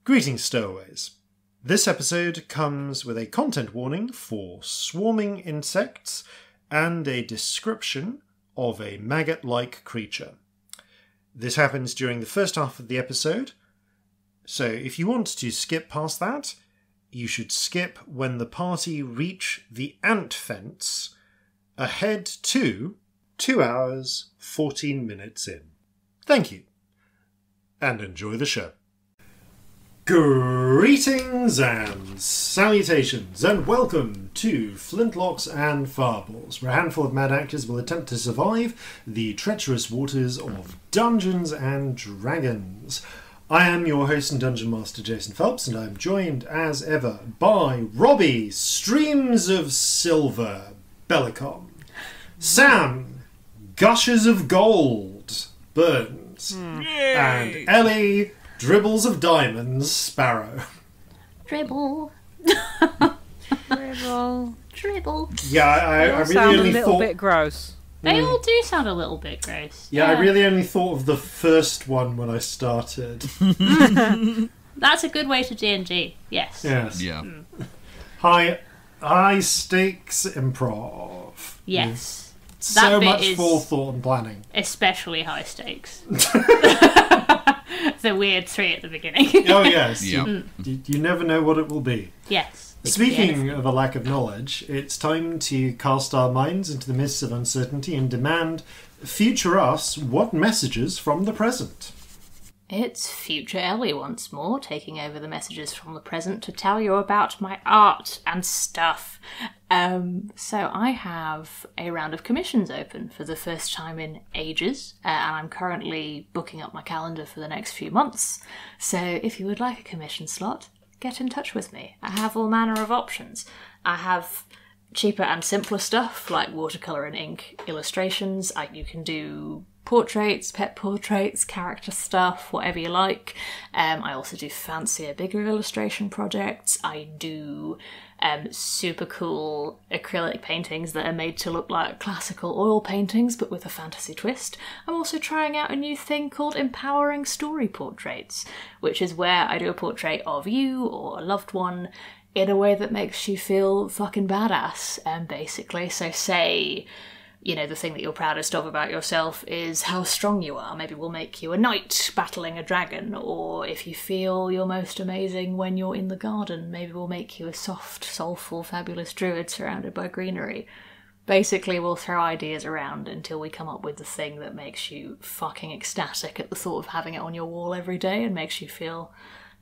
Greetings, stowaways. This episode comes with a content warning for swarming insects and a description of a maggot-like creature. This happens during the first half of the episode, so if you want to skip past that, you should skip when the party reach the ant fence, ahead to 2 hours, 14 minutes in. Thank you, and enjoy the show. Greetings and salutations, and welcome to Flintlocks and Fireballs, where a handful of mad actors will attempt to survive the treacherous waters of Dungeons and Dragons. I am your host and Dungeon Master Jason Phelps, and I am joined as ever by Robbie Streams of Silver Bellekom, Sam Gushes of Gold Burns, and Ellie Dribbles of Diamonds Sparrow. Dribble. Dribble. Yeah, I really sound only a little thought... bit gross. They all do sound a little bit gross. Yeah, I really only thought of the first one when I started. That's a good way to D&D, yes. Yes. Yeah. High stakes improv. Yes. So That bit much is forethought and planning. especially high stakes. The weird 3 at the beginning. Oh yes. Yeah. You never know what it will be. Yes. Speaking of a lack of knowledge, it's time to cast our minds into the mists of uncertainty and demand future us what messages from the present. It's future Ellie once more, taking over the messages from the present to tell you about my art and stuff. So I have a round of commissions open for the first time in ages, and I'm currently booking up my calendar for the next few months. So if you would like a commission slot, get in touch with me. I have all manner of options. I have cheaper and simpler stuff like watercolour and ink illustrations. You can do portraits, pet portraits, character stuff, whatever you like. I also do fancier, bigger illustration projects. I do super cool acrylic paintings that are made to look like classical oil paintings but with a fantasy twist. I'm also trying out a new thing called empowering story portraits, which is where I do a portrait of you or a loved one in a way that makes you feel fucking badass, basically. So say, you know, the thing that you're proudest of about yourself is how strong you are. Maybe we'll make you a knight battling a dragon, or if you feel you're most amazing when you're in the garden, maybe we'll make you a soft, soulful, fabulous druid surrounded by greenery. Basically, we'll throw ideas around until we come up with the thing that makes you fucking ecstatic at the thought of having it on your wall every day and makes you feel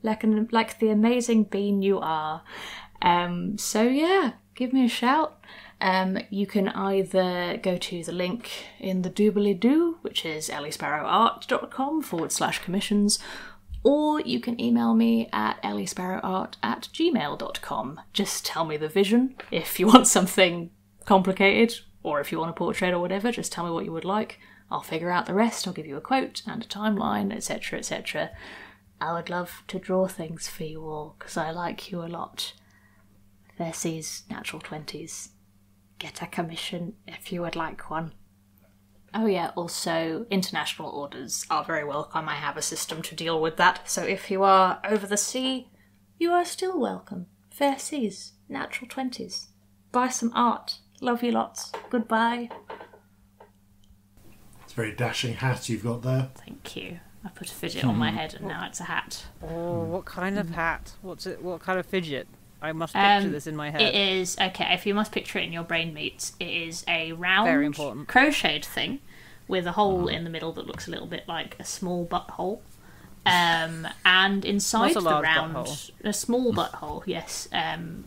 like the amazing being you are. So yeah, give me a shout. You can either go to the link in the doobly-doo, which is elliesparrowart.com/commissions, or you can email me at elliesparrowart@gmail.com. Just tell me the vision. If you want something complicated, or if you want a portrait or whatever, just tell me what you would like. I'll figure out the rest. I'll give you a quote and a timeline, etc, etc. I would love to draw things for you all, because I like you a lot. Versus natural 20s. Get a commission if you would like one. Oh yeah, also international orders are very welcome. I have a system to deal with that, so if you are over the sea, you are still welcome. Fair seas, natural 20s. Buy some art. Love you lots. Goodbye. It's a very dashing hat you've got there. Thank you. I put a fidget on my head and now it's a hat. Oh, what kind of hat? What's it? What kind of fidget? I must picture this in my head. It is, okay, if you must picture it in your brain meats, it is a round Very important. crocheted thing with a hole in the middle that looks a little bit like a small butthole. And inside Not a the large round, butthole. a small butthole, yes,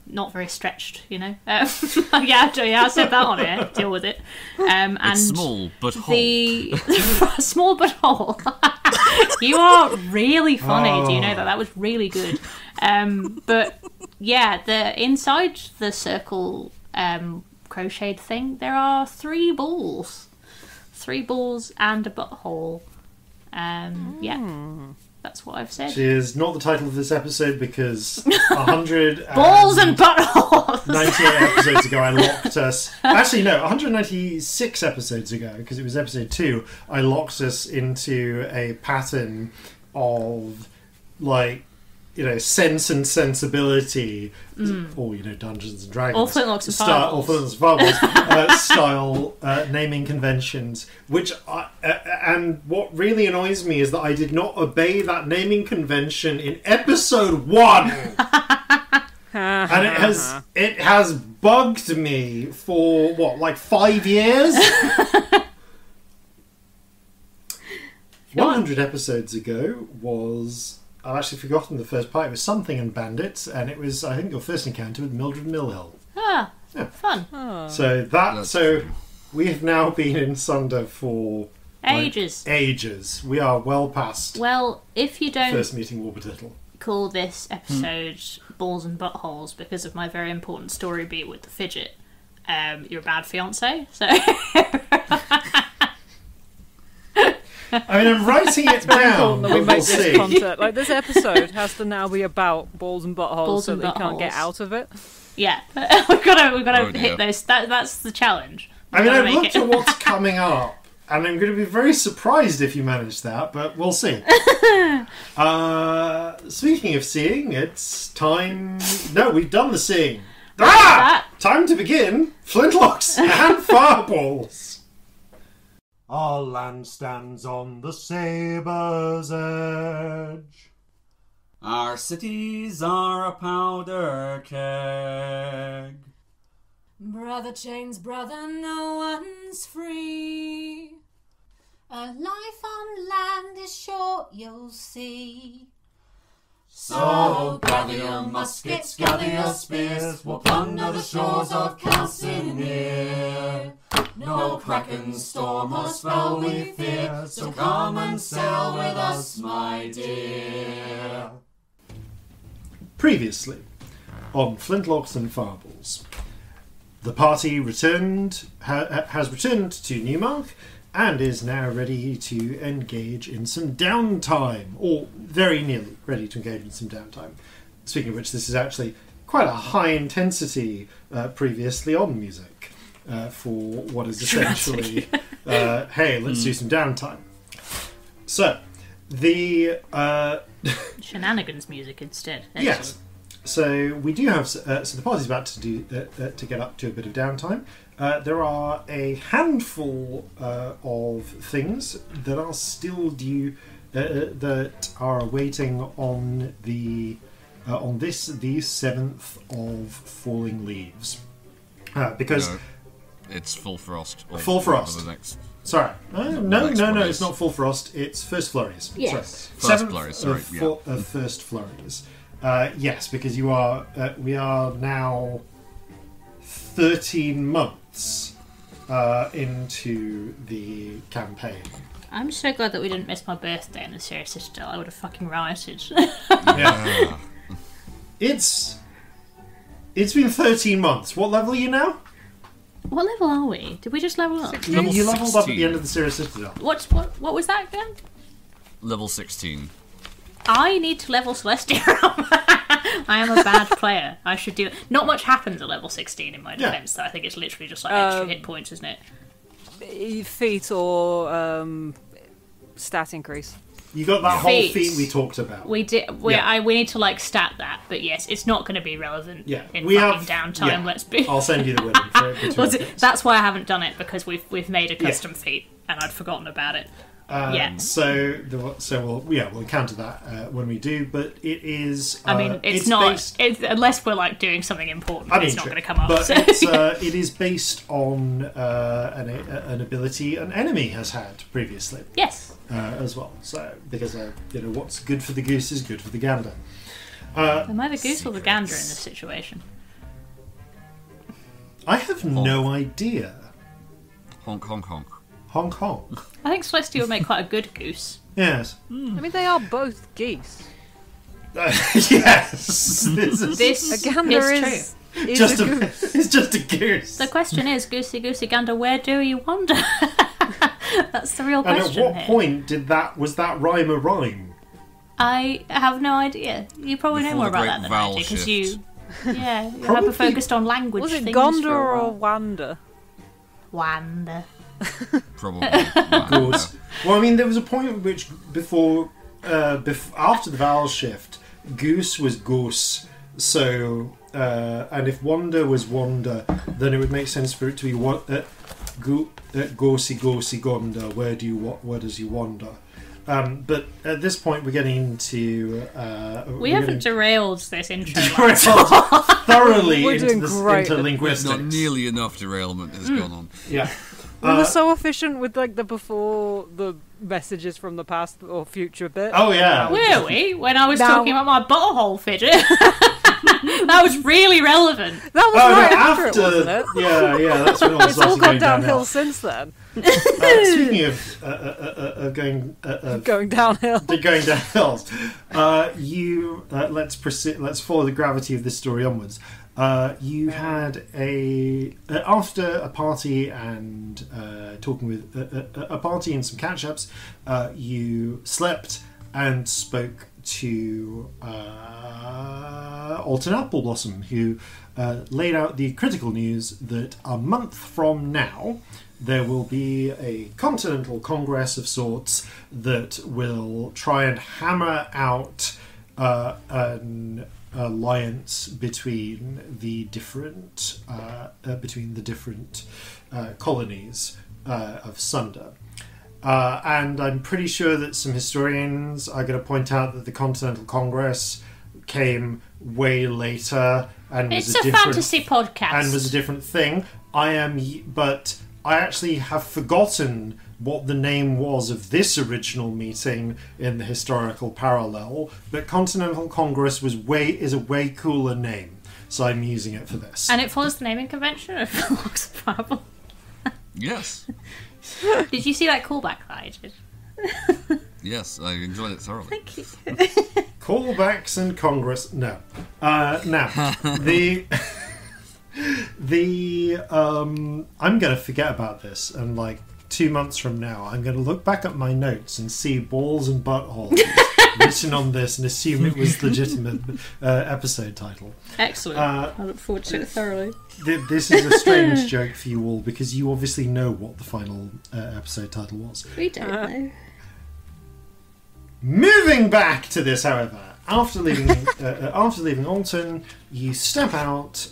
not very stretched, you know. Yeah, I said that on it. Deal with it. And It's small, but the small but whole. You are really funny. Do you know that? That was really good. But yeah, the inside the circle crocheted thing, there are 3 balls and a butthole. Yeah. That's what I've said. Which is not the title of this episode because 100 Balls and buttholes! 98 episodes ago I locked us... Actually, no, 196 episodes ago, because it was episode 2, I locked us into a pattern of, like, Sense and Sensibility, or Dungeons and Dragons, or Flintlocks and Fireballs, style naming conventions. And what really annoys me is that I did not obey that naming convention in episode 1, and it has bugged me for 5 years. 100 episodes ago was... I've actually forgotten the first part. It was Something and Bandits, and it was, I think, your first encounter with Mildred Millhill. Ah, yeah. Fun. Oh. So we have now been in Sunder for... Ages. We are well past... Well, if you don't... First meeting Warburtittle. Call this episode Balls and Buttholes because of my very important story beat with the fidget, you're a bad fiancé, so... I mean, I'm writing it down. That we make this content. Like, this episode has to now be about balls and buttholes so that you can't get out of it. Yeah, we've got to hit those. That's the challenge. I've looked at what's coming up, and I'm going to be very surprised if you manage that, but we'll see. Speaking of seeing, it's time... No, we've done the seeing. Time to begin Flintlocks and Fireballs. Our land stands on the sabre's edge. Our cities are a powder keg. Brother chains brother, no one's free. A life on land is short, you'll see. So gather your muskets, gather your spears, we'll plunder the shores of Calcinea. No kraken, storm or spell we fear, so come and sail with us, my dear. Previously, on Flintlocks and Fireballs, the party has returned to Newmark and is now ready to engage in some downtime, or very nearly ready to engage in some downtime. Speaking of which, this is actually quite a high intensity previously on music for what is essentially, hey, let's do some downtime. So, the... Shenanigans music instead. Actually. Yes. So we do have... so the party's about to get up to a bit of downtime. There are a handful of things that are still due, that are waiting on the the 7th of falling leaves, because it's full frost. Full frost. The next... Sorry, no, it's not full frost. It's first flurries. Yes, first flurries. Sorry, first flurries. Yes, because we are now 13 months into the campaign. I'm so glad that we didn't miss my birthday in the Serious Citadel. I would have fucking rioted. Yeah. It's been 13 months. What level are you now? What level are we? Did we just level up? You leveled up at the end of the Serious Citadel. What was that again? Level 16. I need to level Celestia up. I am a bad player. I should do it. Not much happens at level 16 in my defense, though. I think it's literally just like extra hit points, isn't it? Feat or stat increase. You got that whole feat we talked about. We did. We need to stat that, but yes, it's not going to be relevant. Yeah, in fucking downtime. Yeah. Let's be. I'll send you the wording for it. That's why I haven't done it, because we've made a custom feat and I'd forgotten about it. So we'll encounter that when we do, but it is. I mean, it's not unless we're doing something important. It's not going to come up. But it is based on an ability an enemy has had previously. Yes. As well. So because what's good for the goose is good for the gander. Am I the goose or the gander in this situation? I have no idea. Honk honk honk. Honk honk. I think Celestia would make quite a good goose. Yes. I mean, they are both geese. Yes. A gander is just a goose. It's just a goose. The question is, goosey goosey gander, where do you wander? That's the real question. And at what point was that rhyme a rhyme? I have no idea. You probably know more about that than I do, because you hyper focused on language. Was it things Gondor or Wander? Wander. Probably. Good. Well, I mean, there was a point at which after the vowel shift, goose was goose. So, and if wander was wander, then it would make sense for it to be goosey gonda. Where does you wander? But at this point, we're getting into. We haven't derailed this intro. Thoroughly We're into doing this great. interlinguistics. Not nearly enough derailment has gone on. Yeah. We were so efficient with like the before the messages from the past or future bit. Oh yeah. Were we? When I was Now- talking about my butthole fidget. That was really relevant. That was right after it, wasn't it? Yeah, that's when it was It's all obviously gone going downhill since then. Speaking of Going downhill. going downhill, let's proceed. Let's follow the gravity of this story onwards. You had after a party and talking with a party and some catch-ups, you slept and spoke to Alton Appleblossom, who laid out the critical news that a month from now there will be a continental congress of sorts that will try and hammer out an alliance between the different colonies of Sunder. And I'm pretty sure that some historians are going to point out that the Continental Congress came way later and was It's a a different fantasy podcast. and was a different thing. But I actually have forgotten what the name was of this original meeting in the historical parallel. But Continental Congress is a way cooler name, so I'm using it for this. And it follows the naming convention of Flintlocks and Fireballs. Yes. Did you see that callback that I did? Yes, I enjoyed it thoroughly. Thank you. Callbacks and Congress. No. Now I'm going to forget about this, and like 2 months from now, I'm going to look back at my notes and see balls and buttholes written on this and assume it was legitimate episode title. Excellent. I look forward to it thoroughly. This is a strange joke for you all because you obviously know what the final episode title was. We don't know. Moving back to this, however, after leaving Alton, you step out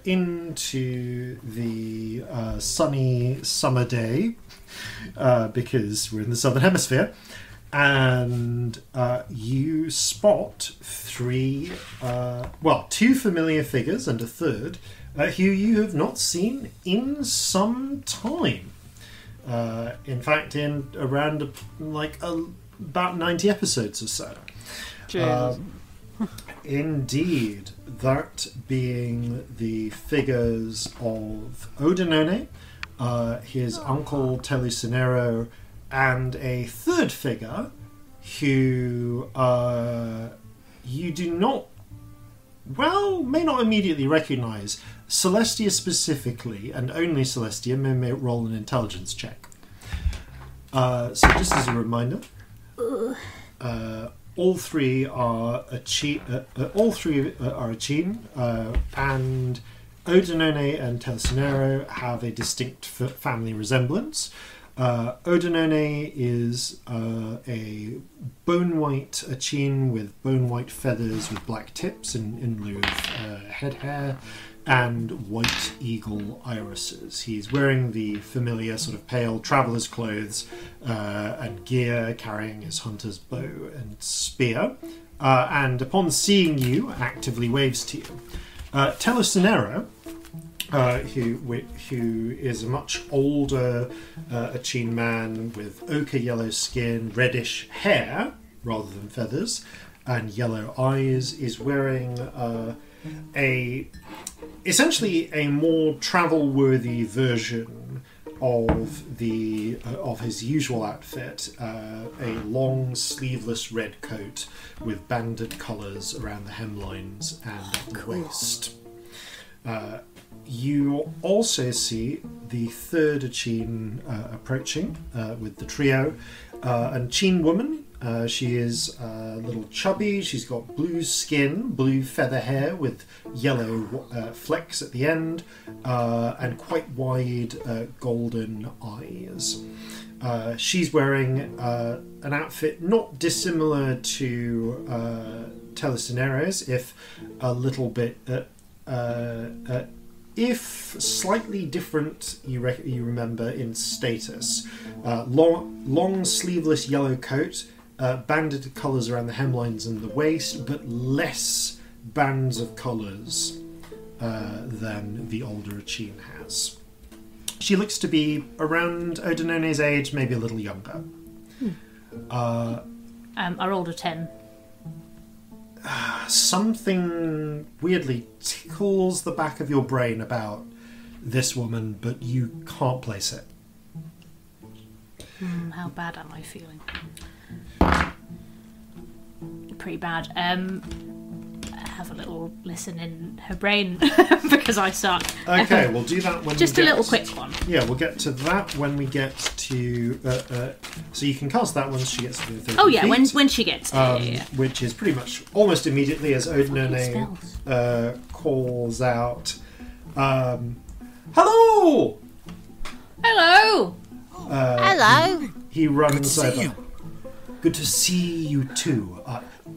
into the sunny summer day because we're in the southern hemisphere, and you spot two familiar figures and a third who you have not seen in some time. In fact, in around about 90 episodes or so. Cheers. Indeed, that being the figures of Odinone, his uncle Telucinero, and a third figure who you do not, may not immediately recognise. Celestia specifically, and only Celestia, may roll an intelligence check. So just as a reminder, all three are Achene, and Odinone and Telsinero have a distinct family resemblance. Odinone is a bone-white Achene with bone-white feathers with black tips in lieu of head hair, and white eagle irises. He's wearing the familiar sort of pale traveller's clothes and gear, carrying his hunter's bow and spear, and upon seeing you, actively waves to you. Telucinero, who is a much older Achene man with ochre yellow skin, reddish hair rather than feathers, and yellow eyes, is wearing essentially a more travel-worthy version of his usual outfit, a long sleeveless red coat with banded colours around the hemlines and at the waist. You also see the third Achene approaching with the trio, an Achene woman. She is a little chubby. She's got blue skin, blue feather hair with yellow flecks at the end, and quite wide golden eyes. She's wearing an outfit not dissimilar to Telesineros, if a little bit, if slightly different, you remember in status. Long sleeveless yellow coat, banded colours around the hemlines and the waist, but less bands of colours than the older Achene has. She looks to be around Odinone's age, maybe a little younger. Our older 10. Something weirdly tickles the back of your brain about this woman, but you can't place it. How bad am I feeling? Pretty bad. Have a little listen in her brain because I suck. Okay, we'll do that when just we a get little quick one. Yeah, we'll get to that when we get to. So you can cast that once she gets to the 30 Oh yeah, feet, when she gets there. which is pretty much almost immediately as Odinone calls out, "Hello!" Hello. Hello. He runs Good to see over. Good to see you too.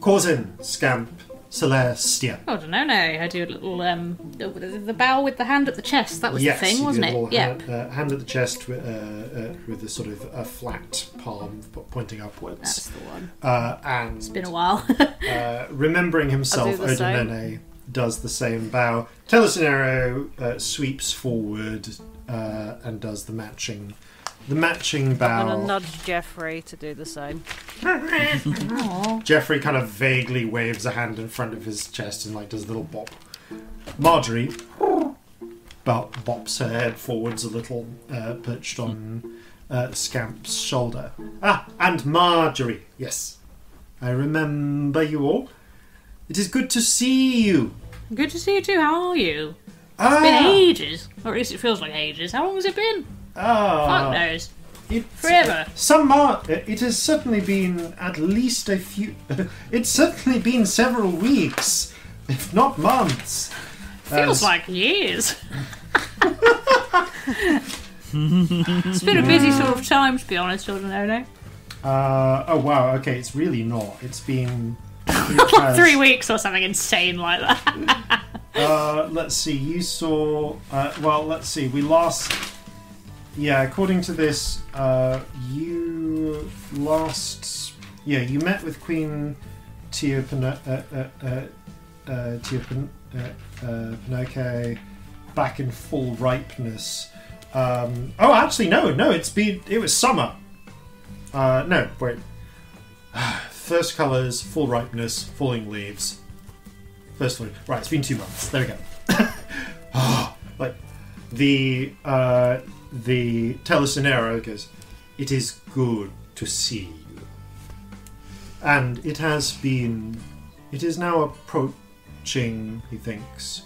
Corzin, Scamp, Celestia. Oh, no. I do a little the bow with the hand at the chest. That was Yes, the thing, you wasn't do a it? little Yep. hand at the chest with a sort of a flat palm pointing upwards. That's the one. And It's been a while. remembering himself, I'll do the same. Odinone does the same bow. Telesineros sweeps forward and does the matching I'm bow. gonna nudge Jeffrey to do the same. Aw. Jeffrey kind of vaguely waves a hand in front of his chest and like does a little bop. Marjorie bops her head forwards a little, perched on Scamp's shoulder. And Marjorie, yes. I remember you all. It is good to see you. Good to see you too. How are you? It's been ages. Or at least it feels like ages. How long has it been? Fuck knows. Forever. It has certainly been at least a few. It's certainly been several weeks, if not months. Feels like years. It's been a busy sort of time, to be honest, I don't know. Oh wow. Okay, it's really not. It's been. It has, 3 weeks or something insane like that. Let's see. You saw. Let's see. We last. Yeah, according to this, you last. Yeah, you met with Queen Pinoke back in full ripeness. Actually, no. It was summer. No, wait. First colours, full ripeness, falling leaves. First one. Right, it's been 2 months. There we go. Like the Telesinero goes, it is good to see you. And it is now approaching, he thinks,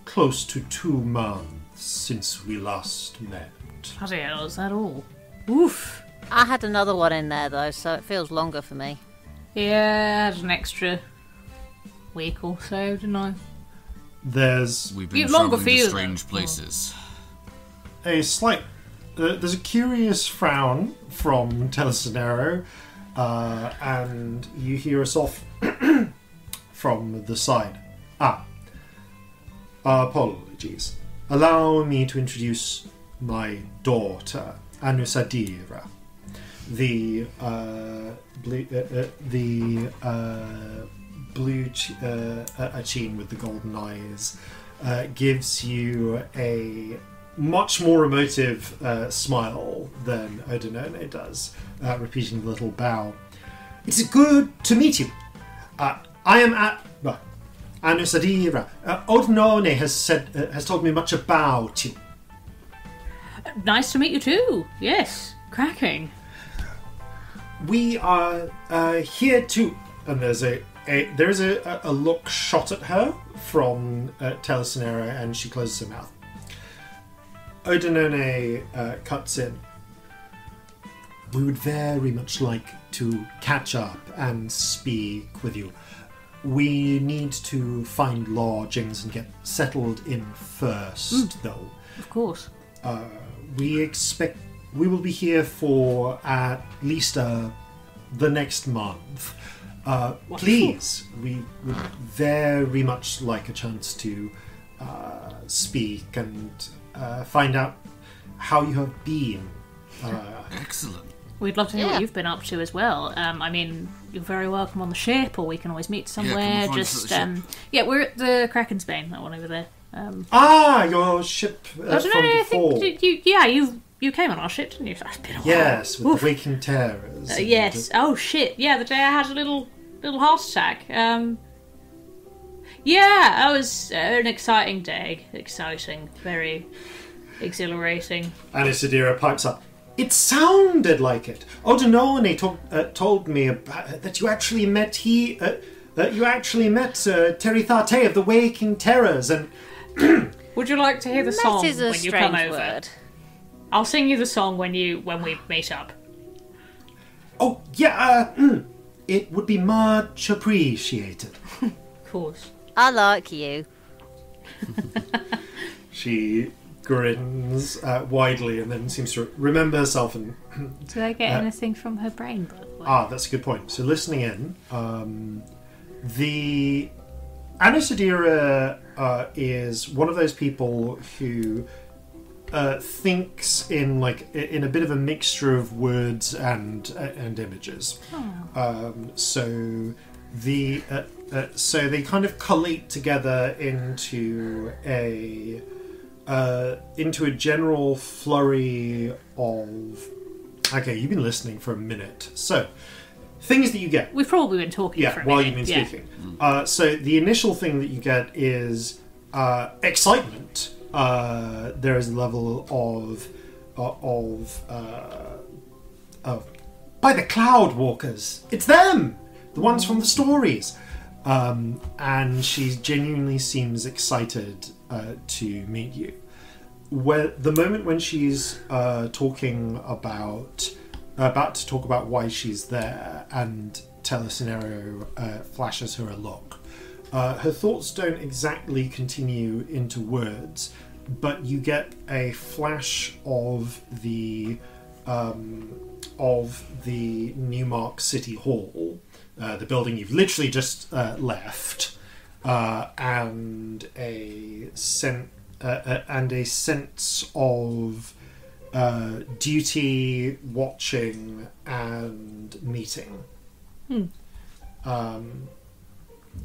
close to 2 months since we last met. Bloody hell, is that all? Oof. I had another one in there though, so it feels longer for me. Yeah, I had an extra week or so, didn't I? We've been You've longer travelling to feel, strange though. places. A slight... there's a curious frown from Telesinero, and you hear a soft from the side. Apologies. Allow me to introduce my daughter, Anusadira. The blue Achene with the golden eyes gives you a much more emotive smile than Odinone does, repeating the little bow. It's good to meet you. I am Anusadira. Odinone has told me much about you. Nice to meet you too. Yes, cracking. We are here to, and there is a look shot at her from Telesinero, and she closes her mouth. Odinone cuts in. We would very much like to catch up and speak with you. We need to find lodgings and get settled in first, though. Of course. We expect we will be here for at least the next month. Please, we would very much like a chance to speak and find out how you have been. Excellent. We'd love to hear what you've been up to as well. I mean, you're very welcome on the ship, or we can always meet somewhere. We're at the Kraken's Bane, that one over there. Your ship from before. You came on our ship, didn't you? That's been a while. Yes, with the Waking Terrors. Yes. Oh shit. Yeah, the day I had a little heart attack. That was an exciting day. Exciting, very exhilarating. Anisadira pipes up. It sounded like it. Odenone told me that you actually met Terithate of the Waking Terrors, and would you like to hear the song That is a when you come strange over? word. I'll sing you the song when we meet up. oh yeah, it would be much appreciated. Of course. I like you. She grins widely and then seems to remember herself and Did I get anything from her brain, by the way? that's a good point. So listening in, the Anisadira is one of those people who thinks in a bit of a mixture of words and images. So they kind of collate together into a general flurry of. Okay, you've been listening for a minute, so things that you get. We've probably been talking for a while minute. you've been speaking. So the initial thing that you get is excitement. There is a level of by the Cloud Walkers. It's them, the ones from the stories. And she genuinely seems excited to meet you. The moment when she's about to talk about why she's there and tell a scenario flashes her a look. Her thoughts don't exactly continue into words, but you get a flash of the Newmark City Hall, the building you've literally just left, and a sense of duty, watching, and meeting.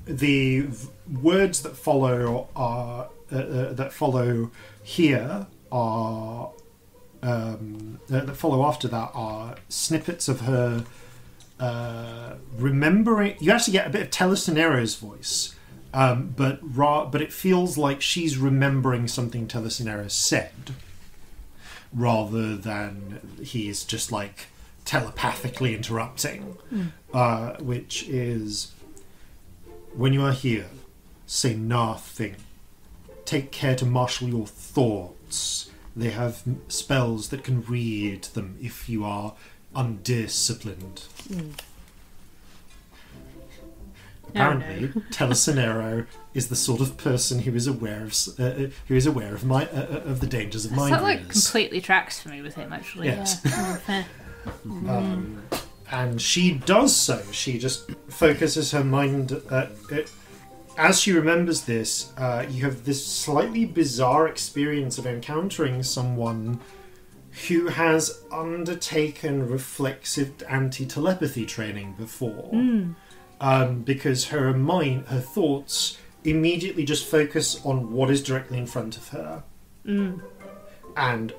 The words that follow after that are snippets of her remembering. You actually get a bit of Telescenero's voice, but it feels like she's remembering something Telescenero said, rather than he's just like telepathically interrupting, which is, when you are here, say nothing. Take care to marshal your thoughts. They have spells that can read them if you are undisciplined. Apparently, Telescenero is the sort of person who is aware of the dangers of mind readers. That completely tracks for me with him, actually. Yes. Yeah. Fair. And she does so. She just focuses her mind. As she remembers this, you have this slightly bizarre experience of encountering someone who has undertaken reflexive anti-telepathy training before. Because her thoughts immediately just focus on what is directly in front of her. And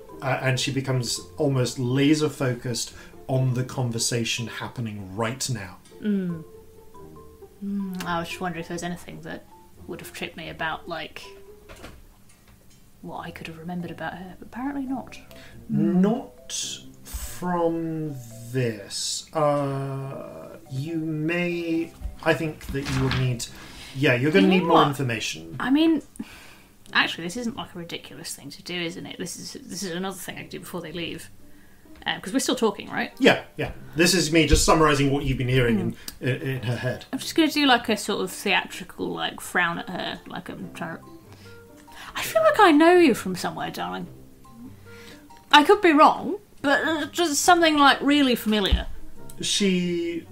she becomes almost laser focused on the conversation happening right now. I was just wondering if there was anything that would have tricked me about, like, what I could have remembered about her, but apparently not. Not from this. You may... I think that you will need... Yeah, you're going to need more information. I mean, actually, this isn't like a ridiculous thing to do, isn't it? This is another thing I can do before they leave. Because we're still talking, right? Yeah. This is me just summarising what you've been hearing in her head. I'm just going to do like a sort of theatrical, like, frown at her. Like, I'm trying to... I feel like I know you from somewhere, darling. I could be wrong, but just something, like, really familiar. She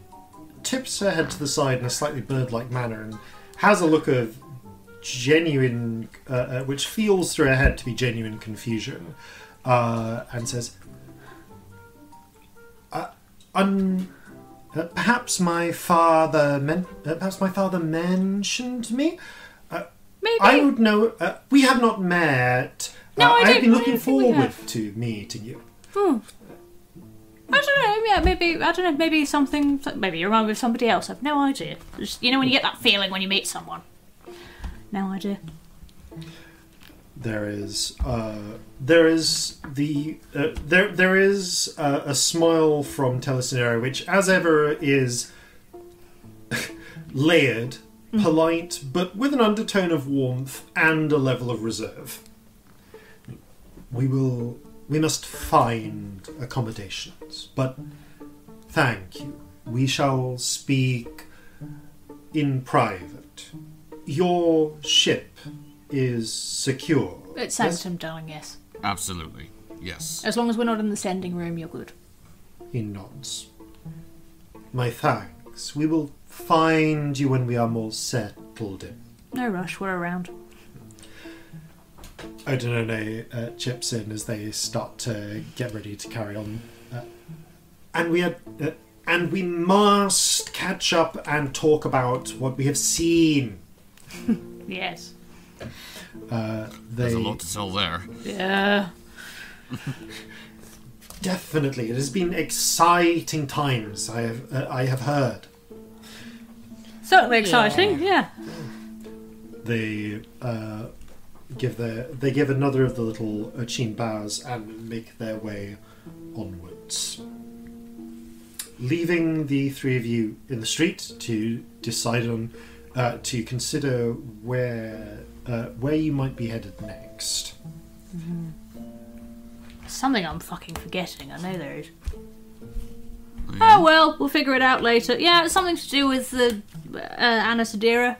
tips her head to the side in a slightly bird-like manner and has a look of genuine, which feels through her head to be genuine confusion, and says, perhaps my father mentioned me. Maybe. I would know. We have not met. No, I don't. I've been looking I think we forward have. to meeting you. I don't know. Yeah, maybe. I don't know. Maybe something. Maybe you're wrong with somebody else. I've no idea. Just, when you get that feeling when you meet someone. No idea. There is a smile from Calcinea, which, as ever, is layered, polite, but with an undertone of warmth and a level of reserve. We must find accommodations, but thank you. We shall speak in private. Your ship is secure. It's sanctum, darling, yes. Absolutely. Yes. As long as we're not in the sending room, you're good. He nods. My thanks. We will find you when we are more settled in. No rush, we're around. Odinone chips in as they start to get ready to carry on. And we must catch up and talk about what we have seen. Yes. There's a lot to tell there. Yeah. Definitely, it has been exciting times. I have heard. Certainly exciting. Yeah. They give another of the little Chin bows and make their way onwards, leaving the three of you in the street to decide on to consider where you might be headed next. Mm-hmm. Something I'm fucking forgetting. I know there is. Oh well, we'll figure it out later. Yeah, it's something to do with the Anasadira.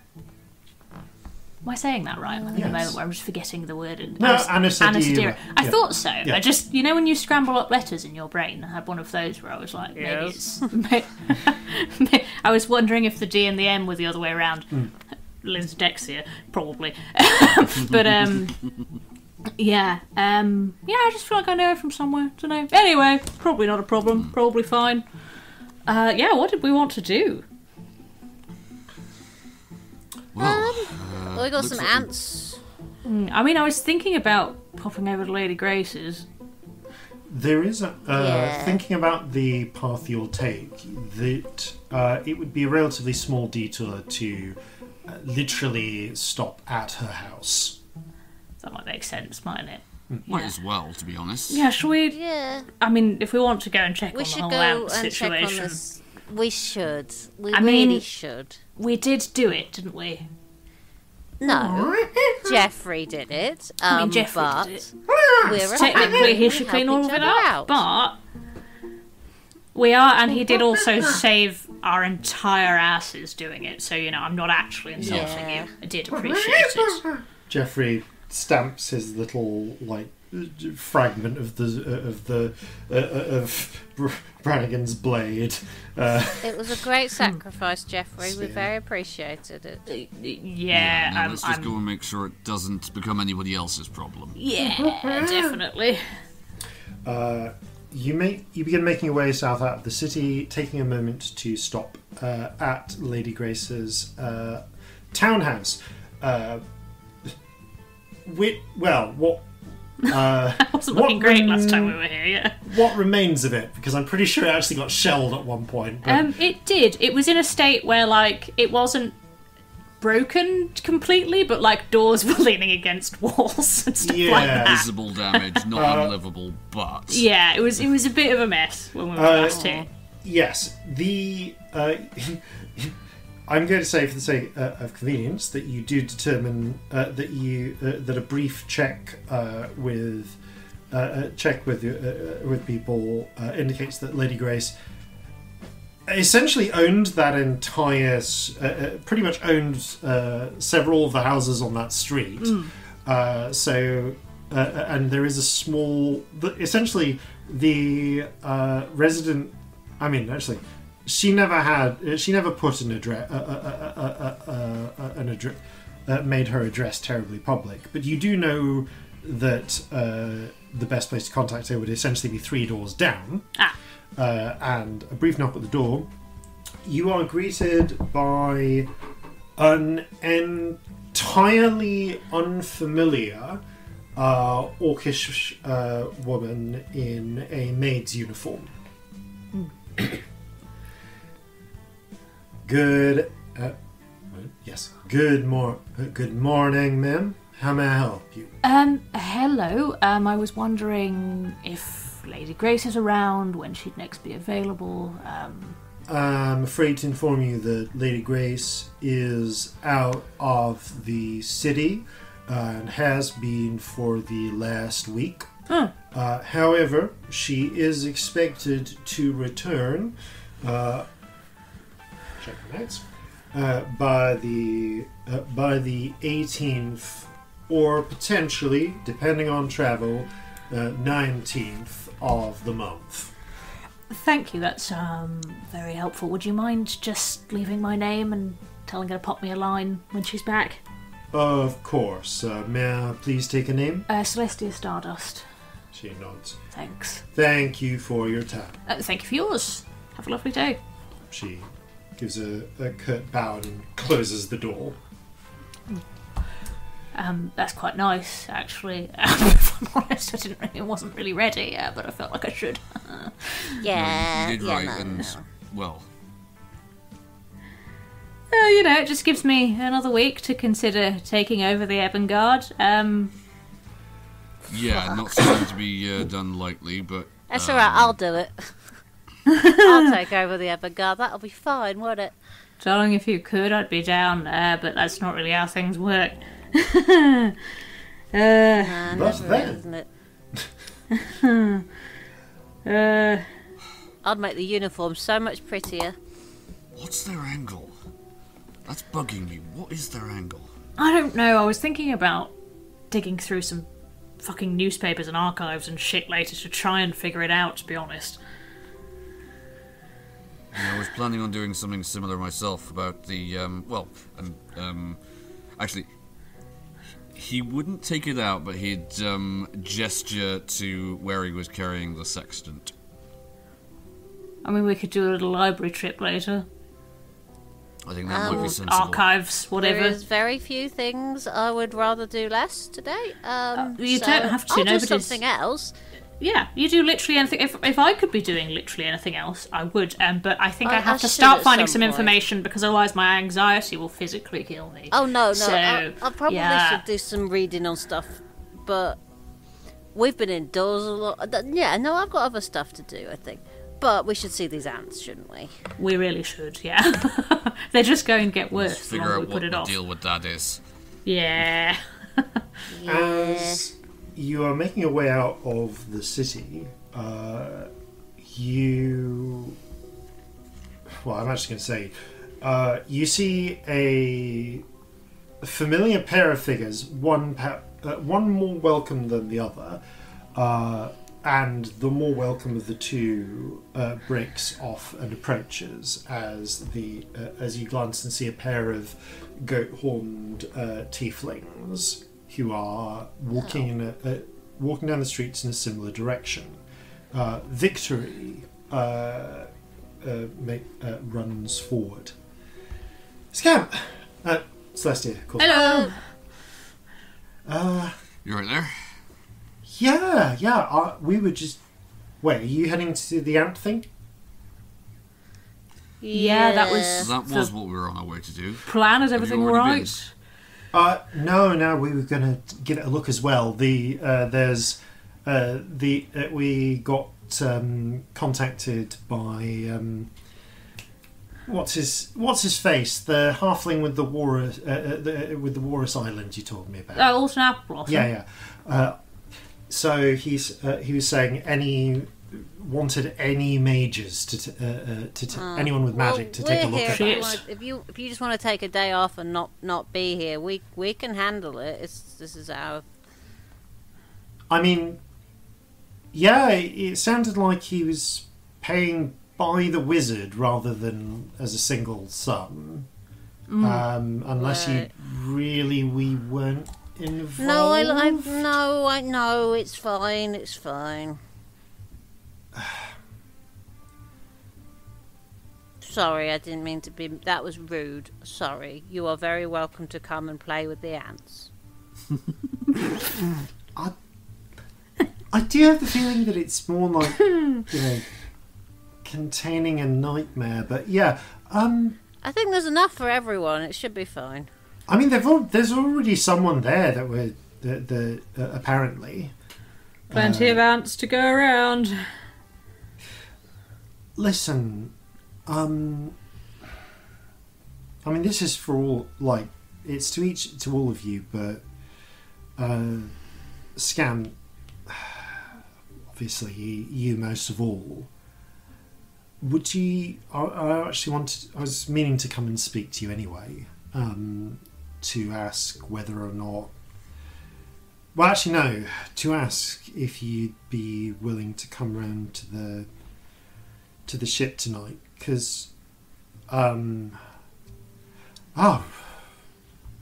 Am I saying that right? I'm in a moment where I'm just forgetting the word. Anasadira. I thought so. Yeah. I just, when you scramble up letters in your brain, I had one of those where I was like, maybe it's... I was wondering if the D and the M were the other way around. Lysdexia, probably. But, yeah. I just feel like I know it from somewhere. Don't know. Anyway, probably not a problem. Probably fine. What did we want to do? Well, we got some ants. I mean, I was thinking about popping over to Lady Grace's. There is thinking about the path you'll take, that it would be a relatively small detour to literally stop at her house. That might make sense, mightn't it? Might as well, to be honest. Yeah, shall we? Yeah. I mean, if we want to go and check on the whole ant situation. Check on this. We should. We really should. We did do it, didn't we? No. Jeffrey did it. Jeffrey but did it. We're technically he should clean all of it up, but we are, and he did also save our entire asses doing it, so, I'm not actually insulting you. I did appreciate it. Jeffrey stamps his little, fragment of Brannigan's blade. It was a great sacrifice, Jeffrey. We very appreciated it. Let's just go and make sure it doesn't become anybody else's problem. Yeah, definitely. You begin making your way south out of the city, taking a moment to stop at Lady Grace's townhouse. What wasn't looking great last time we were here, yeah. What remains of it? Because I'm pretty sure it actually got shelled at one point. But... it did. It was in a state where, it wasn't broken completely, but, doors were leaning against walls and stuff like that. Visible damage, not unlivable, but... Yeah, it was a bit of a mess when we were last here. Yes, I'm going to say, for the sake of convenience, that you do determine that a brief check with people indicates that Lady Grace essentially owned that entire, pretty much owned several of the houses on that street. And there is a small, essentially the resident. I mean, actually. she never put made her address terribly public. But you do know that the best place to contact her would essentially be 3 doors down. And a brief knock at the door. You are greeted by an entirely unfamiliar orcish woman in a maid's uniform. Good morning, ma'am. How may I help you? Hello. I was wondering if Lady Grace is around, when she'd next be available. I'm afraid to inform you that Lady Grace is out of the city and has been for the last week. However, she is expected to return check the notes, by the 18th, or potentially, depending on travel, 19th of the month. Thank you, that's very helpful. Would you mind just leaving my name and telling her to pop me a line when she's back? Of course. May I please take a name? Celestia Stardust. She nods. Thanks. Thank you for your time. Thank you for yours. Have a lovely day. She gives a curt bow and closes the door. That's quite nice, actually. If I'm honest, I wasn't really ready, but I felt like I should. Yeah, you did yeah, right, no, and no. well, It just gives me another week to consider taking over the Ebengard. yeah, not something to be done lightly, but That's alright, I'll do it. I'll take over the Everguard. That'll be fine, won't it? Darling, if you could, I'd be down, but that's not really how things work. That's Never that. is, isn't it? I'd make the uniform so much prettier. what's their angle? That's bugging me. What is their angle? I don't know, I was thinking about digging through some fucking newspapers and archives and shit later to try and figure it out, to be honest. Yeah, I was planning on doing something similar myself about the, actually, he wouldn't take it out, but he'd gesture to where he was carrying the sextant. I mean, we could do a little library trip later. I think that might be Or sensible. archives, whatever. There is very few things I would rather do less today. You so don't have to, I'll do nobody's- something else. Yeah, you do literally anything. If I could be doing literally anything else, I would. But I think I I have to should start at finding some some point. information because otherwise my anxiety will physically kill me. Oh no, So, I probably yeah. should do some reading on stuff, but we've been indoors a lot. Yeah, no, I've got other stuff to do, I think. But we should see these ants, shouldn't we? We really should, yeah. They're just going to get worse Let's the figure longer out we what put it the off. deal with that is. Yeah. As you are making your way out of the city, I'm actually going to say, you see a familiar pair of figures, one more welcome than the other, and the more welcome of the two breaks off and approaches as you glance and see a pair of goat-horned tieflings who are walking down the streets in a similar direction. Victory runs forward. Scamp! Celestia, calls. Hello. You right there? Yeah. We were just... Wait, are you heading to the ant thing? Yeah, that was That the was what we were on our way to do. plan. Is everything all already right? No, we were going to give it a look as well. We got contacted by what's his face, the halfling with the walrus island you told me about. Alton Appleblossom. Yeah. So he was saying wanted any mages anyone with magic to take a look at here that. if you just want to take a day off and not be here, we can handle it. This is our... I mean, yeah, it sounded like he was paying by the wizard rather than as a single sum. Unless we weren't involved. No, I know. It's fine. It's fine. Sorry, I didn't mean to be. That was rude. Sorry. You are very welcome to come and play with the ants. I do have the feeling that it's more like, containing a nightmare. But yeah, I think there's enough for everyone. It should be fine. I mean, there's already someone there that apparently. Plenty of ants to go around. Listen, I mean, this is for all, like, it's to all of you, but Scamp, obviously you most of all. Would you? I was meaning to come and speak to you anyway, to ask whether or not. Well, actually, no. To ask if you'd be willing to come round to the ship tonight, because,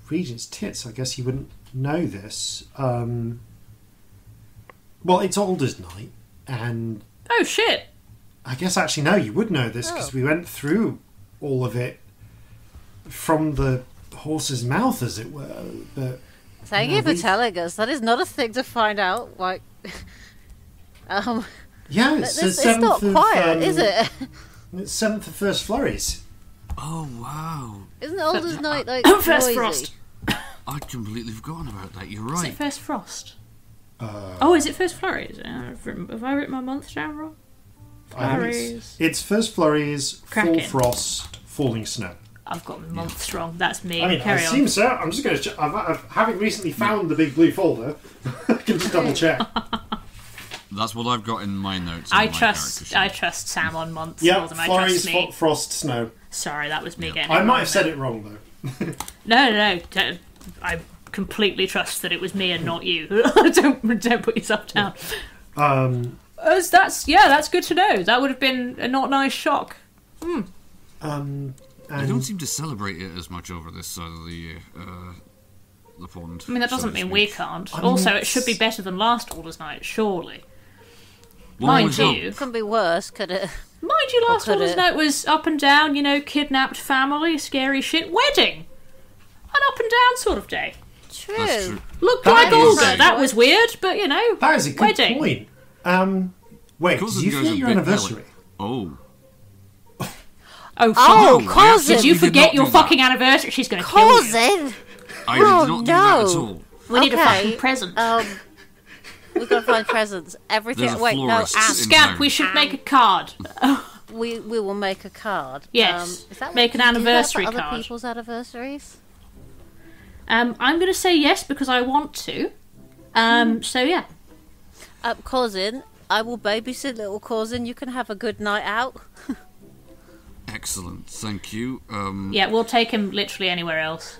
Regent's tits. I guess you wouldn't know this. Well, it's Alder's night, and oh shit. I guess actually no, you would know this because we went through all of it from the horse's mouth, as it were. But thank you for telling us. That is not a thing to find out. Like, yeah, it's not quiet, is it? It's 7th of First Flurries. Oh wow! Isn't Alder's night like First noisy? Frost? I'd completely forgotten about that. You're Is right. it First Frost? Is it First Flurries? Have I written my months down wrong? Flurries. It's First Flurries, Cracking. Full Frost, Falling Snow. I've got my months wrong. That's me. I mean, Carry I on. assume so. I'm just going to. Having recently found the big blue folder, I can just double check. That's what I've got in my notes. I trust Sam on months Yeah, more than I trust Flurries, me. Frost, Snow. Sorry, that was me getting. I might have said it wrong though. No. I completely trust that it was me and not you. don't put yourself down. That's good to know. That would have been a not nice shock. They don't seem to celebrate it as much over this side of the pond. I mean, that doesn't mean we can't. Also, it should be better than last Alder's Night, surely. Mind you, it couldn't be worse, could it? Mind you, last Alder's Night was up and down. Kidnapped family, scary shit, wedding, an up and down sort of day. True. Looked like Alder. That was weird, but that is a good wedding. point. Wait, did you forget your anniversary? Oh. Oh, Corzin! Did you forget your fucking anniversary? She's going to kill you. Corzin! I did not do that at all. We need a fucking present. We've got to find presents. Everything. There's a Wait, no, florist in Scamp, town. we should make a card. we will make a card. Yes. Is that Make an anniversary do that for card. Other people's anniversaries. I'm going to say yes because I want to. So yeah. Corzin, I will babysit little Corzin. You can have a good night out. Excellent, thank you. Yeah, we'll take him literally anywhere else.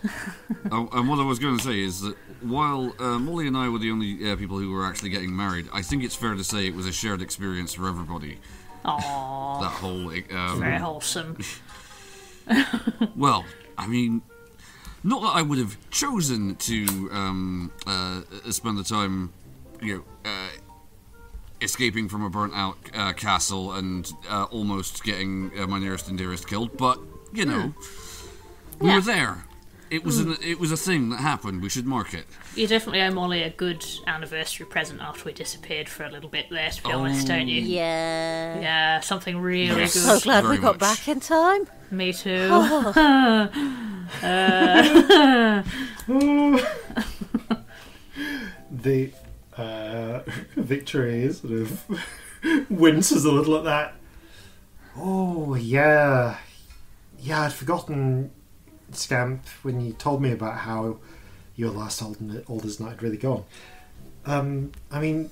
And what I was going to say is that while Molly and I were the only people who were actually getting married, I think it's fair to say it was a shared experience for everybody. Aww. That whole... very wholesome. Well, I mean, not that I would have chosen to spend the time, escaping from a burnt-out castle and almost getting my nearest and dearest killed, but we were there. It was a thing that happened. We should mark it. You definitely owe Molly a good anniversary present after we disappeared for a little bit there, to be honest, don't you? Yeah. Yeah, something really good. So glad we got much. back in time. Me too. The Victory sort of winces a little at that. Oh, yeah. Yeah, I'd forgotten, Scamp, when you told me about how your last Alder's Night had really gone. I mean,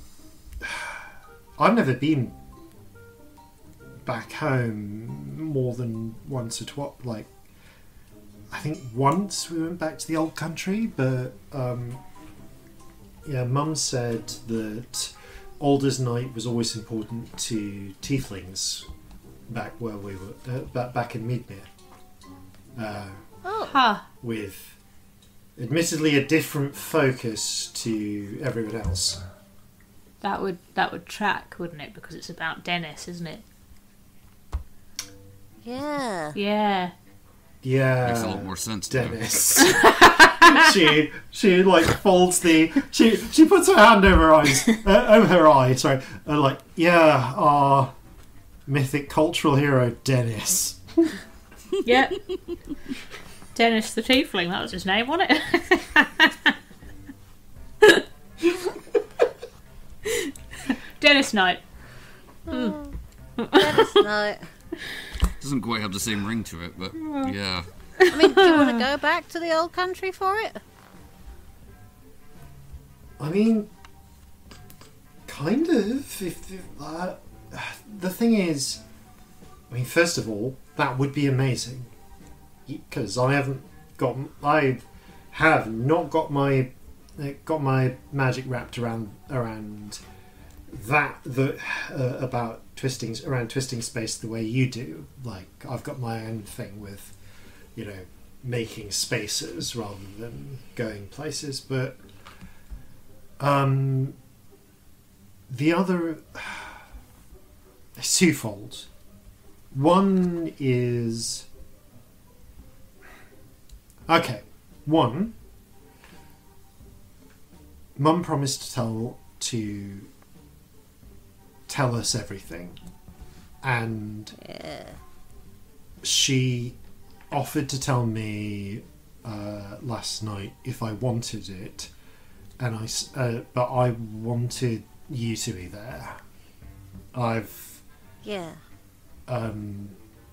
I've never been back home more than once or twice. Like, I think once we went back to the old country, but Mum said that Alder's Night was always important to tieflings back where we were, back in Midmere. With admittedly a different focus to everyone else. That would track, wouldn't it? Because it's about Dennis, isn't it? Yeah. Yeah. Yeah. Makes a lot more sense. Dennis. she like folds the. She puts her hand over her eyes. Over her eye. Sorry. Like, yeah, our mythic cultural hero Dennis. Yep. Dennis the Tiefling, that was his name, wasn't it? Dennis Knight. Dennis Knight. Doesn't quite have the same ring to it, but yeah. I mean, do you want to go back to the old country for it? I mean, kind of. The thing is, I mean, first of all, that would be amazing, because I have not got my magic wrapped around that about twisting space the way you do. Like, I've got my own thing with, making spaces rather than going places. But the other is twofold. One is one. Mum promised to tell us everything, and she offered to tell me last night if I wanted it, and but I wanted you to be there. I've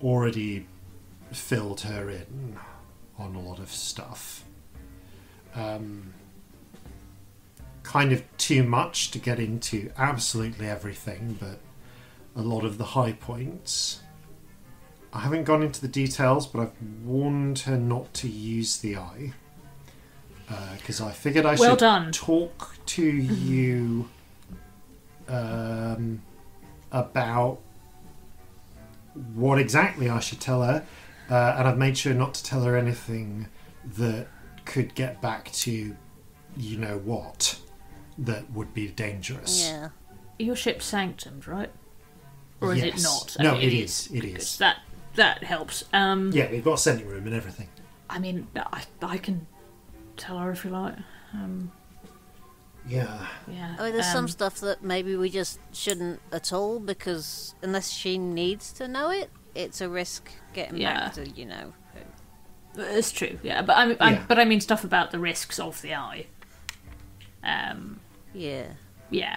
already filled her in on a lot of stuff. Kind of too much to get into absolutely everything, but a lot of the high points. I haven't gone into the details, but I've warned her not to use the eye, because I figured I should talk to you about what exactly I should tell her, and I've made sure not to tell her anything that could get back to what that would be dangerous. Yeah. Your ship's sanctumed, right? Or is it not? No, it is. It is. That helps. Yeah, we've got a sending room and everything. I mean, I can tell her if you like. Yeah. Yeah. I mean, there's some stuff that maybe we just shouldn't at all, because unless she needs to know it, it's a risk getting back to, It's true, yeah. But I mean stuff about the risks of the eye. Yeah,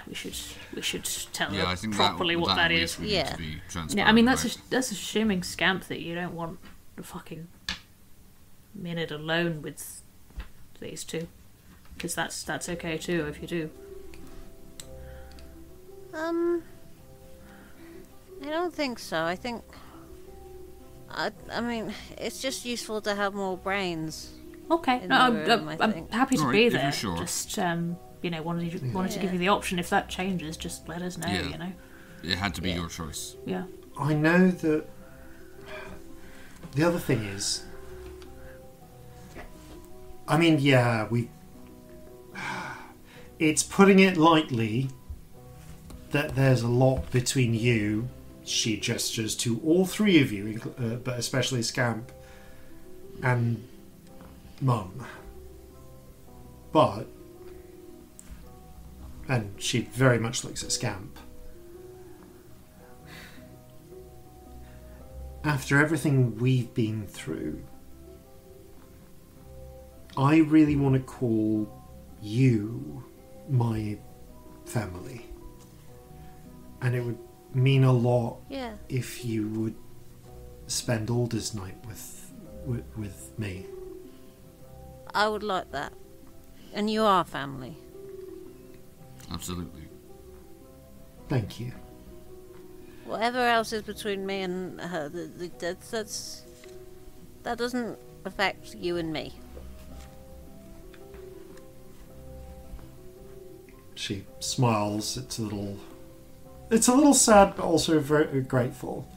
we should tell her I think properly what that is. To be transparent, I mean that's assuming Scamp that you don't want a fucking minute alone with these two, because that's okay too if you do. I don't think so. I think I mean it's just useful to have more brains. Okay, I'm happy to be there. Sure. Just wanted to give you the option. If that changes, just let us know. Yeah. It had to be your choice. Yeah. I know that. The other thing is, I mean, it's putting it lightly that there's a lot between you. She gestures to all three of you, but especially Scamp and Mum. And she very much looks at Scamp. After everything we've been through, I really want to call you my family. And it would mean a lot if you would spend Alder's night with me. I would like that. And you are family. Absolutely. Thank you. Whatever else is between me and her, that doesn't affect you and me. She smiles. It's a little sad, but also very grateful.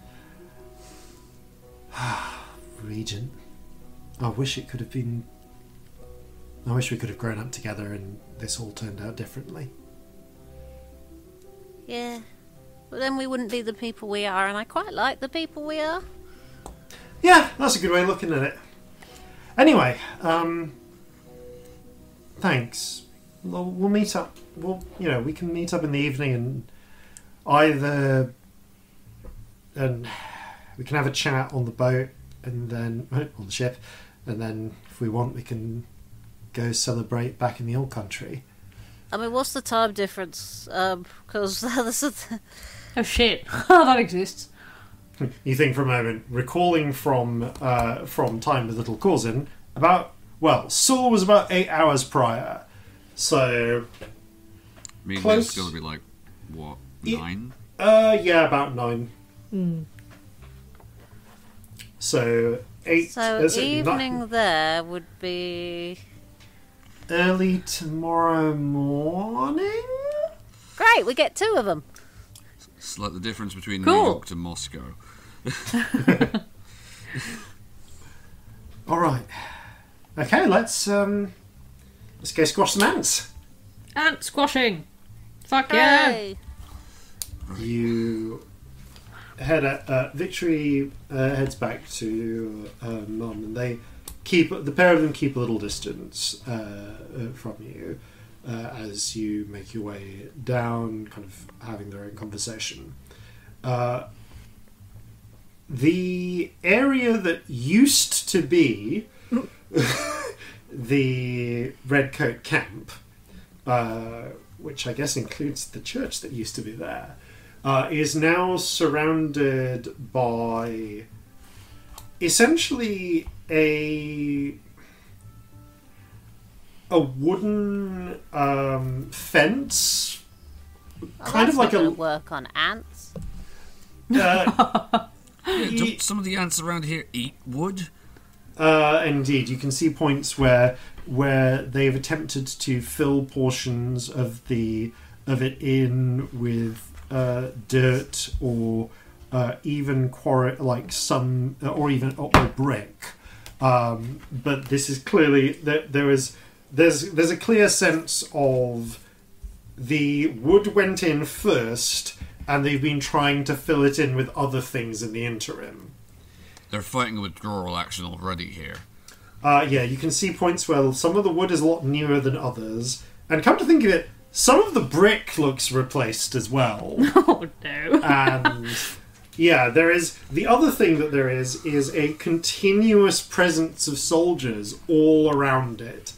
Regent. I wish it could have been... I wish we could have grown up together and this all turned out differently. Yeah. But then we wouldn't be the people we are, and I quite like the people we are. Yeah, that's a good way of looking at it. Anyway, thanks. We'll meet up. We can meet up in the evening and we can have a chat on the boat and then on the ship, and then if we want, we can go celebrate back in the old country. I mean, what's the time difference? Because Oh shit, that exists. You think for a moment, recalling from time with little Corzin, Saul was about 8 hours prior, so I mean, close. it's going to be like, what, 9? Yeah, about 9. So 8. So evening there would be early tomorrow morning. great. We get 2 of them. It's like the difference between Cool. New York to Moscow. All right. Okay, let's go squash some ants. Ant squashing. Fuck yeah. Hooray. You head at Victory heads back to Mum, and the pair of them keep a little distance from you as you make your way down, kind of having their own conversation. The area that used to be the Redcoat Camp, which I guess includes the church that used to be there, is now surrounded by essentially a wooden fence, kind of like a work on ants. Don't some of the ants around here eat wood? Indeed, you can see points where they've attempted to fill portions of it in with dirt or even brick. But this is clearly there's a clear sense of the wood went in first, and they've been trying to fill it in with other things in the interim. They're fighting a withdrawal action already here. Yeah, you can see points where some of the wood is a lot newer than others. And come to think of it, some of the brick looks replaced as well. Oh no. And yeah, the other thing that there is a continuous presence of soldiers all around it,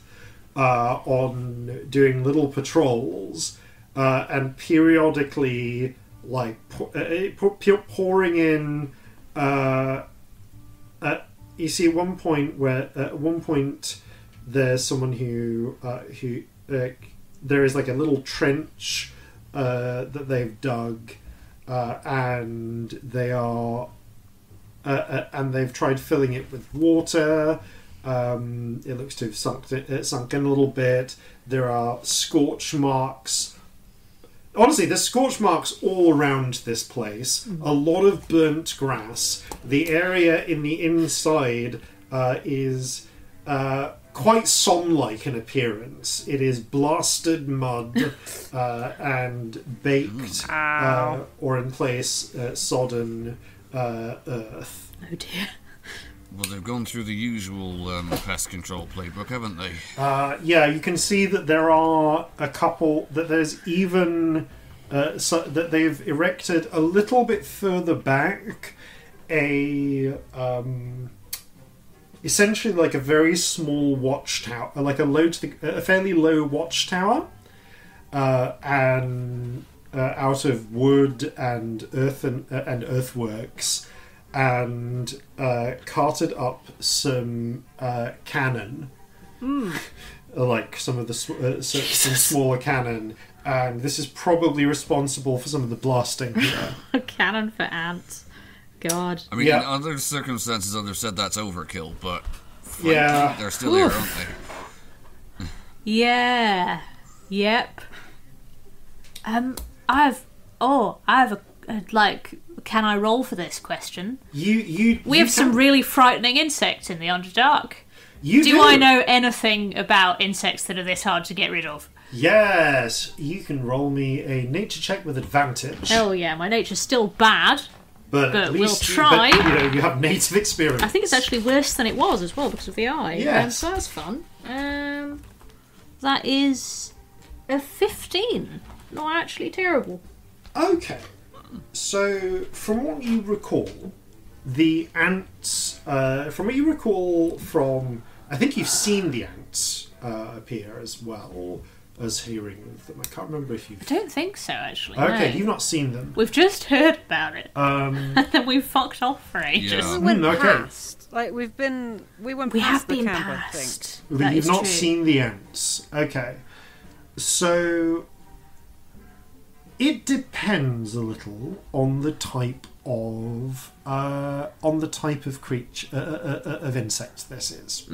on doing little patrols, and periodically pouring in. You see at one point there's someone who there is like a little trench that they've dug, and they are and they've tried filling it with water. It looks to have sunk in a little bit. There are scorch marks. Honestly, there's scorch marks all around this place. A lot of burnt grass. The area in the inside is quite Somme-like in appearance. It is blasted mud and baked, or in place sodden earth. Oh dear. Well, they've gone through the usual pest control playbook, haven't they? Yeah, you can see that there are a couple, that there's even, that they've erected a little bit further back essentially like a very small watchtower, like a fairly low watchtower, and out of wood and earth and earthworks, and carted up some cannon, like some of the some smaller cannon, and this is probably responsible for some of the blasting here. A cannon for ants. God. I mean, Yeah. in other circumstances, I'd have said that's overkill, but frankly, Yeah. they're still here, Oof. aren't they? Yeah. Yep. I have a can I roll for this question? We have some really frightening insects in the Underdark. Do I know anything about insects that are this hard to get rid of? Yes, you can roll me a nature check with advantage. Hell yeah, my nature's still bad. But at we'll least try. But, you have native experience. I think it's actually worse than it was as well because of the eye. Yes. So that's fun. That is a 15. Not actually terrible. Okay. So, from what you recall, the ants... from what you recall from... I think you've seen the ants appear as well as hearing of them. I can't remember if you've... I don't think so, actually. Okay, no. you've not seen them. We've just heard about it. And then we've fucked off for ages. Yeah. We went okay. past. Like, we went past the camp, I think. But That you've is not true. seen the ants. Okay. So... It depends a little on the type of creature of insect this is.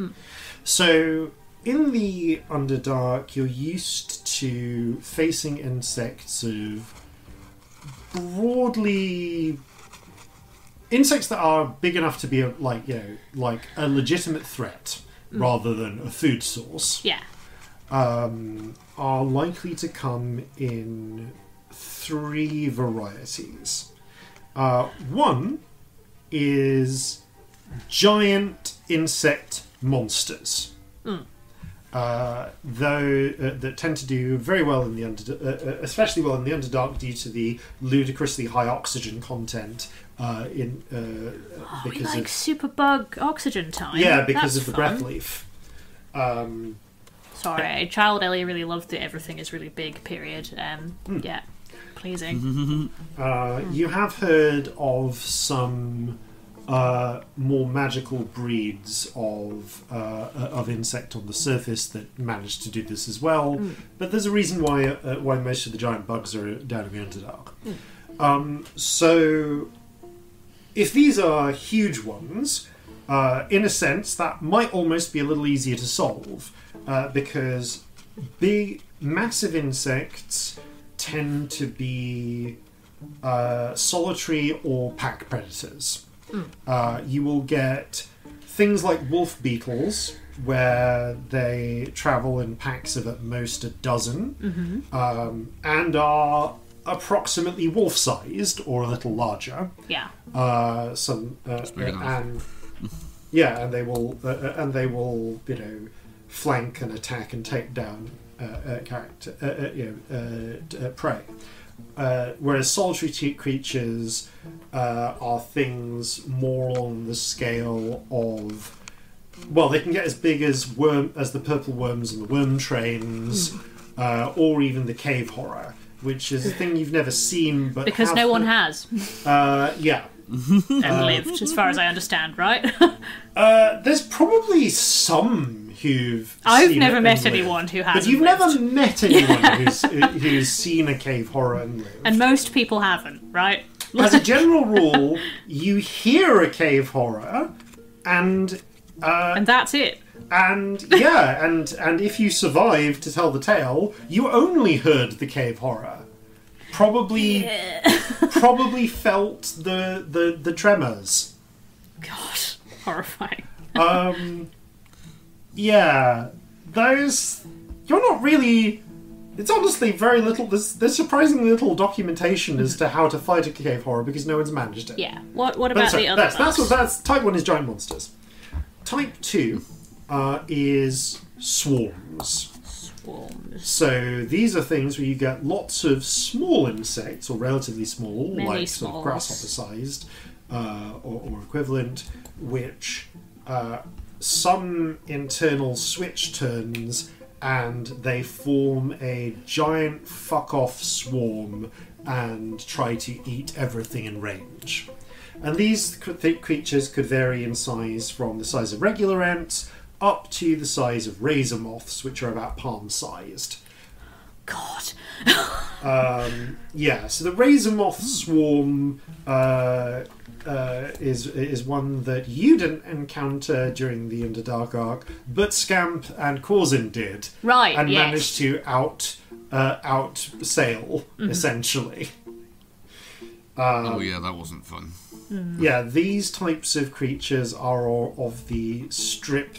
So in the Underdark, you're used to facing insects of broadly insects that are big enough to be like a legitimate threat rather than a food source. Yeah. Are likely to come in 3 varieties. One is giant insect monsters, that tend to do very well in the especially well in the Underdark due to the ludicrously high oxygen content. We like superbug oxygen time. Yeah, because That's of the fun. breath leaf. Sorry, child Ellie really loved the everything is really big period. Yeah, pleasing. You have heard of some more magical breeds of insect on the surface that manage to do this as well, but there's a reason why most of the giant bugs are down in the Underdark. So, if these are huge ones, in a sense, that might almost be a little easier to solve, because big, massive insects tend to be solitary or pack predators. You will get things like wolf beetles, where they travel in packs of at most a dozen, and are approximately wolf-sized or a little larger. Yeah. And they will, flank and attack and take down prey. Whereas solitary creatures are things more on the scale of, well, they can get as big as the purple worms and the worm trains, or even the cave horror, which is a thing you've never seen, but because no one has. Yeah. And lived, as far as I understand, right? There's probably some who've. I've seen never it met and anyone lived. who hasn't. But you've lived. never met anyone who's seen a cave horror and lived. And most people haven't, right? As a general rule, you hear a cave horror, and that's it. and if you survive to tell the tale, you only heard the cave horror. Probably felt the tremors. God, horrifying. Yeah, those. You're not really. It's honestly very little. There's surprisingly little documentation as to how to fight a cave horror because no one's managed it. Yeah. What about the other? That's type 1 is giant monsters. Type 2 is swarms. So these are things where you get lots of small insects, or relatively small, Many like smalls. sort of grasshopper-sized or equivalent, which some internal switch turns and they form a giant fuck-off swarm and try to eat everything in range. And these creatures could vary in size from the size of regular ants up to the size of razor moths, which are about palm-sized. God. Yeah, so the razor moth swarm is one that you didn't encounter during the Underdark arc, but Scamp and Corzin did. Right, and yes. managed to outsail, essentially. Oh yeah, that wasn't fun. Yeah, these types of creatures are all of the strip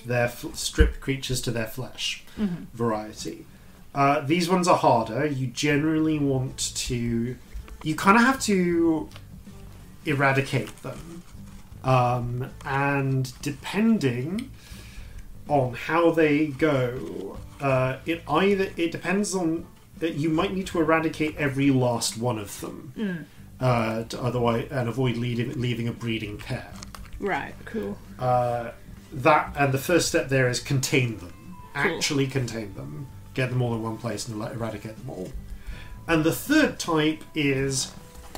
creatures to their flesh variety. These ones are harder. You generally want to... You kind of have to eradicate them. And depending on how they go, it depends on... You might need to eradicate every last one of them. To otherwise, and avoid leaving a breeding pair. Right, cool. That and the first step there is contain them. Actually contain them. Get them all in one place and eradicate them all. And the third type is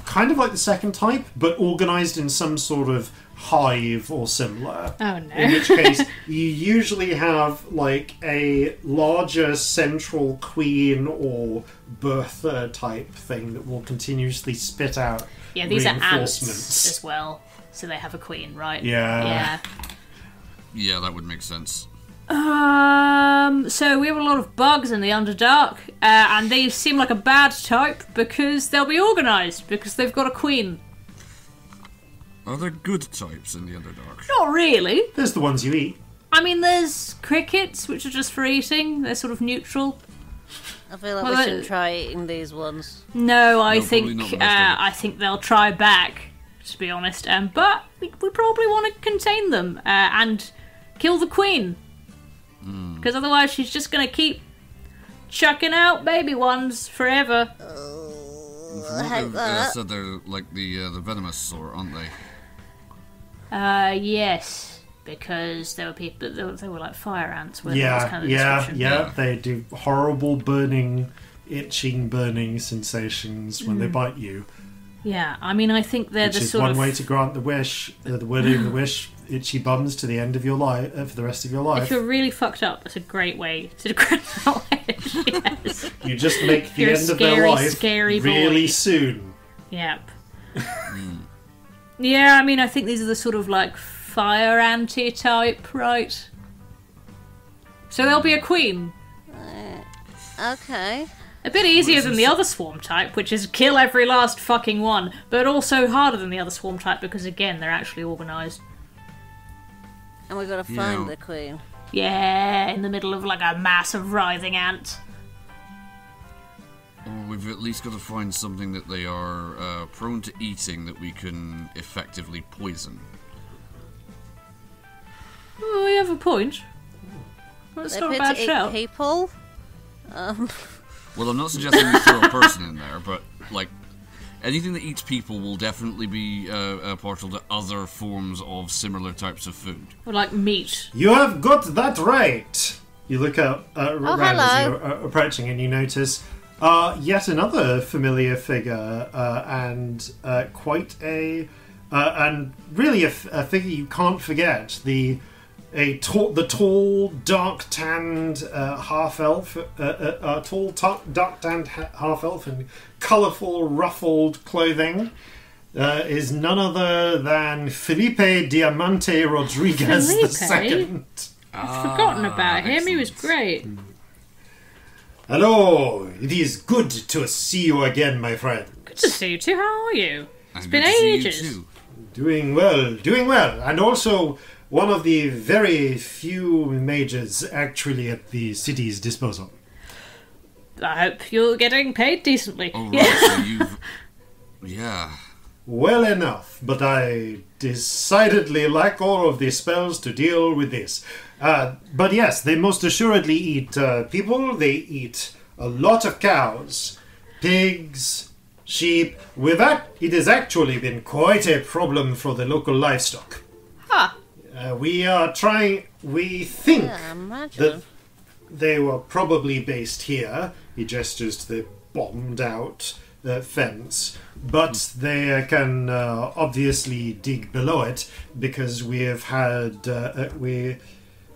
kind of like the second type, but organised in some sort of hive or similar. Oh no. In which case, you usually have like a larger central queen or birther type thing that will continuously spit out these are ants reinforcements as well, so they have a queen, right? Yeah. Yeah, that would make sense. So we have a lot of bugs in the Underdark, and they seem like a bad type because they'll be organised because they've got a queen. Are there good types in the Underdark? Not really. There's the ones you eat. I mean, there's crickets, which are just for eating. They're sort of neutral. I feel like we should try eating these ones. No, I No, probably not think the best I think they'll try back, to be honest. But we probably want to contain them and kill the queen, because otherwise she's just going to keep chucking out baby ones forever. I hate that. Said they're like the venomous sort, aren't they? Yes, because there were people. They were like fire ants. Weren't Yeah, they? Kind of yeah. description. They do horrible burning sensations when they bite you. Yeah, I mean, I think they're Which the is sort one of way to grant the wish, the wording of the wish, itchy bums to the end of your life, for the rest of your If life. you're really fucked up, that's a great way to grant that wish. Yes. You just make the You're a end of their scary, life scary really boy. soon. Yep. Yeah, I mean, I think these are the sort of like fire anti-type, right? So there'll be a queen. Okay. A bit easier than the other swarm type, which is kill every last fucking one, but also harder than the other swarm type because, again, they're actually organised. And we've got to find the queen. Yeah, in the middle of like a mass of writhing ants. Or we've at least got to find something that they are prone to eating that we can effectively poison. Oh, you have a point. That's They not a appear bad to eat shout. people. Well, I'm not suggesting we throw a person in there, but like anything that eats people will definitely be partial to other forms of similar types of food. Or like meat. You have got that right. You look out around as hello. you're approaching, and you notice yet another familiar figure, and quite a and really a figure you can't forget. The tall, dark-tanned half-elf, dark-tanned half-elf in colourful, ruffled clothing is none other than Felipe Diamante Rodriguez II. I've forgotten about him. He was great. Hello, it is good to see you again, my friend. Good to see you too. How are you? It's been ages. Doing well, and also one of the very few mages actually at the city's disposal. I hope you're getting paid decently. Oh, right, so you've... Yeah. Well enough, but I decidedly lack all of the spells to deal with this. But yes, they most assuredly eat people. They eat a lot of cows, pigs, sheep. With that, it has actually been quite a problem for the local livestock. Ah. We think Yeah, imagine. that they were probably based here. He gestures to the bombed out fence, but they can obviously dig below it because we have had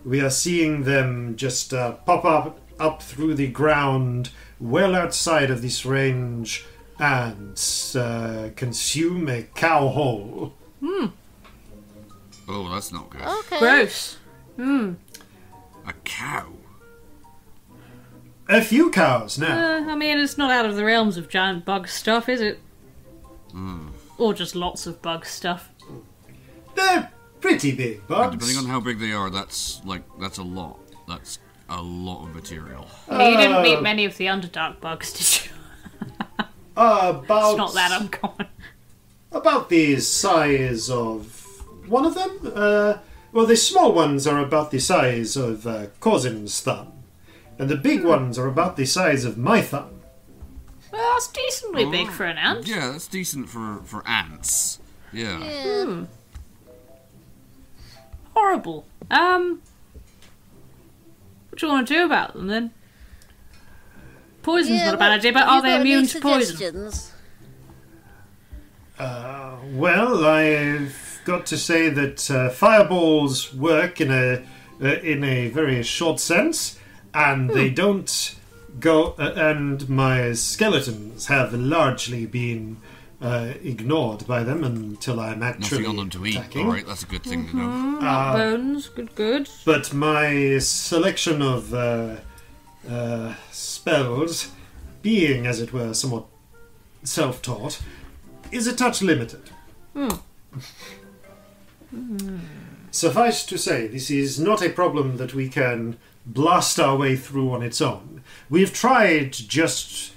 we are seeing them just pop up through the ground well outside of this range and consume a cow whole. Oh, that's not good. Okay. Gross. A cow? A few cows now. I mean, it's not out of the realms of giant bug stuff, is it? Or Or just lots of bug stuff. They're pretty big bugs. Depending on how big they are, that's a lot. That's a lot of material. You didn't meet many of the Underdark bugs, did you? It's not that uncommon. About the size of one of them. Well, the small ones are about the size of Corzin's thumb, and the big ones are about the size of my thumb. Well, that's decently big for an ant. Yeah, that's decent for ants. Yeah. Horrible. What do you want to do about them then? Poison's not a bad idea, but are they immune to poison? Well, I've got to say that fireballs work in a very short sense, and they don't go. And my skeletons have largely been ignored by them until I'm actually nothing on them to eat. attacking. All right, that's a good thing to know. Bones, good. But my selection of spells, being, as it were, somewhat self-taught, is a touch limited. Suffice to say, this is not a problem that we can blast our way through on its own. We've tried just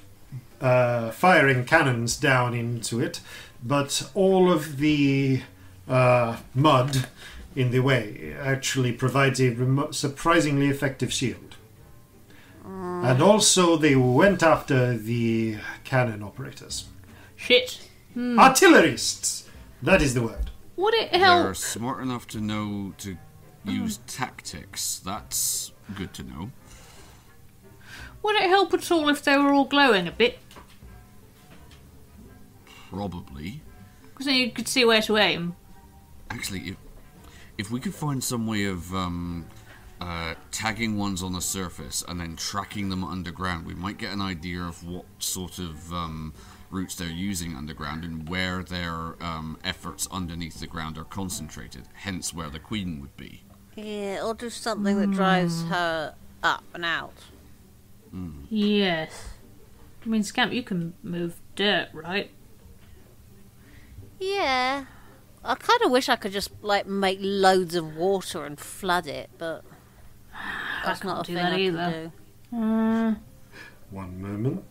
firing cannons down into it, but all of the mud in the way actually provides a surprisingly effective shield. And also they went after the cannon operators. Shit. Artillerists! That is the word. Would it They're help? smart enough to know to use tactics. That's good to know. Would it help at all if they were all glowing a bit? Probably. Because then you could see where to aim. Actually, if we could find some way of tagging ones on the surface and then tracking them underground, we might get an idea of what sort of routes they're using underground and where their efforts underneath the ground are concentrated, hence where the queen would be. Yeah, or do something that drives her up and out. Yes. I mean, Scamp, you can move dirt, right? Yeah. I kind of wish I could just, make loads of water and flood it, but that's not a thing I can do. One moment.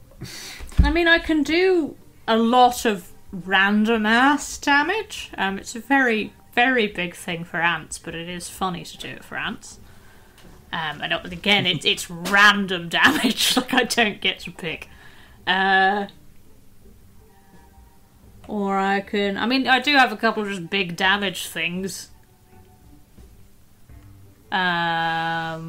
I mean, I can do a lot of random ass damage. It's a very, very big thing for ants, but it is funny to do it for ants. And again, it's random damage. Like, I don't get to pick. Or I can... I mean, I do have a couple of just big damage things. But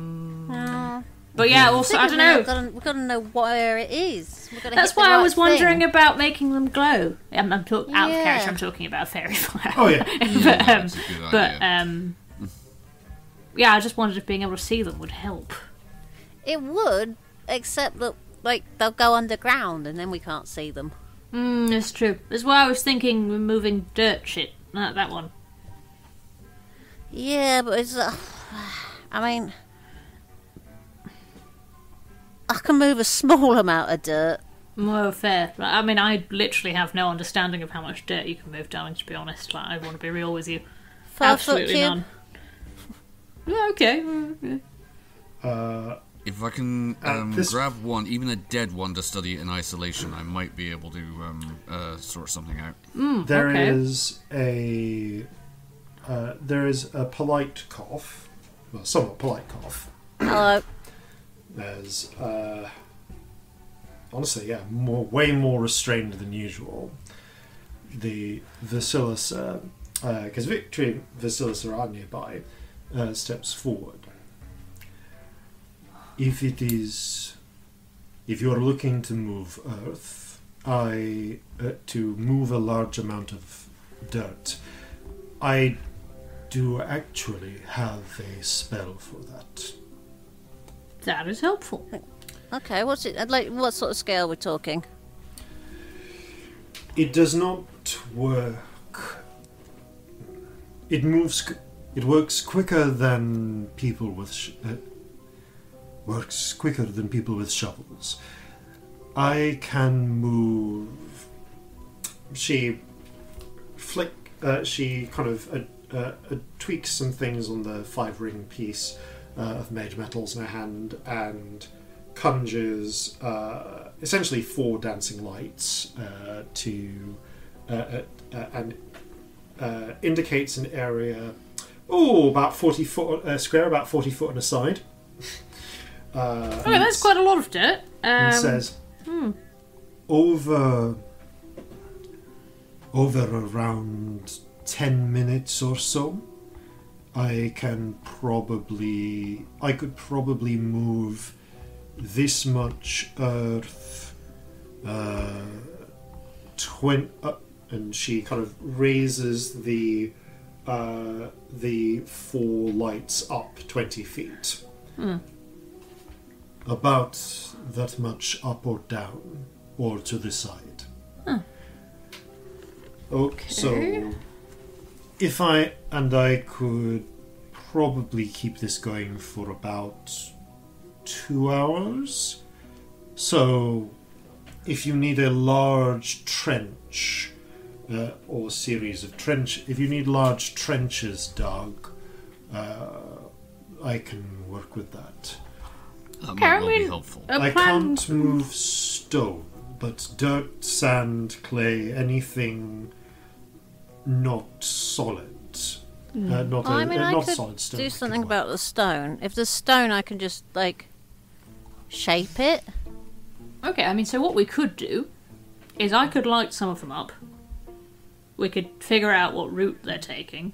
yeah, also, I don't know. We've got to know where it is. That's why I was wondering about making them glow. I'm out of character, I'm talking about fairy fire. Oh, yeah. That's a good idea. Yeah, I just wondered if being able to see them would help. It would, except that, they'll go underground and then we can't see them. That's true. That's why I was thinking removing dirt shit. That one. Yeah, but it's... I mean... I can move a small amount of dirt. Well, fair. I mean, I literally have no understanding of how much dirt you can move down, to be honest. I want to be real with you. 5 foot Absolutely cube? none. Yeah, okay. If I can this- grab one, even a dead one, to study it in isolation, I might be able to sort something out. There okay. is a polite cough, well, somewhat polite cough. Hello. There's honestly, yeah, way more restrained than usual. The Vasilisa, because Victory and Vasilisa are nearby, steps forward. If you're looking to move earth, to move a large amount of dirt, I do actually have a spell for that. That is helpful. Okay, what's it? What sort of scale we're talking? It does not work. It moves. It works quicker than people with. Works quicker than people with shovels. I can move. She she kind of tweaks some things on the 5-ring piece of mage metals in her hand and conjures essentially 4 dancing lights and indicates an area about 40 foot square, about 40 foot on a side. That's quite a lot of dirt. And says, over around 10 minutes or so, I could probably move this much earth, and she kind of raises the 4 lights up 20 feet. About that much up or down, or to the side. Okay. So, I could probably keep this going for about 2 hours. So, if you need a large trench, or series of if you need large trenches dug, I can work with that. That might well be helpful. I can't move stone, but dirt, sand, clay, anything not solid. Not solid stone. Do something about the stone. If there's stone, I can just shape it. Okay, I mean, so what we could do is I could light some of them up. We could figure out what route they're taking.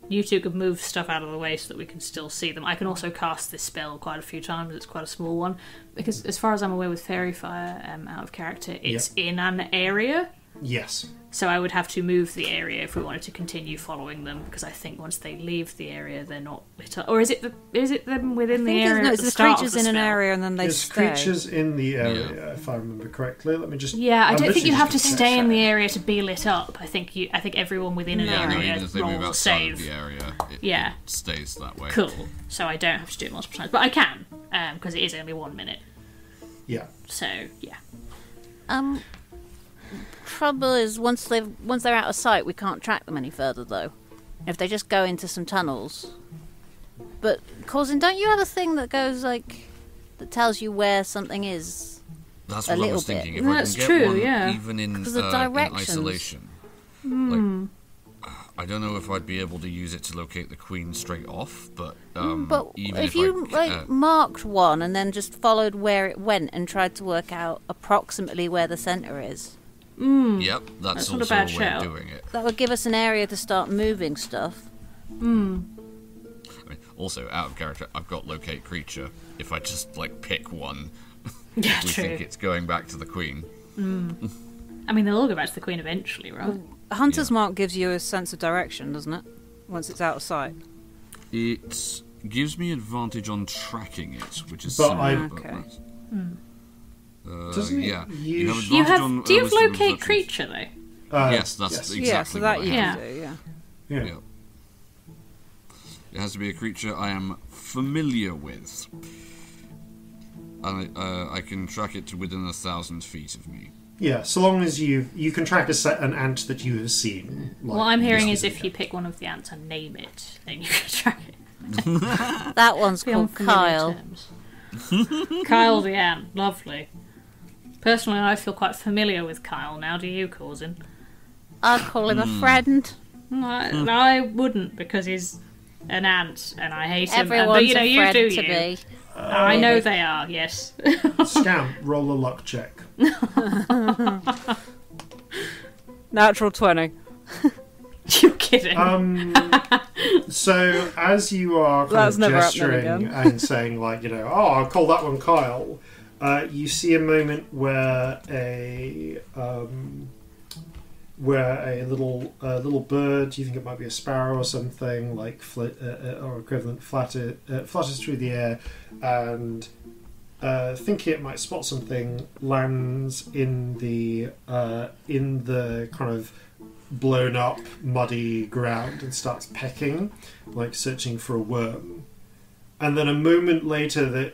You two could move stuff out of the way so that we can still see them. I can also cast this spell quite a few times. It's quite a small one. Because as far as I'm aware with Fairy Fire, out of character, it's in an area. Yes. So I would have to move the area if we wanted to continue following them, because I think once they leave the area, they're not lit up. Or is it them within the area? No, it's the creatures in an area and then they stay. There's creatures in the area, if I remember correctly. Let me just. Yeah, I don't think you have to stay in the area to be lit up. I think everyone within an area even if they move rolls a outside save. of the area, it stays that way. Cool. So I don't have to do it multiple times, but I can because it is only 1 minute. Yeah. So yeah. Trouble is once they're out of sight, we can't track them any further though. If they just go into some tunnels. But Corzin, don't you have a thing that goes that tells you where something is? That's what I was thinking. If That's I can get true, one yeah. even in directions. isolation, I don't know if I'd be able to use it to locate the queen straight off, but even if you marked one and then just followed where it went and tried to work out approximately where the centre is. Yep, that's also a way of doing it. That would give us an area to start moving stuff. I mean, also, out of character, I've got locate creature. If I just pick one, we think it's going back to the queen. I mean, they'll all go back to the queen eventually, right? Hunter's Mark gives you a sense of direction, doesn't it? Once it's out of sight. It gives me advantage on tracking it, which is okay. Doesn't it? Yeah. Do you have locate creature though? Yes, that's exactly so that what you I have. can do. Yeah. It has to be a creature I am familiar with, and I can track it to within 1,000 feet of me. Yeah, so long as you can track an ant that you have seen. What I'm hearing is if you pick one of the ants and name it, then you can track it. That one's called Kyle. Kyle the ant, lovely. Personally, I feel quite familiar with Kyle now. Do you, Corzin? I'd call him a friend. I wouldn't, because he's an ant and I hate him. Everyone's But a you friend do to you. be. I know they are, yes. Scamp, roll a luck check. Natural 20. You're kidding. So as you are gesturing and saying I'll call that one Kyle, you see a moment where a little bird, you think it might be a sparrow or something, or equivalent, flutters through the air, and thinking it might spot something, lands in the kind of blown up muddy ground and starts pecking, searching for a worm. And then a moment later,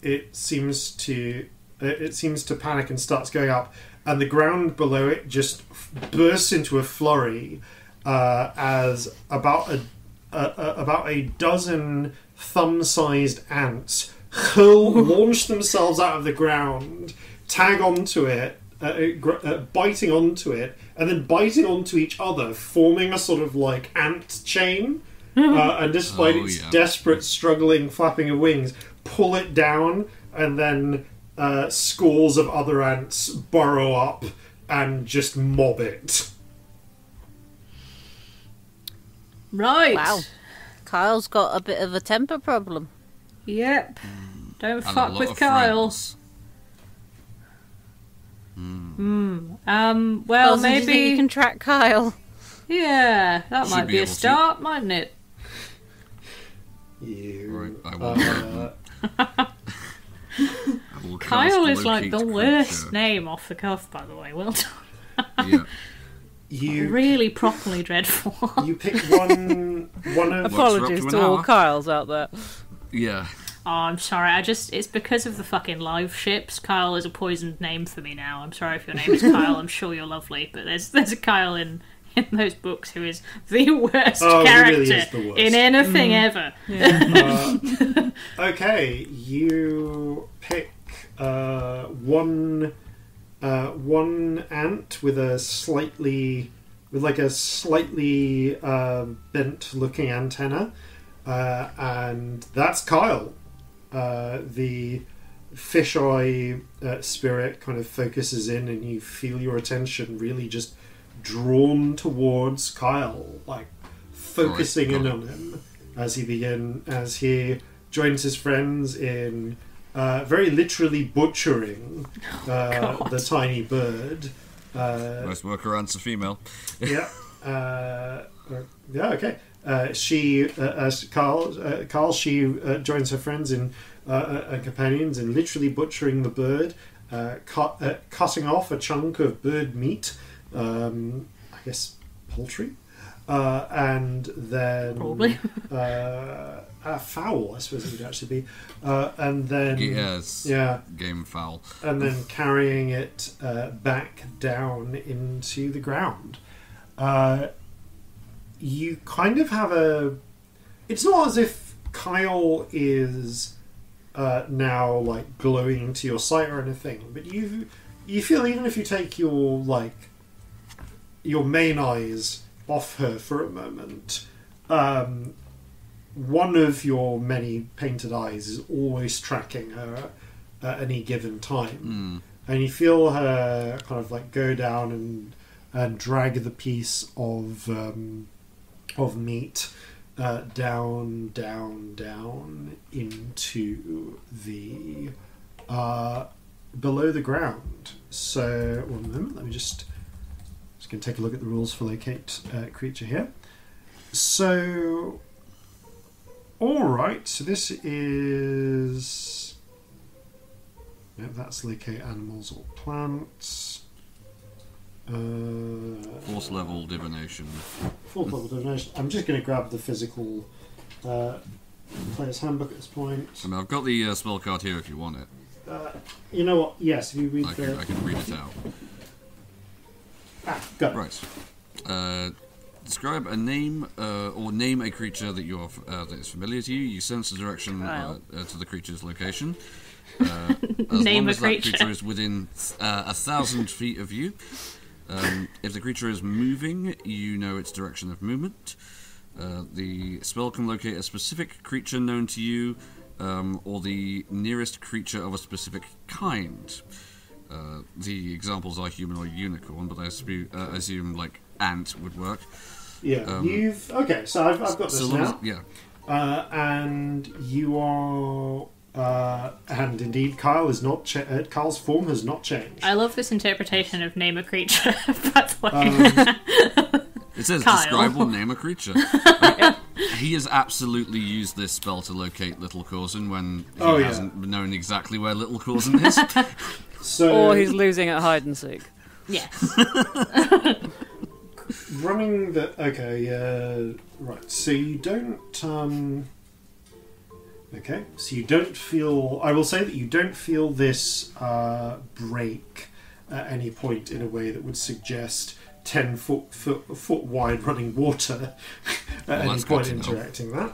it seems to it seems to panic and starts going up, and the ground below it just bursts into a flurry as about a dozen thumb-sized ants launch themselves out of the ground, tag onto it, biting onto it, and then biting onto each other, forming a sort of like ant chain. And despite its desperate struggling, flapping of wings, pull it down, and then scores of other ants burrow up and just mob it. Right. Wow. Kyle's got a bit of a temper problem. Yep. Don't And a fuck lot with of Kyle. friends. Well, Corzin, do you think maybe you can track Kyle? Yeah, that Should might be be a able to. start, mightn't it? You. Right, I will. I will Kyle cast is like the locate worst creature. name off the cuff, by the way. Well done. Yeah. You Really properly dreadful. you pick one of Apologies up to to an all hour. Kyles out there. Yeah. Oh, I'm sorry. It's because of the fucking live ships. Kyle is a poisoned name for me now. I'm sorry if your name is Kyle. I'm sure you're lovely, but there's a Kyle in those books who is the worst Oh, he character really is the worst. in anything ever. Okay, you pick one ant with a slightly bent looking antenna, and that's Kyle. The fisheye spirit kind of focuses in, and you feel your attention really just drawn towards Kyle, like focusing in on him as he joins his friends in very literally butchering the tiny bird. Most worker ants are female. Yeah. Yeah. Okay. She joins her friends and companions in literally butchering the bird, cutting off a chunk of bird meat. I guess poultry, and then Probably. a fowl, I suppose it would actually be, and then Yes. yeah, Game foul. and then carrying it back down into the ground. You kind of have a. It's not as if Kyle is now like glowing into your sight or anything, but you feel, even if you take your main eyes off her for a moment, one of your many painted eyes is always tracking her at any given time. And you feel her kind of like go down and drag the piece of meat down into the below the ground. So one moment, let me just going to take a look at the rules for locate creature here. So, all right. So this is. Yeah, that's locate animals or plants. Fourth level divination. Fourth level divination. I'm just going to grab the physical player's handbook at this point. I mean, I've got the spell card here if you want it. You know what? Yes, if you read I can read it out. Go. Right. Describe a name or name a creature that you're that is familiar to you. You sense the direction to the creature's location. As Name long a as creature. that creature is within 1,000 feet of you. If the creature is moving, you know its direction of movement. The spell can locate a specific creature known to you, or the nearest creature of a specific kind. The examples are human or unicorn, but I assume like ant would work. Yeah, okay. So I've got this now. Yeah. And you are. And indeed, Kyle is not. Kyle's form has not changed. I love this interpretation of name a creature, by the way. It says Kyle. describe or name a creature. He has absolutely used this spell to locate Little Corzin when he hasn't known exactly where Little Corzin is. So, Or he's losing at hide and seek. Yes. running the right. So you don't. Okay, so you don't feel... I will say that you don't feel this break at any point in a way that would suggest 10-foot wide running water at any point interacting that.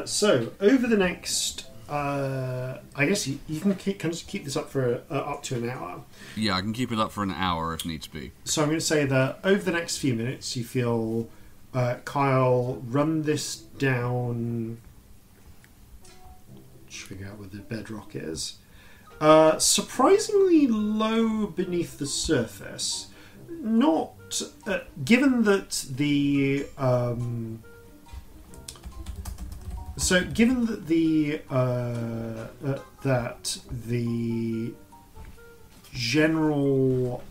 So, over the next... I guess you can keep this up for up to an hour. Yeah, I can keep it up for an hour if needs be. So I'm going to say that over the next few minutes you feel Kyle run this down... figure out where the bedrock is. Surprisingly low beneath the surface. Not given that the given that the general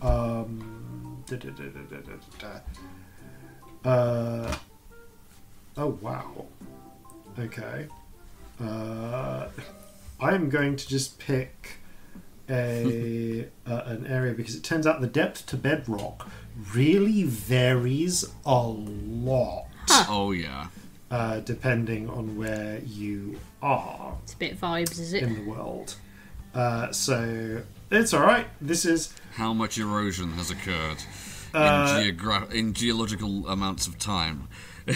oh wow, okay. I'm going to just pick an area because it turns out the depth to bedrock really varies a lot. Oh yeah. Depending on where you are. It's a bit vibes, is it? In the world. So it's all right. This is how much erosion has occurred in geological amounts of time.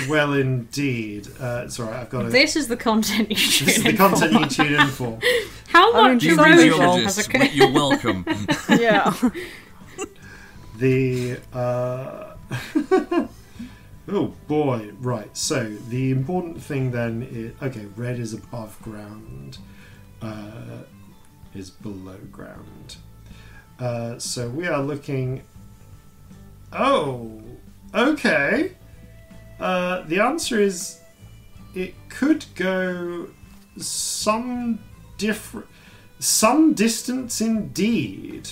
Well, indeed. It's all right. I've got it. This is the content you tune in for. This is the content you tune in for. How much erosion has occurred? You're welcome. Yeah. The oh boy, right. So the important thing then is red is above ground, is below ground. So we are looking. Oh, okay. The answer is it could go some distance indeed.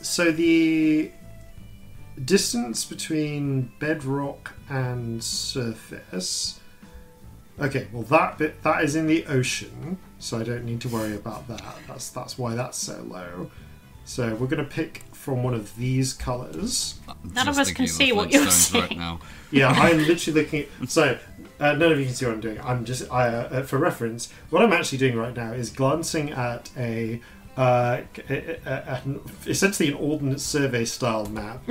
So the distance between bedrock and surface. Okay, well that is in the ocean, so I don't need to worry about that. That's why that's so low. So we're going to pick from one of these colours. None of us can see what you're seeing right now. Yeah, I'm literally looking at... So, none of you can see what I'm doing. I'm just... for reference, what I'm actually doing right now is glancing at essentially an Ordnance Survey style map,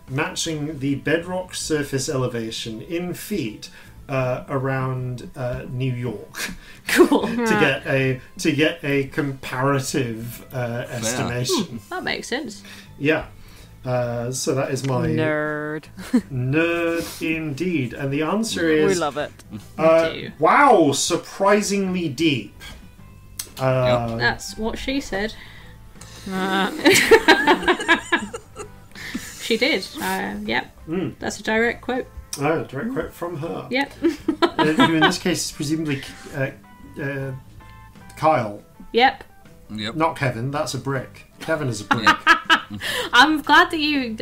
matching the bedrock surface elevation in feet around New York. Cool. to get a comparative estimation. That makes sense. Yeah. So that is my nerd indeed, and the answer is we love it. Wow, surprisingly deep. That's what she said. She did. Yep. That's a direct quote. Oh, direct quote from her. Yep. Who in this case is presumably Kyle. Yep. Not Kevin. That's a brick. Kevin is a brick. I'm glad that you're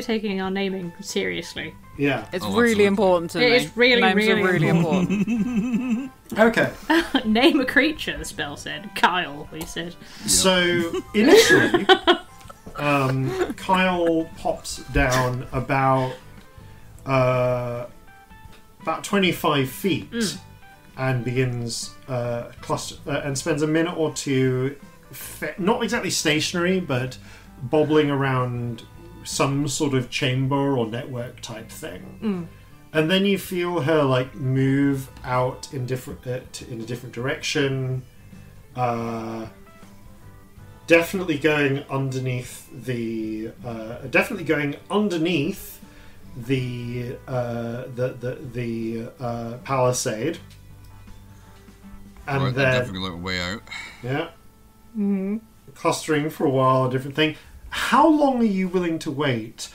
taking our naming seriously. Yeah. It's really important to me. It is really, Names really, are really important. Okay. Name a creature, the spell said. Kyle, we said. So, initially, Kyle pops down about 25 feet and begins and spends a minute or two not exactly stationary, but bobbling around some sort of chamber or network type thing. And then you feel her like move out in a different direction, definitely going underneath the palisade, and right, then definitely like a way out. Yeah. Clustering for a while, a different thing. How long are you willing to wait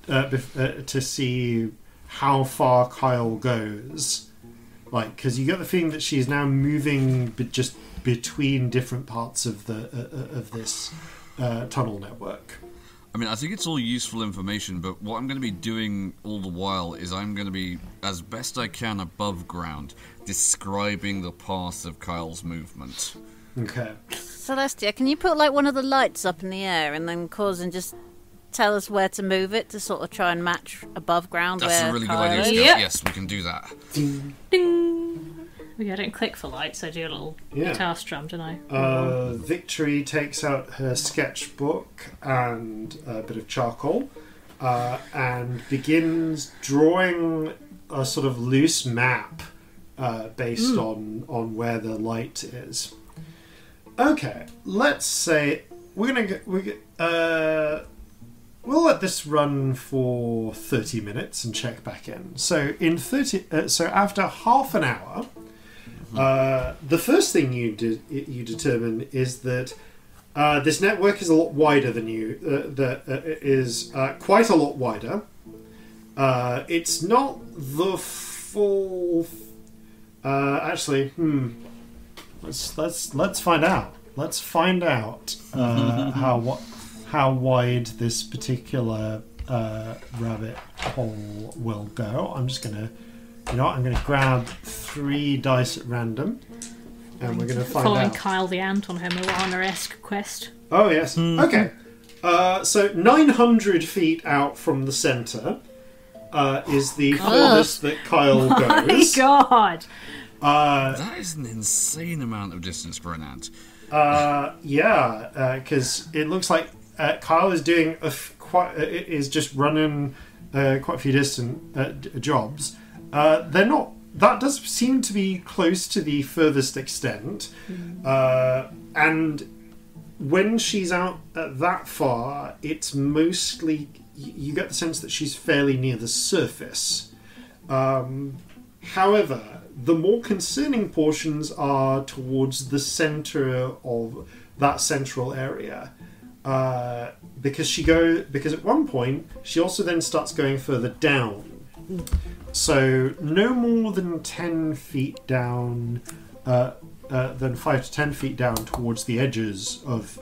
to see how far Kyle goes? Like, because you get the feeling that she's now moving just between different parts of this tunnel network. I mean, I think it's all useful information, but what I'm going to be doing all the while is I'm going to be, as best I can above ground, describing the path of Kyle's movement. Okay. Celestia, can you put like one of the lights up in the air and then Corzin just tell us where to move it to sort of try and match above ground? That's where a really good Kyle idea, is? Scamp. Yep. Yes, we can do that. Ding! I don't click for lights, I do a little guitar strum, don't I? Victory takes out her sketchbook and a bit of charcoal and begins drawing a sort of loose map based on where the light is. Okay, let's say we'll let this run for 30 minutes and check back in. So so after half an hour, the first thing you determine is that this network is a lot wider than you. Is quite a lot wider. It's not the full. Actually, let's find out. Let's find out how wide this particular rabbit hole will go. I'm just gonna, I'm gonna grab 3 dice at random, and we're gonna find Following out. Kyle the Ant on her Moana-esque quest. Oh yes. Okay. So 900 feet out from the centre is the farthest that Kyle My goes. God! That is an insane amount of distance for an ant. Because it looks like Kyle is doing is just running quite a few distant jobs. They're not. That does seem to be close to the furthest extent, and when she's out that far, it's mostly you get the sense that she's fairly near the surface. However, the more concerning portions are towards the centre of that central area, because at one point she also then starts going further down. So no more than 10 feet down, than 5 to 10 feet down towards the edges of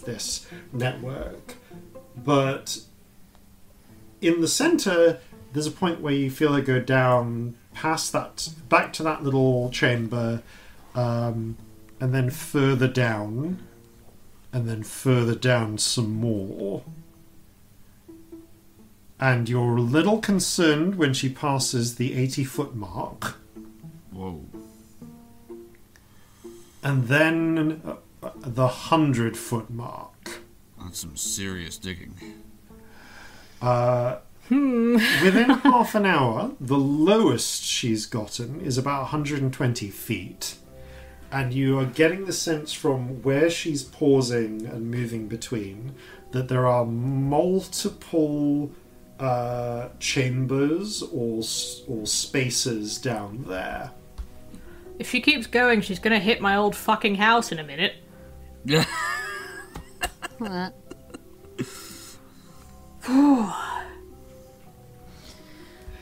this network, but in the centre, there's a point where you feel it go down past that, back to that little chamber, and then further down, and then further down some more. And you're a little concerned when she passes the 80-foot mark. Whoa. And then the 100-foot mark. That's some serious digging. Within half an hour, the lowest she's gotten is about 120 feet. And you are getting the sense from where she's pausing and moving between that there are multiple chambers or spaces down there. If she keeps going, she's gonna hit my old fucking house in a minute. Yeah.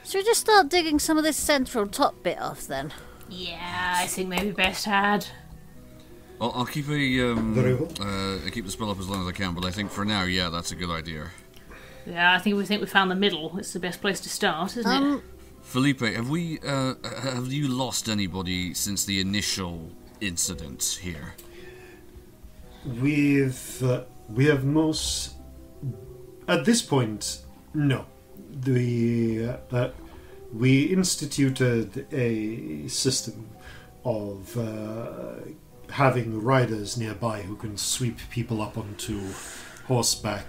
Should we just start digging some of this central top bit off then? Yeah, I think maybe best had. I'll keep I keep the spell up as long as I can, but I think for now, yeah, that's a good idea. Yeah, I think we found the middle. It's the best place to start, isn't it? Felipe, have you lost anybody since the initial incident here? We have most at this point, no. We instituted a system of having riders nearby who can sweep people up onto horseback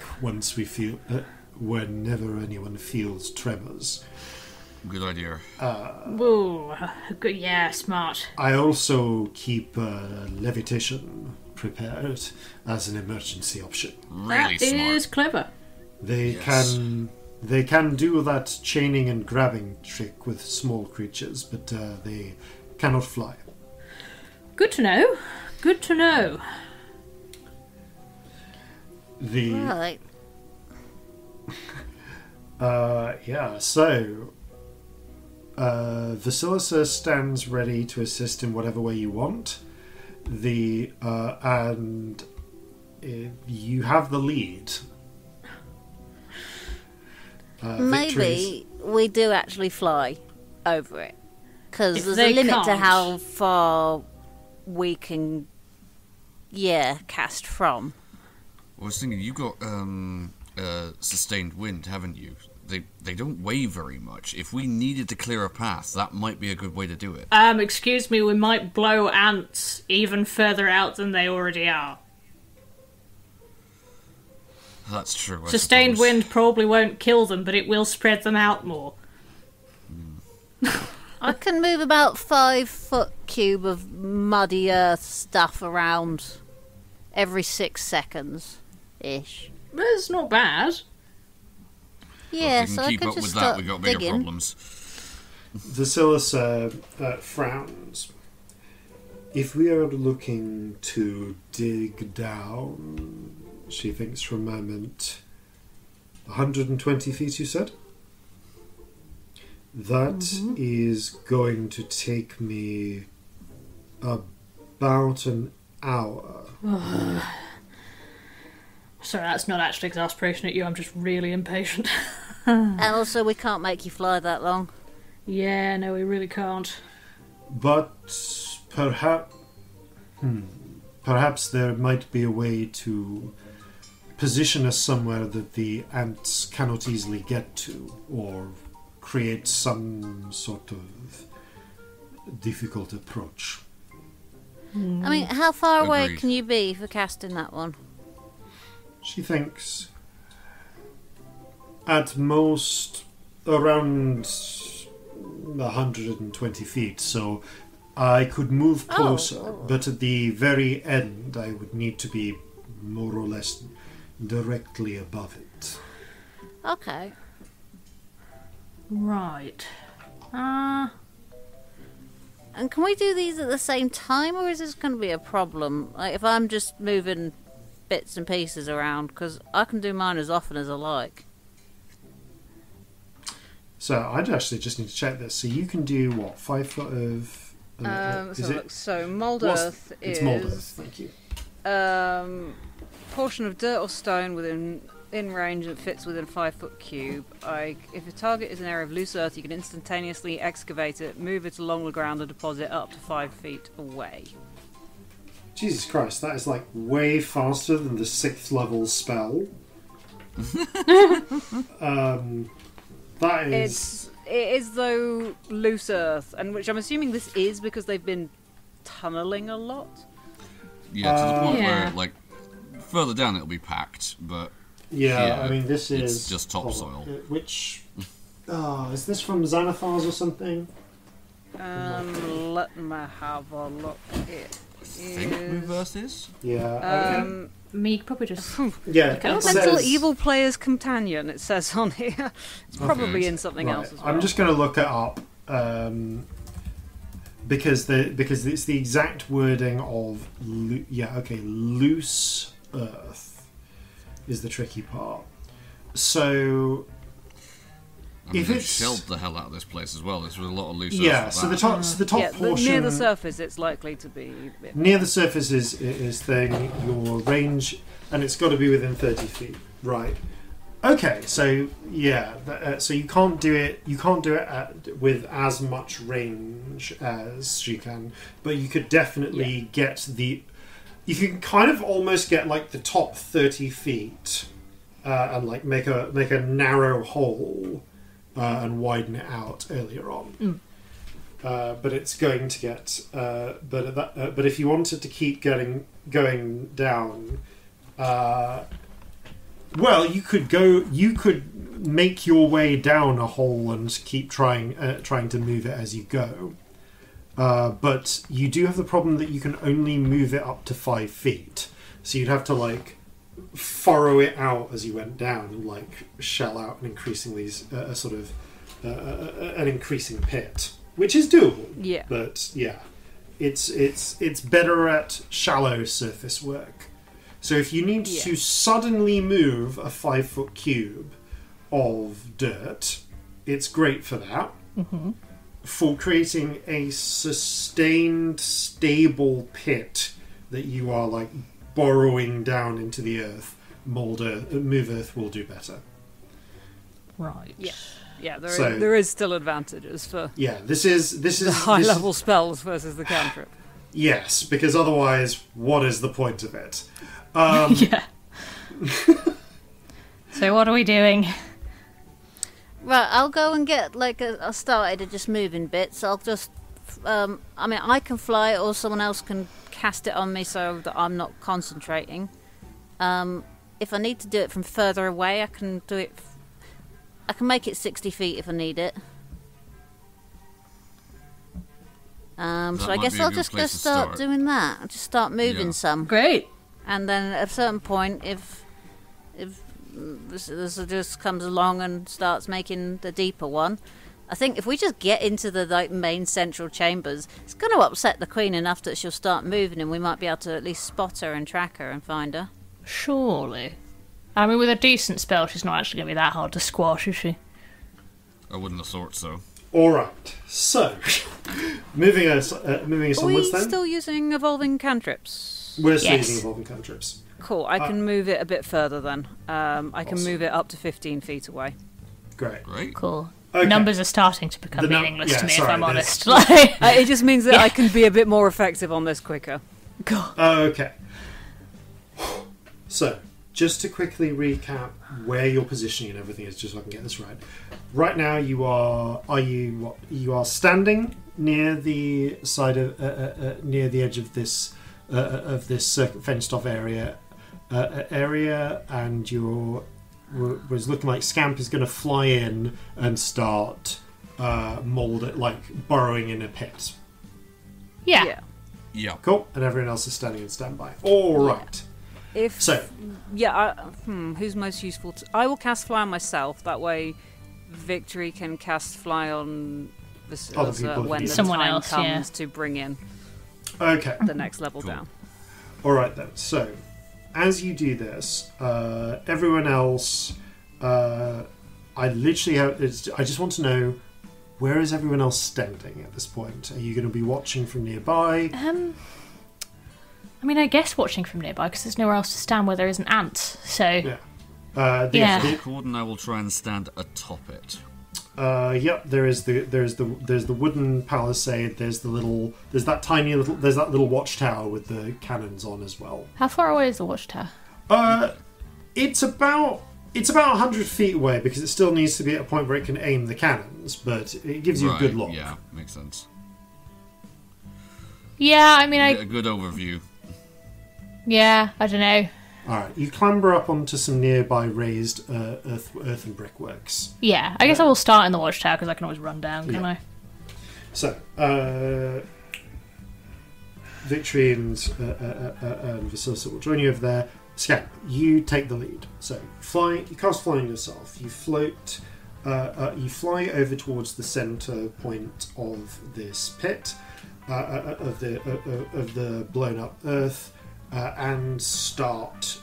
whenever anyone feels tremors. Good idea. Ooh, good. Yeah, smart. I also keep levitation prepared as an emergency option. Really That is smart. clever. They can do that chaining and grabbing trick with small creatures, but they cannot fly. Good to know. Good to know. Right. So Vasilisa stands ready to assist in whatever way you want. And you have the lead. Maybe we do actually fly over it. Because If there's they a limit to can't- how far we can, cast from. I was thinking, you got sustained wind, haven't you? They don't weigh very much. If we needed to clear a path, that might be a good way to do it. Excuse me, we might blow ants even further out than they already are. That's true. Sustained wind probably won't kill them, but it will spread them out more. I can move about 5 foot cube of muddy earth stuff around every 6 seconds ish. That's not bad. Yeah, if we so can I keep could up just with that, start we got bigger digging. problems. Vasilisa frowns. If we are looking to dig down, she thinks for a moment, 120 feet, you said? That is going to take me about an hour. Sorry, that's not actually exasperation at you, I'm just really impatient. And also, we can't make you fly that long. Yeah, no, we really can't. But perhaps there might be a way to position us somewhere that the ants cannot easily get to, or create some sort of difficult approach. I mean, how far away Agreed. can you be for casting that one? She thinks at most around 120 feet, so I could move closer, but at the very end I would need to be more or less directly above it. Okay. Right. And can we do these at the same time, or is this going to be a problem? Like, if I'm just moving bits and pieces around, because I can do mine as often as I like. So I'd actually just need to check this. So you can do what, 5 foot of? So mould earth It's is mould earth. Thank you. portion of dirt or stone in range that fits within a 5 foot cube. If a target is an area of loose earth, you can instantaneously excavate it, move it along the ground, and deposit it up to 5 feet away. Jesus Christ, that is like way faster than the 6th level spell. That is. It is though loose earth, and which I'm assuming this is because they've been tunneling a lot. Yeah, to the point Yeah. where, like, further down it'll be packed, but Yeah, I mean, this it's is just topsoil. Which. Is this from Xanathars or something? Let me have a look. It I think Move Earth is? Yeah. Me probably just. yeah. Okay. It Elemental says- Evil Player's Companion, it says on here. It's probably in something Right, else as well. I'm just going to look it up because it's the exact wording of loose earth is the tricky part. So I mean, if they've it's shelled the hell out of this place as well. There's a lot of loose yeah, earth. so the top yeah, portion near the surface, it's likely to be. near the surface is thing your range, and it's got to be within 30 feet, right? Okay, so yeah, so you can't do it. You can't do it with as much range as she can, but you could definitely get the. You can kind of almost get like the top 30 feet, and like make a narrow hole, and widen it out earlier on. But it's going to get. But if you wanted to keep going down. Well, you could go. You could make your way down a hole and keep trying to move it as you go. But you do have the problem that you can only move it up to 5 feet. So you'd have to like furrow it out as you went down and like shell out an increasingly an increasing pit, which is doable. Yeah. But yeah, it's better at shallow surface work. So if you need to suddenly move a 5 foot cube of dirt, it's great for that. Mm-hmm. For creating a sustained, stable pit that you are like burrowing down into the earth, Move Earth will do better. Right. Yeah, So- there is still advantages for Yeah, this is the high level spells versus the cantrip. Yes, because otherwise, what is the point of it? Yeah. So what are we doing? Right, I'll go and get I started to just moving bits. I'll just, I can fly, or someone else can cast it on me so that I'm not concentrating. If I need to do it from further away, I can do it. I can make it 60 feet if I need it. So I guess I'll just go start doing that. I'll just start moving some. Great. And then at a certain point, if this just comes along and starts making the deeper one, I think if we just get into the main central chambers, it's going to upset the queen enough that she'll start moving, and we might be able to at least spot her and track her and find her. Surely. I mean, with a decent spell, she's not actually going to be that hard to squash, is she? I wouldn't have thought so. All right. So, moving us Are onwards we then. still using evolving cantrips? We're still Yes. using evolving cantrips. Cool, I can move it a bit further then. I can move it up to 15 feet away. Great. Great. Cool. Okay. Numbers are starting to become meaningless to me, if I'm there's- honest. Like, It just means that I can be a bit more effective on this quicker. Okay. So, just to quickly recap where your positioning and everything is, just so I can get this right. Right now, you are standing near the side of near the edge of this fenced-off area, and was looking like Scamp is going to fly in and start burrowing in a pit. yeah. Yeah. Cool, and everyone else is standing in standby. All right. Who's most useful? I will cast fly on myself. That way, Victory can cast fly on Other people when the Someone time else, comes to bring in Okay. the next level Cool. down. All right then. So, as you do this, everyone else, I literally have. I just want to know, where is everyone else standing at this point? Are you going to be watching from nearby? I mean, I guess watching from nearby, because there's nowhere else to stand where there isn't ants. So, Yeah. Cord and I will try and stand atop it. Yep. There's the wooden palisade. There's that little watchtower with the cannons on as well. how far away is the watchtower? It's about 100 feet away, because it still needs to be at a point where it can aim the cannons, but it gives you a good look. Yeah, makes sense. Yeah, I mean, Get a good overview. Yeah, I don't know. Alright, you clamber up onto some nearby raised earthen brickworks. Yeah, I guess I will start in the watchtower, because I can always run down, can Yeah. I? So, Victory and Vasilisa will join you over there. Scamp, you take the lead. So, you cast flying yourself. You float. You fly over towards the centre point of this pit, of the blown up earth, and start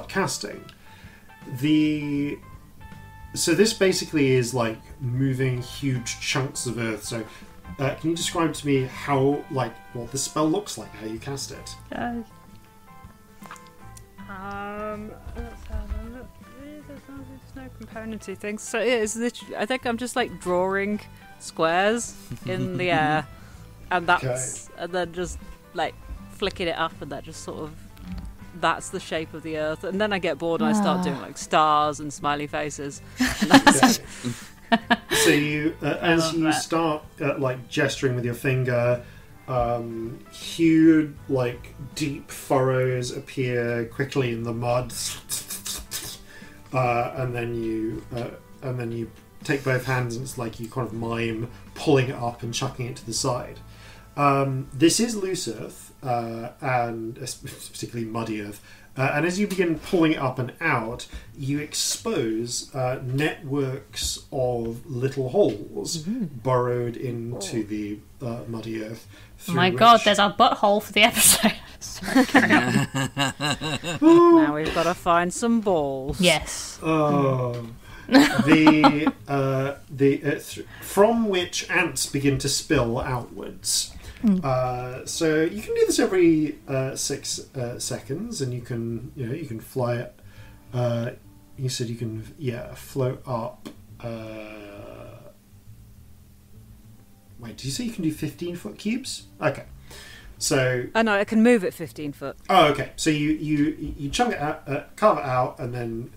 casting. So this basically is like moving huge chunks of earth. So, can you describe to me what the spell looks like, how you cast it? Let's have a look. There's no componenty things. So it is literally, I think I'm just like drawing squares in the air, and then just like flicking it up, and that just sort of, that's the shape of the earth. And then I get bored and I start doing like stars and smiley faces. Okay. So you, as you start gesturing with your finger, huge deep furrows appear quickly in the mud, and then you take both hands, and it's like you kind of mime pulling it up and chucking it to the side. This is loose earth, and particularly muddy earth. And as you begin pulling it up and out, you expose networks of little holes burrowed into the muddy earth. My God, there's our butthole for the episode. Sorry, carry on. Now we've got to find some balls. Yes. Oh. From which ants begin to spill outwards. So you can do this every 6 seconds, and you can fly it. You said you can float up. Wait, did you say you can do 15-foot cubes? Okay. So no, I can move it 15 foot. oh, okay. So you chunk it out, carve it out, and then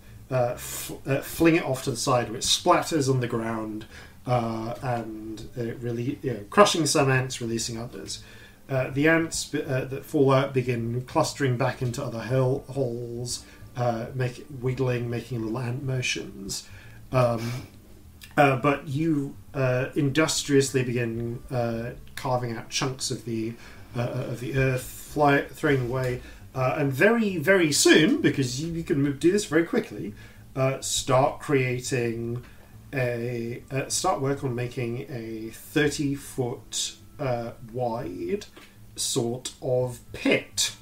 fling it off to the side, where it splatters on the ground, and it really crushing some ants, releasing others. The ants that fall out begin clustering back into other holes, wiggling, making little ant motions. But you industriously begin carving out chunks of the earth, throwing away, and very, very soon, because you can do this very quickly, start work on making a 30-foot wide sort of pit,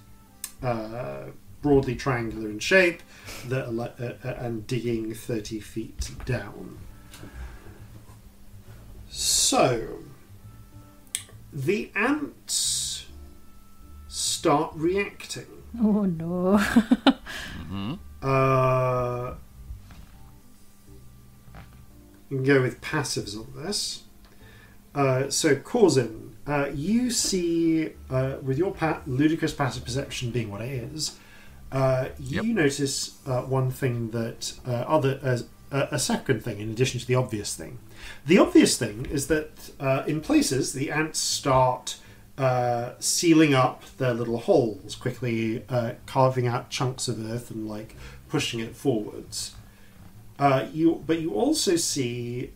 broadly triangular in shape, and digging 30 feet down. So, the ants start reacting. Oh no. You can go with passives on this. So, Corzin, you see, with your ludicrous passive perception being what it is, you notice one thing that a second thing in addition to the obvious thing. The obvious thing is that in places the ants start sealing up their little holes, quickly carving out chunks of earth and pushing it forwards. But you also see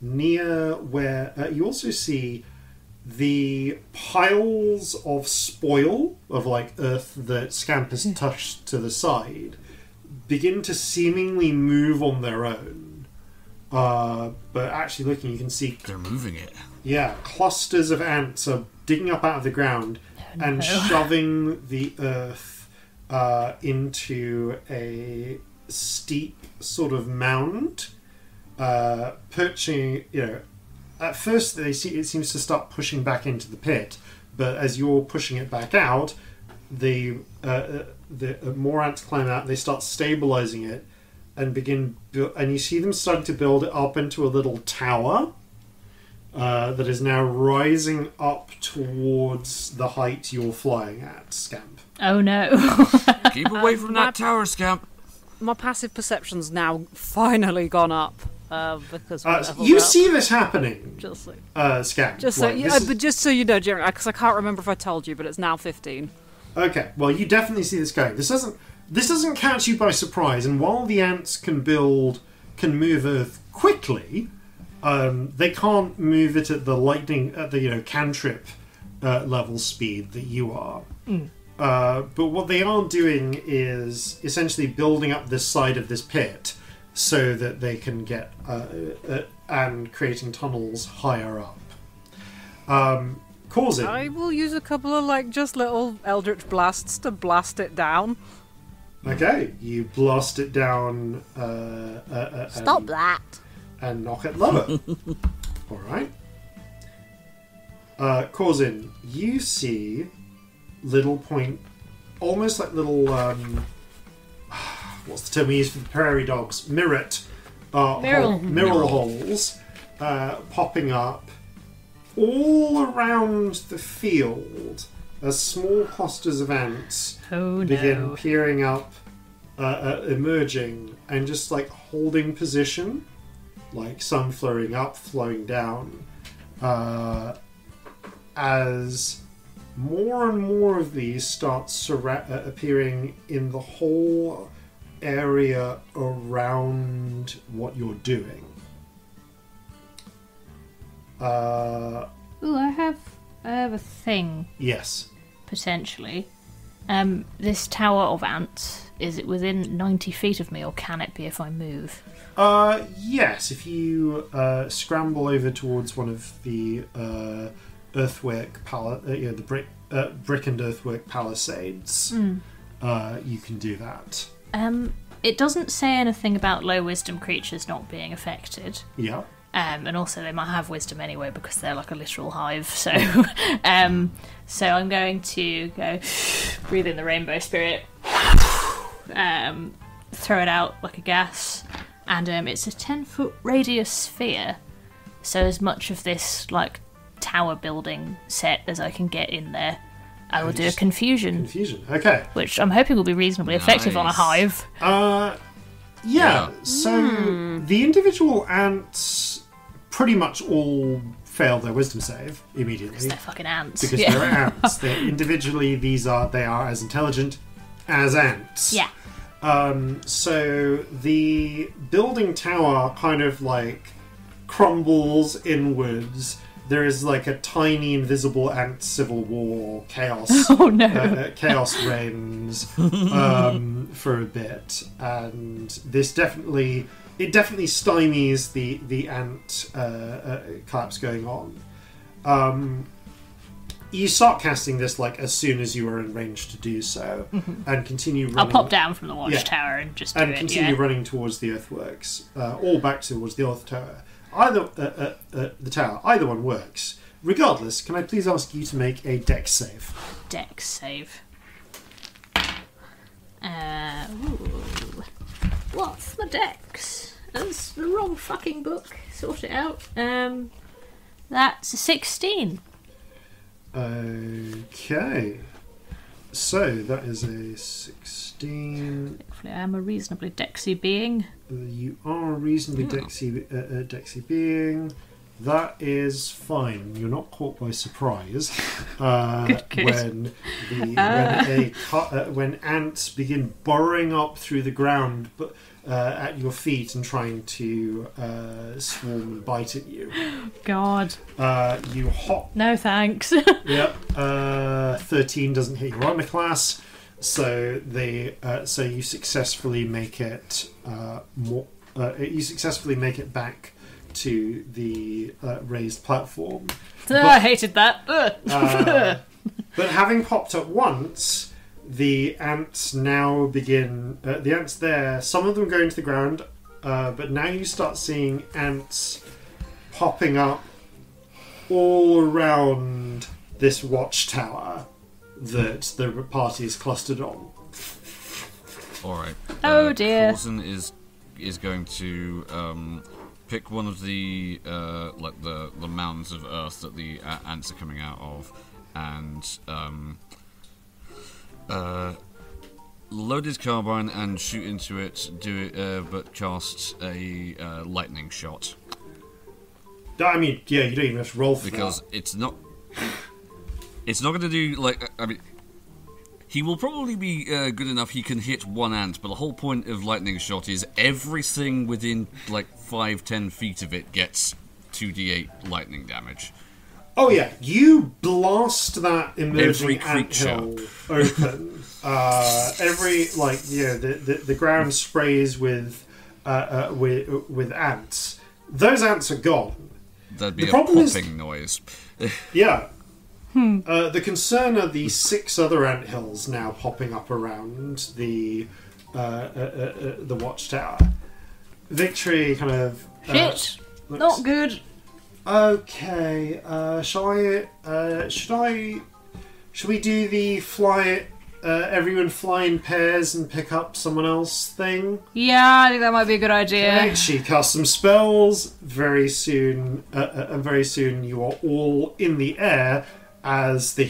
the piles of spoil of earth that Scamp has touched to the side begin to seemingly move on their own. But actually looking, you can see they're moving it. Yeah, clusters of ants are digging up out of the ground and shoving the earth into a steep sort of mound, perching. At first it seems to start pushing back into the pit, but as you're pushing it back out, the more ants climb out. They start stabilizing it and and you see them starting to build it up into a little tower that is now rising up towards the height you're flying at, Scamp. Oh no. Keep away from that tower, Scamp. My passive perception's now finally gone up. Because you see this happening, Scamp. But just so you know, Jeremy, because I can't remember if I told you, but it's now 15. Okay, well, you definitely see this going. This doesn't catch you by surprise, and while the ants can move earth quickly, they can't move it at the cantrip level speed that you are. But what they are doing is essentially building up this side of this pit so that they can get and creating tunnels higher up. Corzin. I will use a couple of just little eldritch blasts to blast it down. Okay, you blast it down. Stop that! And knock it lower. All right. Corzin, you see almost like little. What's the term we use for the prairie dogs? Mirror holes popping up all around the field as small clusters of ants begin peering up, emerging, and just holding position, some flowing up, flowing down, as more and more of these start appearing in the whole area around what you're doing. Ooh, I have a thing. Yes. Potentially. This tower of ants, is it within 90 feet of me, or can it be if I move? Yes, if you scramble over towards one of the earthwork the brick and earthwork palisades, you can do that. It doesn't say anything about low wisdom creatures not being affected. Yeah. And also they might have wisdom anyway because they're like a literal hive. So, so I'm going to go breathe in the rainbow spirit, throw it out like a gas, and it's a 10-foot radius sphere. So as much of this tower building set as I can get in there. I will do a confusion, Confusion. Okay. which I'm hoping will be reasonably effective on a Nice. hive. Yeah. So the individual ants pretty much all fail their wisdom save immediately They're fucking ants. because yeah. they're ants. They're individually, they are as intelligent as ants. Yeah. So the building tower kind of like crumbles inwards. There is like a tiny invisible ant civil war chaos. Oh no. Chaos reigns for a bit, and this definitely stymies the ant collapse going on. You start casting this like as soon as you are in range to do so, and continue running. I'll pop down from the watchtower Yeah. and just do and it. continue Yeah. running towards the earthworks, all back towards the earth tower. Either the tower, either one works. Regardless, can I please ask you to make a dex save? Dex save. Ooh. What's my dex? That's the wrong fucking book. Sort it out. That's a 16. Okay. So that is a 16. Hopefully I am a reasonably dexy being. You are a reasonably dexy being. That is fine. You're not caught by surprise Good. when ants begin burrowing up through the ground, but at your feet and trying to swarm and bite at you. God. You hop. No thanks. Yep. 13 doesn't hit your armor class, so so you successfully make it You successfully make it back to the raised platform. I hated that. But having popped up once, the ants now begin. The ants there, some of them go into the ground, but now you start seeing ants popping up all around this watchtower that the party is clustered on. All right. Oh, dear. Corzin is going to pick one of the like the mountains of earth that the ants are coming out of, and load his carbine and shoot into it. But cast a lightning shot. I mean, yeah, you don't even have to roll for Because that. it's not going to do like. I mean, he will probably be good enough. He can hit one ant, but the whole point of lightning shot is everything within like 5-10 feet of it gets 2d8 lightning damage. Oh yeah, you blast that emerging Every anthill open. The ground sprays with ants. Those ants are gone. That'd be The a problem is- popping noise. Yeah. The concern are the 6 other anthills now popping up around the watchtower. Victory kind of Shit. looks- Not good. Okay. Should we do the fly? Everyone fly in pairs and pick up someone else thing? Yeah, I think that might be a good idea. Okay, she casts some spells. Very soon, you are all in the air as the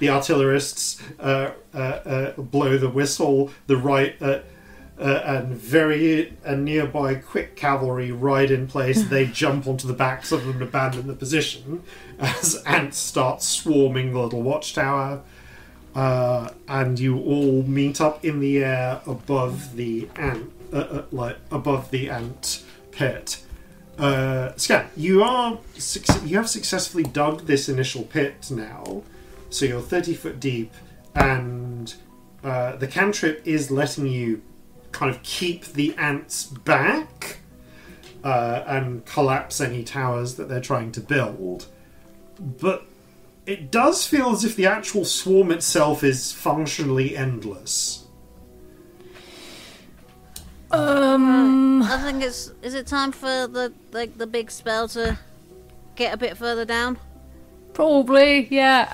artillerists blow the whistle. And nearby quick cavalry ride in place. They jump onto the backs of them and abandon the position as ants start swarming the little watchtower. And you all meet up in the air above the ant, above the ant pit. Scamp, you have successfully dug this initial pit now, so you're 30 foot deep, and the cantrip is letting you kind of keep the ants back and collapse any towers that they're trying to build. But it does feel as if the actual swarm itself is functionally endless. I think is it time for the big spell to get a bit further down? Probably, yeah.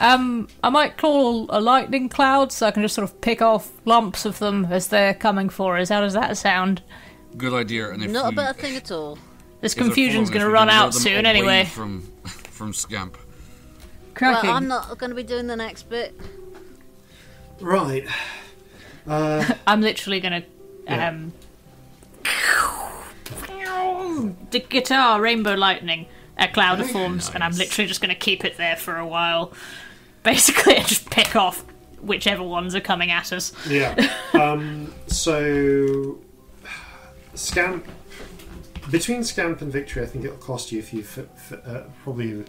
I might call a lightning cloud so I can just sort of pick off lumps of them as they're coming for us. How does that sound? Good idea. And if Not a we, better thing at all. This if they're confusion's following going us, to we run can lure out them soon away anyway. From Scamp. Cracking. Well, I'm not going to be doing the next bit. Right. I'm literally gonna the guitar rainbow lightning, a cloud of forms, and I'm literally just gonna keep it there for a while. Basically, and just pick off whichever ones are coming at us. Yeah. So, Scamp. Between Scamp and Victory, I think it'll cost you a few, probably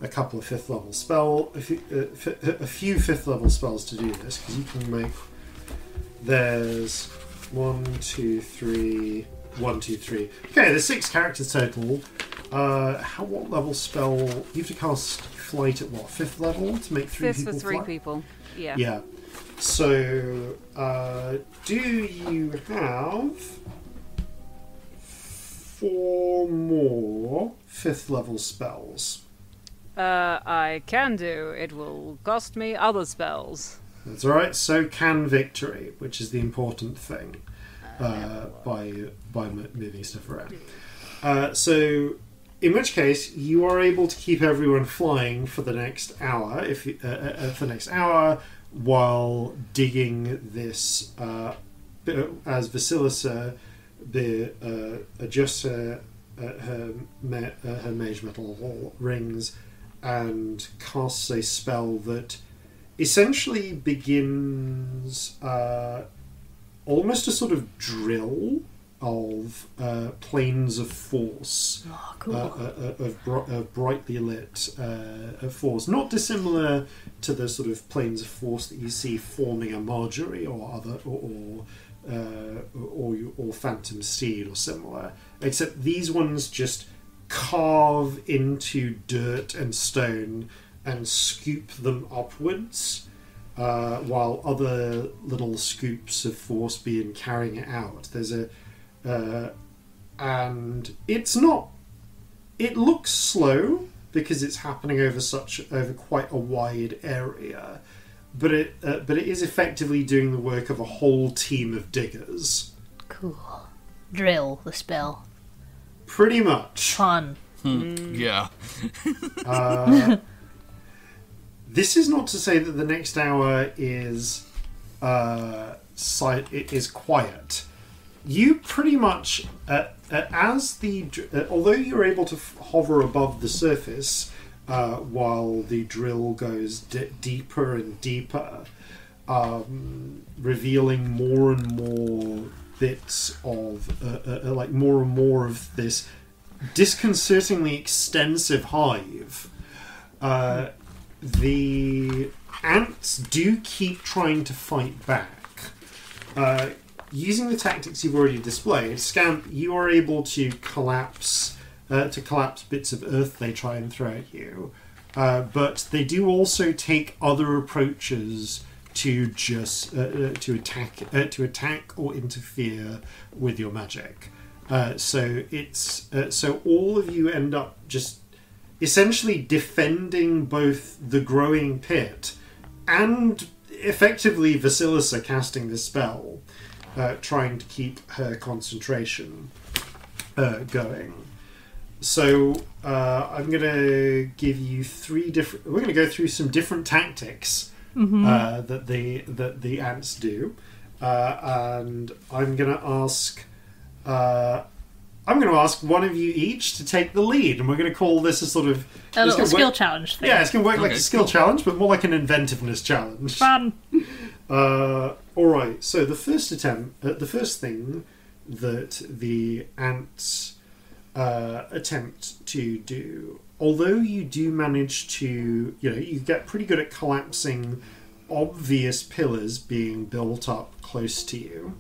a couple of 5th level spell, a few 5th level spells to do this, because you can make. There's 1, 2, 3. 1, 2, 3. Okay, there's 6 characters total. What level spell? You have to cast Flight at what? 5th level to make 3 5th people for 3 fly? people. Yeah. Yeah. So, do you have 4 more 5th level spells? I can do. It will cost me other spells. That's alright. So can Victory, which is the important thing. By moving stuff around. So, in which case, you are able to keep everyone flying for the next hour. While digging this, as Vasilisa adjusts her mage metal rings and casts a spell that essentially begins almost a sort of drill of planes of force, of brightly lit force, not dissimilar to the sort of planes of force that you see forming a Marjorie or Phantom Steed or similar, except these ones just carve into dirt and stone and scoop them upwards. While other little scoops of force begin carrying it out. There's and it's not. It looks slow because it's happening over quite a wide area, but it is effectively doing the work of a whole team of diggers. Cool. Drill the spell. Pretty much. Fun. Yeah. This is not to say that the next hour is quiet. You pretty much, although you're able to hover above the surface while the drill goes deeper and deeper, revealing more and more bits of, more and more of this disconcertingly extensive hive. The ants do keep trying to fight back. Using the tactics you've already displayed, Scamp, you are able to collapse bits of earth they try and throw at you. But they do also take other approaches to just to attack or interfere with your magic. So all of you end up just essentially defending both the growing pit and effectively Vasilisa casting this spell, trying to keep her concentration going. So I'm going to give you we're going to go through some different tactics that the ants do, and I'm going to ask one of you each to take the lead, and we're going to call this a sort of a little skill challenge thing. Yeah, it's going to work like a skill challenge, but more like an inventiveness challenge. Fun. All right. So the first thing that the ants attempt to do, although you do manage to, you get pretty good at collapsing obvious pillars being built up close to you.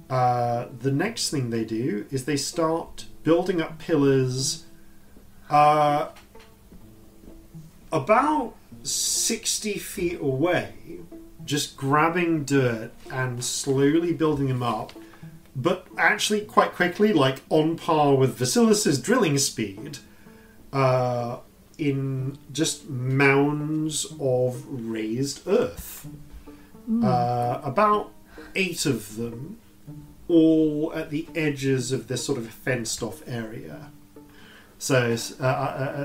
The next thing they do is they start building up pillars about 60 feet away, just grabbing dirt and slowly building them up, but actually quite quickly, like on par with Vasilisa's drilling speed, in just mounds of raised earth. About 8 of them, all at the edges of this sort of fenced-off area.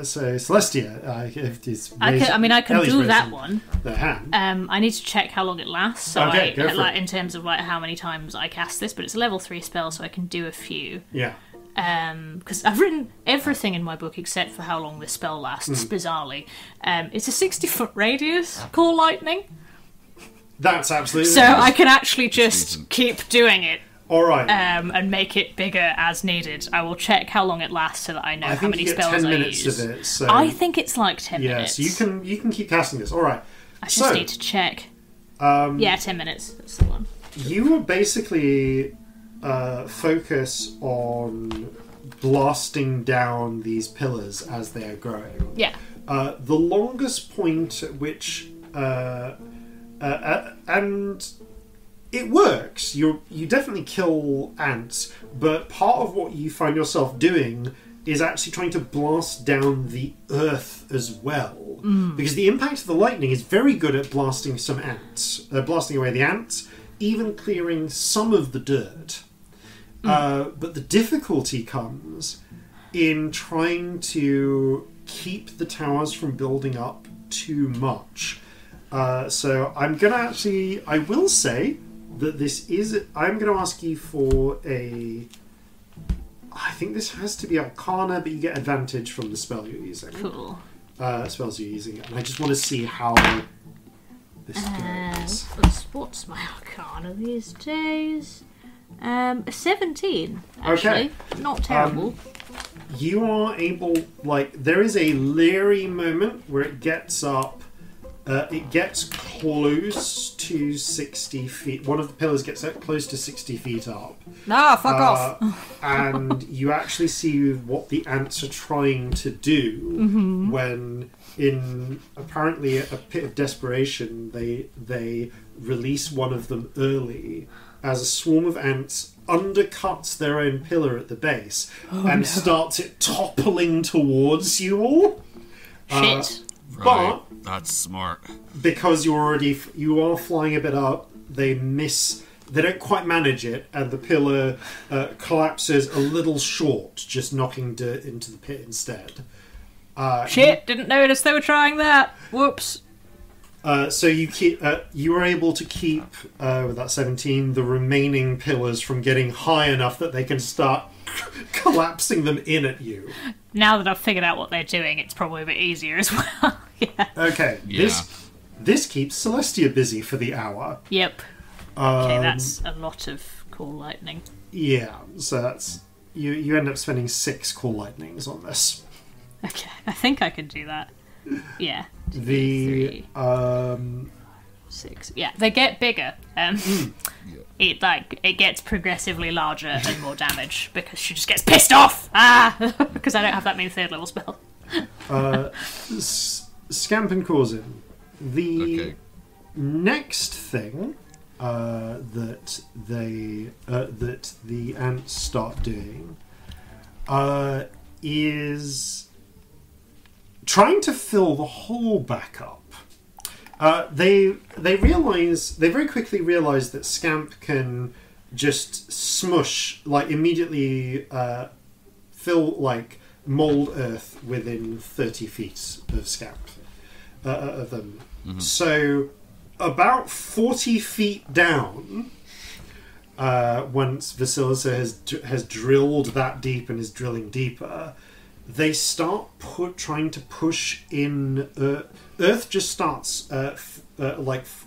Celestia, if this I can Ellie's do that raising one. their hand. I need to check how long it lasts. So Okay, go for it. in terms of like how many times I cast this, but it's a level 3 spell, so I can do a few. Yeah. Because I've written everything in my book except for how long this spell lasts. Bizarrely, it's a 60-foot radius. Call lightning. That's absolutely. So I can actually just keep doing it. All right. And make it bigger as needed. I will check how long it lasts so that I know I how think many you get spells 10 I minutes use. of it. So I think it's like 10 yeah, minutes. so you can keep casting this. All right. I just need to check. 10 minutes. That's the one. You will basically focus on blasting down these pillars as they are growing. Yeah. The longest point at which and it works. You definitely kill ants, but part of what you find yourself doing is actually trying to blast down the earth as well, because the impact of the lightning is very good at blasting some ants, blasting away the ants, even clearing some of the dirt. But the difficulty comes in trying to keep the towers from building up too much. So I'm gonna actually, I will say that this is, I'm going to ask you for a, I think this has to be Arcana, but you get advantage from the spell you're using. Cool. Spells you're using, and I just want to see how this goes. What's my Arcana these days? 17, actually. Okay. Not terrible. You are able, like, there is a leery moment where it gets up. It gets close to 60 feet. One of the pillars gets close to 60 feet up. Ah, fuck off. And you actually see what the ants are trying to do when, in apparently a pit of desperation, they release one of them early as a swarm of ants undercuts their own pillar at the base and starts it toppling towards you all. Shit. But that's smart. because you are flying a bit up, they miss. They don't quite manage it, and the pillar collapses a little short, just knocking dirt into the pit instead. Shit, didn't notice they were trying that. Whoops. So you were able to keep with that 17 the remaining pillars from getting high enough that they can start collapsing them in at you. Now that I've figured out what they're doing, it's probably a bit easier as well. Yeah. Okay, Yeah. this keeps Celestia busy for the hour. Yep. Okay, that's a lot of cool lightning. Yeah, so that's you end up spending 6 cool lightnings on this. Okay, I think I can do that. Yeah. The 6. Yeah, they get bigger. It gets progressively larger and more damage because she just gets pissed off. Because I don't have that many 3rd level spells. Scamp and Corzin. The Okay. next thing that the ants start doing is trying to fill the hole back up. They very quickly realize that Scamp can just smush, like immediately fill, like mold earth within 30 feet of Scamp of them. So about 40 feet down, once Vasilisa has drilled that deep and is drilling deeper, they start trying to push in. Earth just starts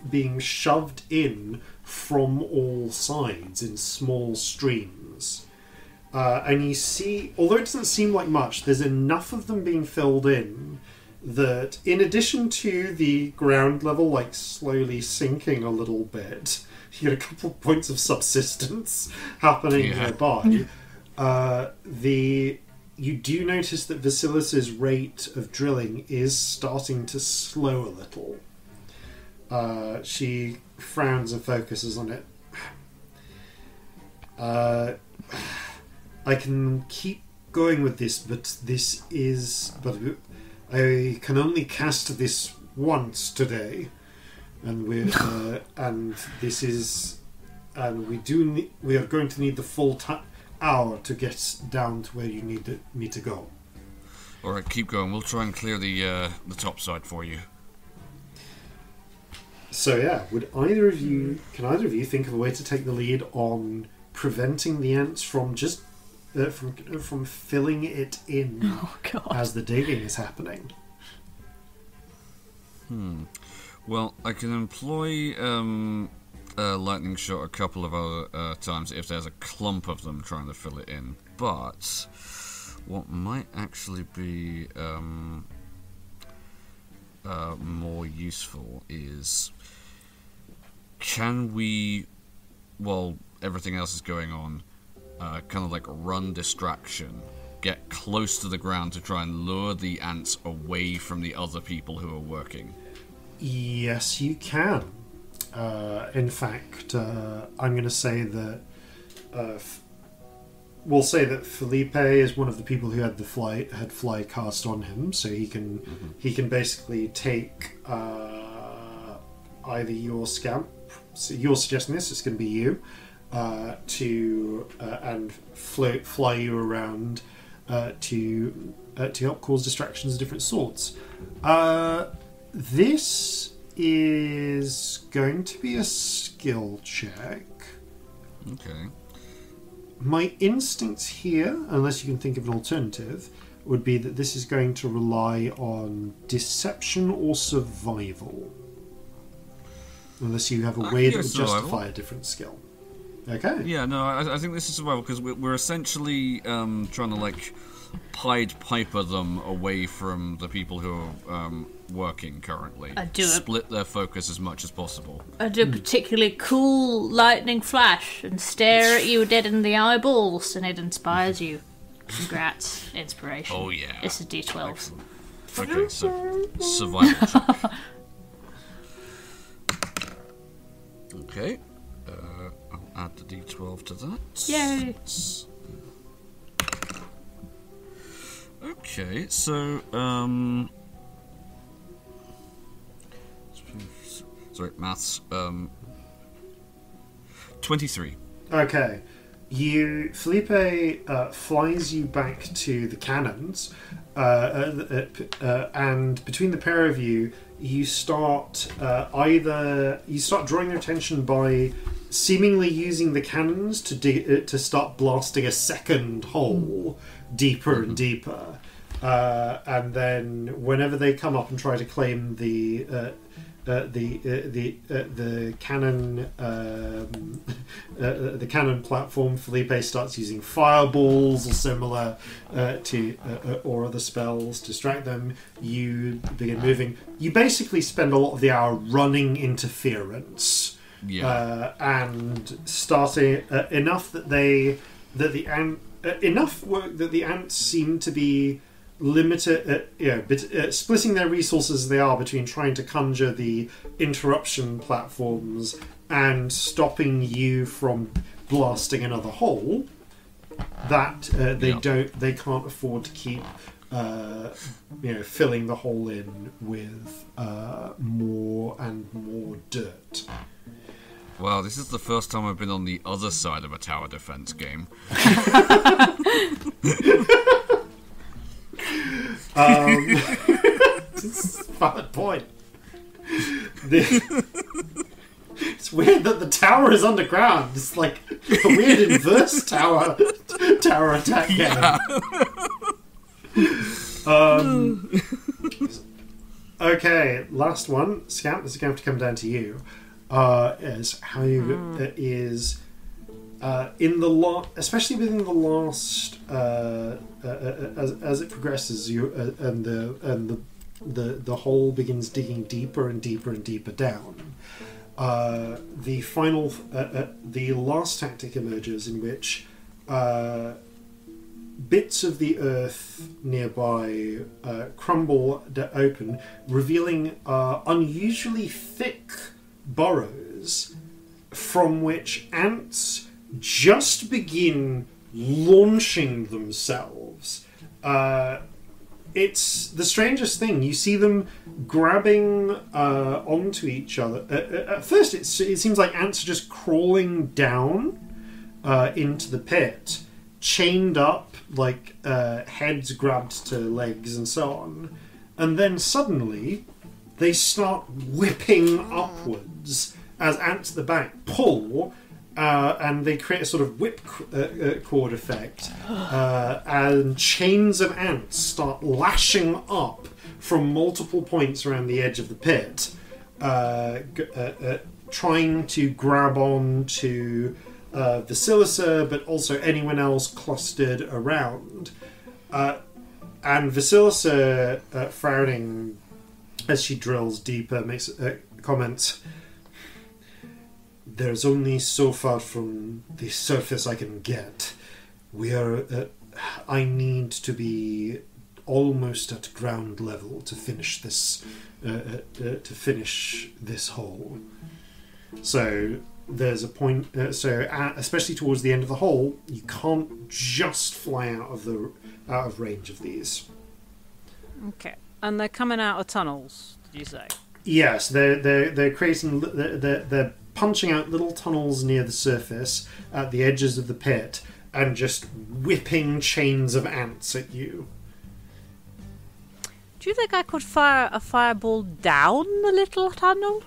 being shoved in from all sides in small streams. And you see, although it doesn't seem like much, there's enough of them being filled in that, in addition to the ground level like slowly sinking a little bit, you get a couple of points of subsistence happening nearby. You do notice that Vasilisa's rate of drilling is starting to slow a little. She frowns and focuses on it. I can keep going with this, but I can only cast this once today, and we are going to need the full hour to get down to where you need me to go. Alright, keep going. We'll try and clear the top side for you. So yeah, can either of you think of a way to take the lead on preventing the ants from just from filling it in as the digging is happening? Well, I can employ lightning shot a couple of other times if there's a clump of them trying to fill it in. But what might actually be more useful is, can we, while everything else is going on, kind of like run distraction, get close to the ground to try and lure the ants away from the other people who are working? Yes, you can. In fact, I'm going to say that we'll say that Felipe is one of the people who had fly cast on him, so he can basically take either your Scamp. So you're suggesting this; it's going to be you and fly you around to help cause distractions of different sorts. This is going to be a skill check. Okay. My instincts here, unless you can think of an alternative, would be that this is going to rely on deception or survival. Unless you have a way that would justify a different skill. Okay. Yeah, no, I think this is survival because we're essentially trying to like Pied Piper them away from the people who are working currently. Split their focus as much as possible. I do a particularly cool lightning flash and stare at you dead in the eyeballs, and it inspires you. Congrats, inspiration. Oh yeah. It's a D12. Excellent. Okay, so survival check. Okay. I'll add the D12 to that. Yay! Okay, so, sorry, maths, 23. Okay. Felipe flies you back to the cannons, and between the pair of you, you start drawing their attention by seemingly using the cannons to start blasting a second hole deeper and deeper, and then whenever they come up and try to claim the cannon platform, Felipe starts using fireballs or similar or other spells to distract them. You begin moving. You basically spend a lot of the hour running interference. Yeah. And starting enough that the ants seem to be limited, splitting their resources as they are between trying to conjure the interruption platforms and stopping you from blasting another hole. That they can't afford to keep filling the hole in with more and more dirt. Wow, this is the first time I've been on the other side of a tower defense game. Valid point. It's weird that the tower is underground. It's like a weird inverse tower attack game. Okay, last one. Scamp, this is going to come down to you. Is how you in the especially within the last as it progresses, and the hole begins digging deeper and deeper and deeper down. The last tactic emerges in which bits of the earth nearby crumble open, revealing unusually thick burrows from which ants just begin launching themselves. It's the strangest thing. You see them grabbing onto each other. At first, it seems like ants are just crawling down into the pit, chained up, like heads grabbed to legs and so on, and then suddenly they start whipping upwards as ants at the back pull, and they create a sort of whip cord effect, and chains of ants start lashing up from multiple points around the edge of the pit, trying to grab on to Vasilisa, but also anyone else clustered around. And Vasilisa, frowning as she drills deeper, makes comments. There's only so far from the surface I can get. I need to be almost at ground level to finish this. To finish this hole. So there's a point. Especially towards the end of the hole, you can't just fly out of range of these. Okay, and they're coming out of tunnels. Did you say? Yes, they're creating. They're punching out little tunnels near the surface at the edges of the pit and just whipping chains of ants at you. Do you think I could fire a fireball down the little tunnel?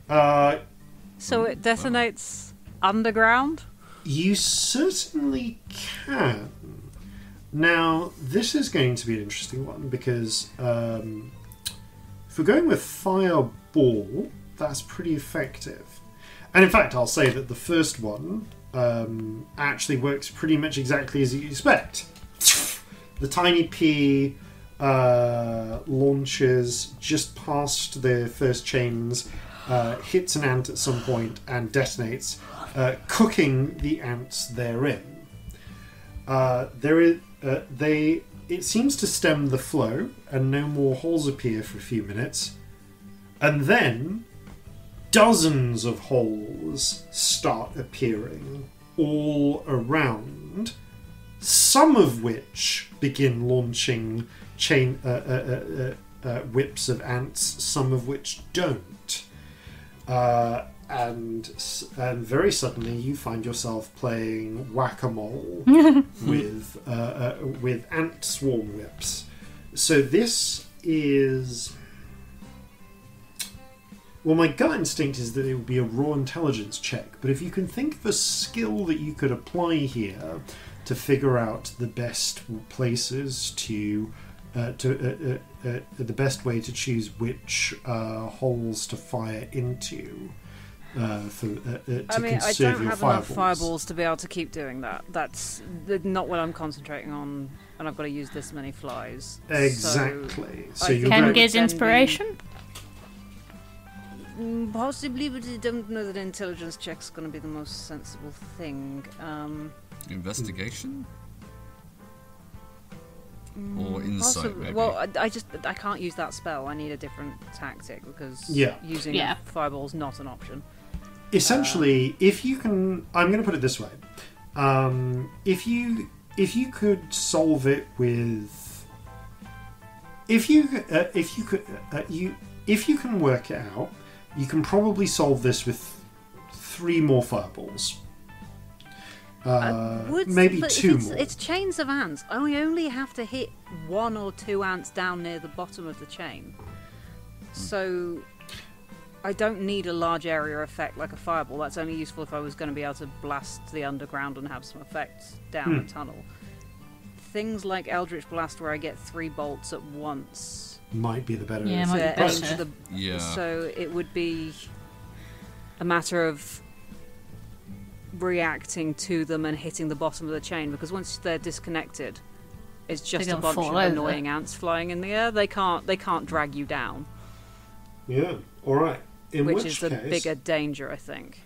So it detonates underground? You certainly can. Now, this is going to be an interesting one because if we're going with fireball, that's pretty effective. And in fact, I'll say that the first one actually works pretty much exactly as you expect. The tiny pea launches just past the first chains, hits an ant at some point and detonates, cooking the ants therein. It seems to stem the flow, and no more holes appear for a few minutes, and then dozens of holes start appearing all around, some of which begin launching whips of ants, some of which don't. And very suddenly you find yourself playing whack-a-mole with ant swarm whips. So this is... Well, my gut instinct is that it would be a raw intelligence check, but if you can think of a skill that you could apply here to figure out the best places the best way to choose which holes to fire into to I mean, I conserve don't your have enough fireballs to be able to keep doing that. That's not what I'm concentrating on, and I've got to use this many flies. Exactly. So I you're Ken going gives inspiration? Possibly, but I don't know that intelligence check's going to be the most sensible thing. Investigation? Or insight, maybe? Well, I can't use that spell. I need a different tactic because using fireball's not an option. Essentially, if you can, I'm going to put it this way: if you could solve it with, if you can work it out, you can probably solve this with 3 more fireballs. Maybe 2 more. It's chains of ants. I only have to hit 1 or 2 ants down near the bottom of the chain. So I don't need a large area effect like a fireball. That's only useful if I was going to be able to blast the underground and have some effects down the tunnel. Things like Eldritch Blast, where I get 3 bolts at once, might be the better. Yeah, might be better. So it would be a matter of reacting to them and hitting the bottom of the chain, because once they're disconnected, it's just a bunch of annoying ants flying in the air. They can't drag you down. Yeah. All right. Which is the bigger danger, I think.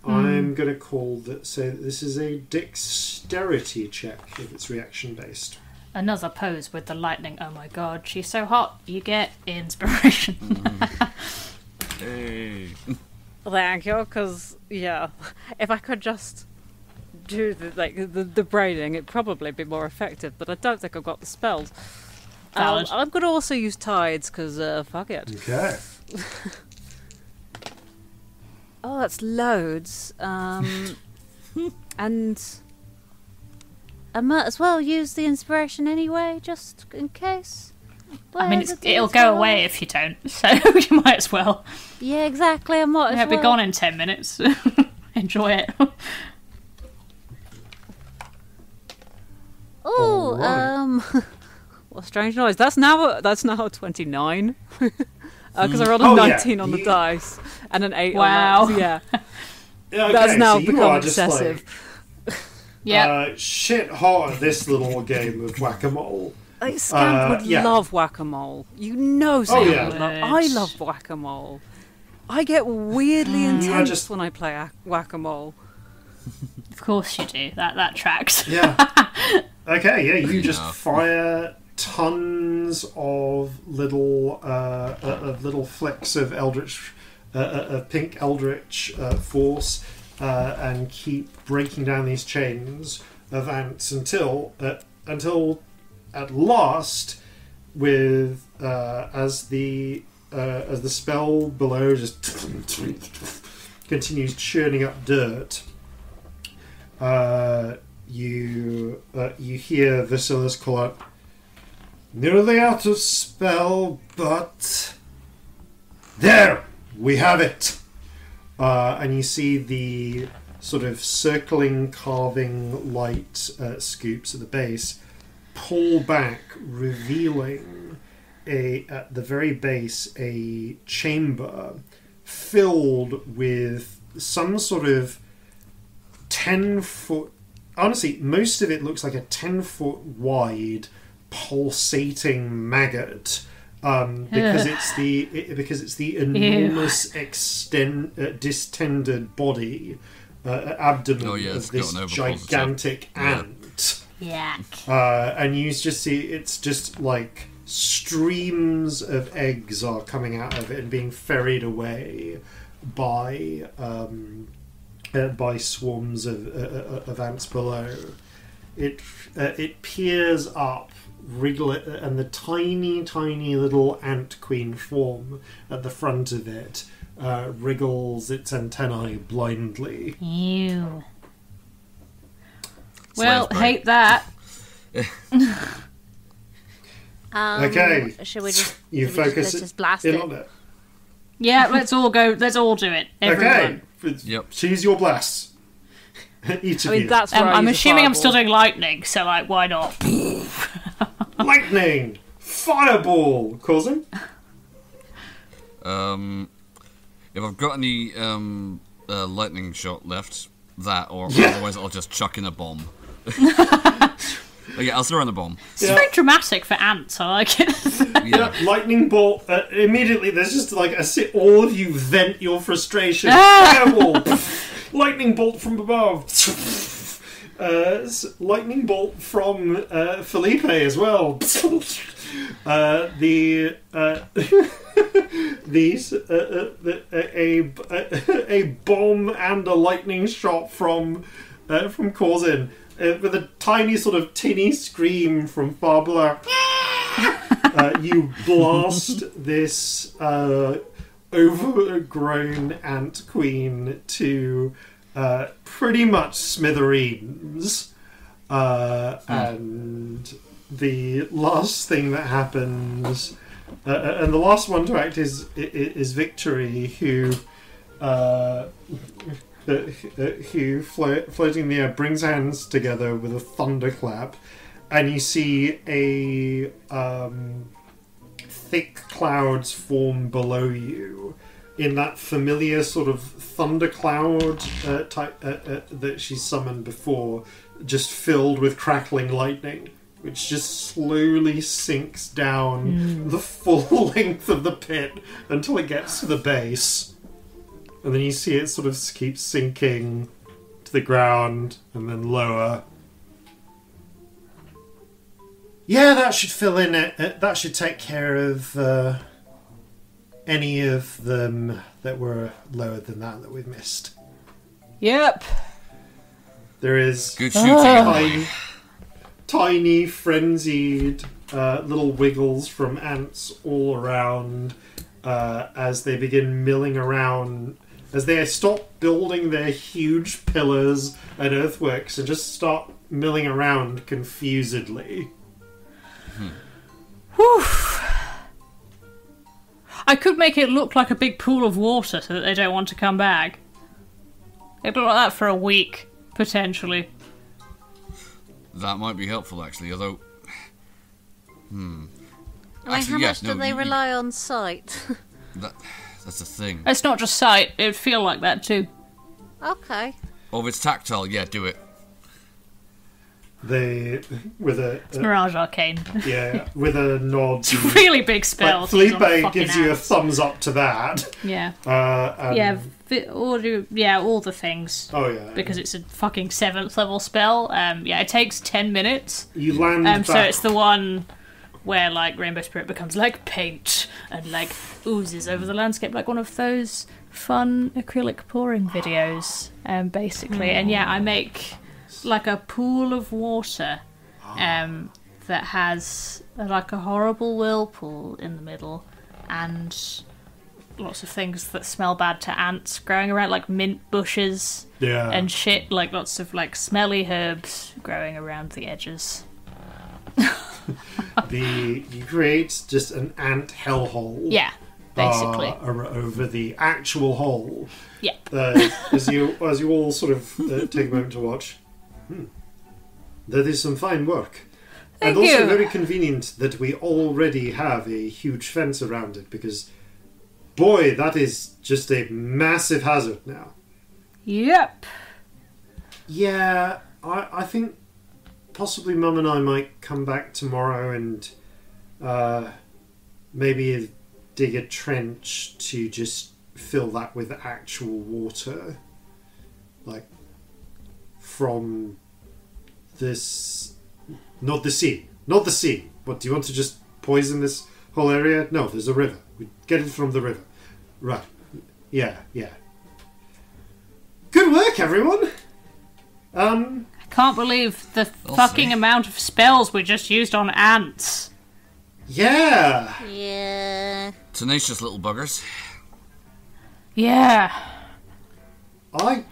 I'm going to call that. So this is a dexterity check if it's reaction based. Another pose with the lightning. Oh my god, she's so hot. You get inspiration. Hey. Thank you, because if I could just do the braiding, it'd probably be more effective. But I don't think I've got the spells. I'm going to also use tides because fuck it. Okay. Oh, that's loads. And I might as well use the inspiration anyway, just in case. I mean, it'll go away if you don't, so you might as well. Yeah, exactly. I might as well. It'll be gone in 10 minutes. Enjoy it. What a strange noise. That's now 29. Because I rolled a 19 on the dice and an 8 wow. on that. Yeah. Okay, that's now so become obsessive. Yeah. Shit hot at this little game of whack-a-mole. Like, Scamp would love whack-a-mole. You know Scamp would love. I love whack-a-mole. I get weirdly intense when I play whack-a-mole. Of course you do. That tracks. Yeah. Okay, yeah, you just fire tons of little flecks of eldritch, pink eldritch force, and keep breaking down these chains of ants until at last, with as the spell below just continues churning up dirt. You hear Vasilis call out, "Nearly out of spell, but there we have it." And you see the sort of circling, carving light scoops at the base pull back, revealing at the very base a chamber filled with some sort of 10-foot. Honestly, most of it looks like a 10-foot wide pulsating maggot, because it's the enormous distended body, abdomen of this gigantic ant. Yak. And you just see it's just like streams of eggs are coming out of it and being ferried away by swarms of ants below. It peers up, and the tiny little ant queen form at the front of it wriggles its antennae blindly. Ew. Well, hate that. Okay. Should we just focus just blast in it? on it. Yeah, let's all go. Let's all do it. Everyone. Okay. Yep. Choose your blasts. Each of you. That's where I I'm use a assuming I'm fireball. still doing lightning, so like, why not? Lightning! Fireball! Corzin? If I've got any lightning shot left, otherwise I'll just chuck in a bomb. Okay, I'll throw in a bomb. It's very dramatic for ants. I like it. Yeah, lightning bolt. Immediately, there's just like all of you vent your frustration. Fireball! Lightning bolt from above. Lightning bolt from Felipe as well. A bomb and a lightning shot from Corzin, with a tiny sort of tinny scream from far below. You blast this overgrown ant queen to pretty much smithereens, and the last thing that happens, and the last one to act is Victory, who floating in the air brings hands together with a thunderclap, and you see a thick clouds form below you in that familiar sort of thundercloud type that she summoned before, just filled with crackling lightning, which just slowly sinks down the full length of the pit until it gets to the base. And then you see it sort of keep sinking to the ground and then lower. Yeah, that should fill in it. That should take care of any of them that were lower than that we've missed. Yep. There is Good shooting. tiny, frenzied little wiggles from ants all around as they begin milling around as they stop building their huge pillars and earthworks and just start milling around confusedly. Whew. I could make it look like a big pool of water so that they don't want to come back. It'd look like that for a week, potentially. That might be helpful, actually, although... I mean, Actually, how yes, much do no, they you- rely on sight? That's the thing. It's not just sight, it would feel like that too. Okay. Oh, if it's tactile, yeah, do it. They, with a Mirage Arcane. yeah, with a nod. Really big spell. Like, to use on Felipe fucking gives you a ants. thumbs up to that. Yeah. And, All the things. Oh yeah. Because it's a fucking 7th level spell. It takes 10 minutes. You land back. So it's the one where like Rainbow Spirit becomes like paint and like oozes over the landscape, like one of those fun acrylic pouring videos, basically. And yeah, I make like a pool of water that has like a horrible whirlpool in the middle and lots of things that smell bad to ants growing around, like mint bushes Yeah. and shit, like lots of like smelly herbs growing around the edges. You create just an ant hellhole. Yeah, basically. Over the actual hole. Yeah. As you all sort of take a moment to watch. That is some fine work. Thank and also you. very convenient that we already have a huge fence around it, because boy, that is just a massive hazard now. Yep. Yeah, I think possibly Mum and I might come back tomorrow and maybe dig a trench to just fill that with actual water. Like, from this... Not the sea. Not the sea. What, do you want to just poison this whole area? No, there's a river. We get it from the river. Right. Yeah. Good work, everyone! Can't believe the fucking amount of spells we just used on ants. Yeah! Yeah. Tenacious little buggers. Yeah. I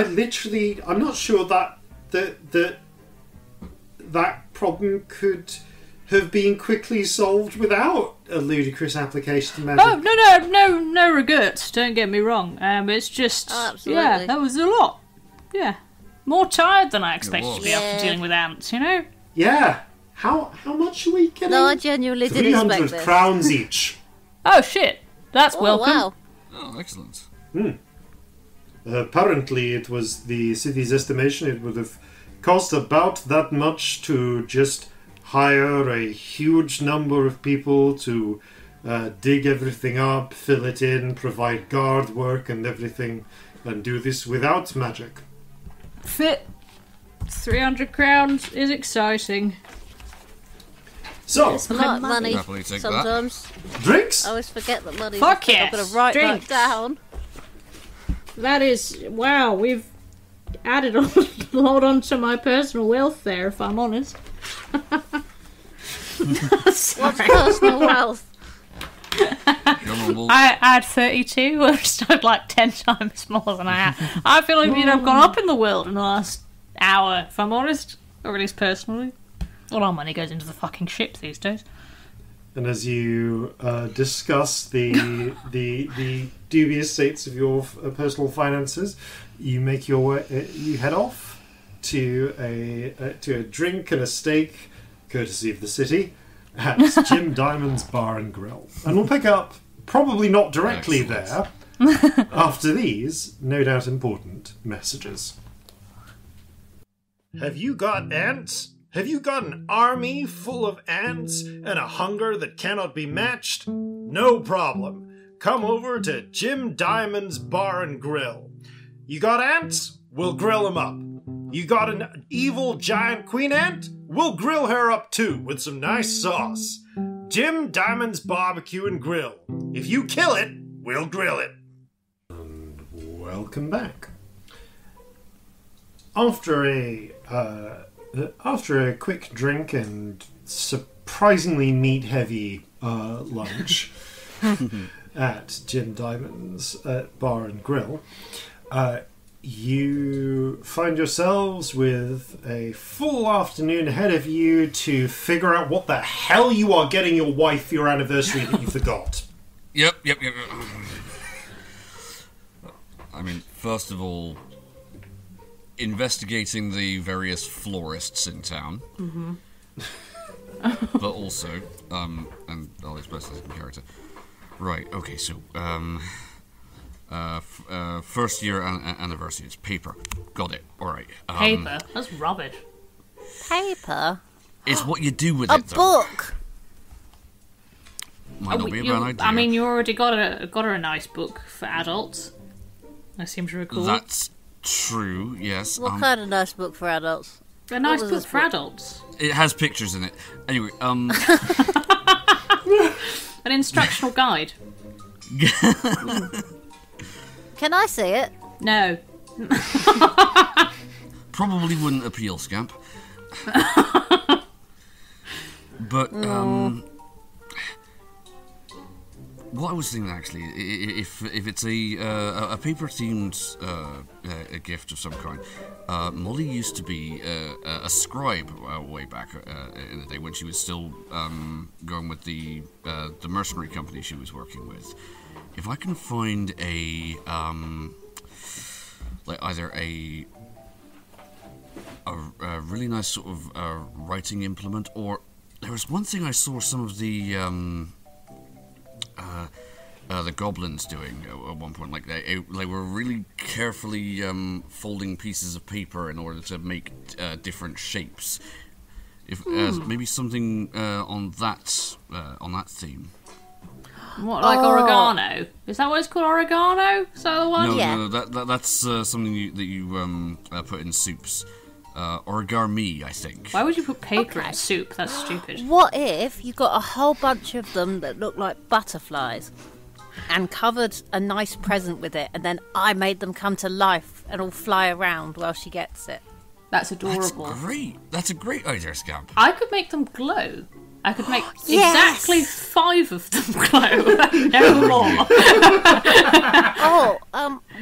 literally, I'm not sure that problem could have been quickly solved without a ludicrous application of magic. Oh, no regrets, don't get me wrong. It's just, Oh, absolutely. yeah, that was a lot. Yeah. More tired than I expected was. to be after dealing with ants, you know? Yeah. How much are we getting? No, I genuinely did 300 expect this. crowns each. Oh, shit. That's Oh, welcome. wow. Oh, excellent. Apparently, it was the city's estimation it would have cost about that much to just hire a huge number of people to dig everything up, fill it in, provide guard work and everything, and do this without magic. Fit. 300 crowns is exciting. So, It's a lot of money Happily take that. sometimes. drinks? I always forget that money. Fuck I'm yes, going to write drinks. that down. That is, wow, we've added a lot onto my personal wealth there, if I'm honest. What's personal wealth? Come on, we'll... I had 32, which started like 10 times more than I had. I feel like I've gone up in the world in the last hour, if I'm honest. Or at least personally. All our money goes into the fucking ship these days. And as you discuss the dubious states of your personal finances, you make your way, you head off to a drink and a steak, courtesy of the city, at Jim Diamond's Bar and Grill. And we'll pick up, probably not directly there, after these, no doubt important, messages. Have you got ants? Have you got an army full of ants and a hunger that cannot be matched? No problem. Come over to Jim Diamond's Bar and Grill. You got ants? We'll grill them up. You got an evil giant queen ant? We'll grill her up too with some nice sauce. Jim Diamond's Barbecue and Grill. If you kill it, we'll grill it. And welcome back. After a quick drink and surprisingly meat-heavy lunch, at Jim Diamond's Bar and Grill, you find yourselves with a full afternoon ahead of you to figure out what the hell you are getting your wife for your anniversary that you forgot. Yep. I mean, first of all, investigating the various florists in town. Mm-hmm. But also, and I'll express this in character. Right, okay, so, first year anniversaries. Paper. Got it. Alright. Paper? That's rubbish. Paper? It's what you do with A it, though. book! Might not be a bad idea. I mean, you already got her a nice book for adults. I seem to recall. That's true, yes. What kind of nice book for adults? A nice book for adults. It has pictures in it. Anyway, An instructional guide. Can I see it? No. Probably wouldn't appeal, Scamp. But, what I was thinking, actually, if it's a paper-themed a gift of some kind, Molly used to be a scribe way back in the day when she was still going with the mercenary company she was working with. If I can find either a really nice sort of writing implement, or there was one thing I saw some of the goblins doing at one point. Like they were really carefully folding pieces of paper in order to make different shapes. If maybe something on that theme. What, like oregano? Is that what it's called, oregano? Is that the one? No, that's something that you put in soups. Origami, I think. Why would you put paper in soup? That's stupid. What if you got a whole bunch of them that look like butterflies and covered a nice present with it, and then I made them come to life and all fly around while she gets it? That's adorable. That's great. That's a great idea, Scamp. I could make them glow. I could make Yes! exactly 5 of them glow. No more.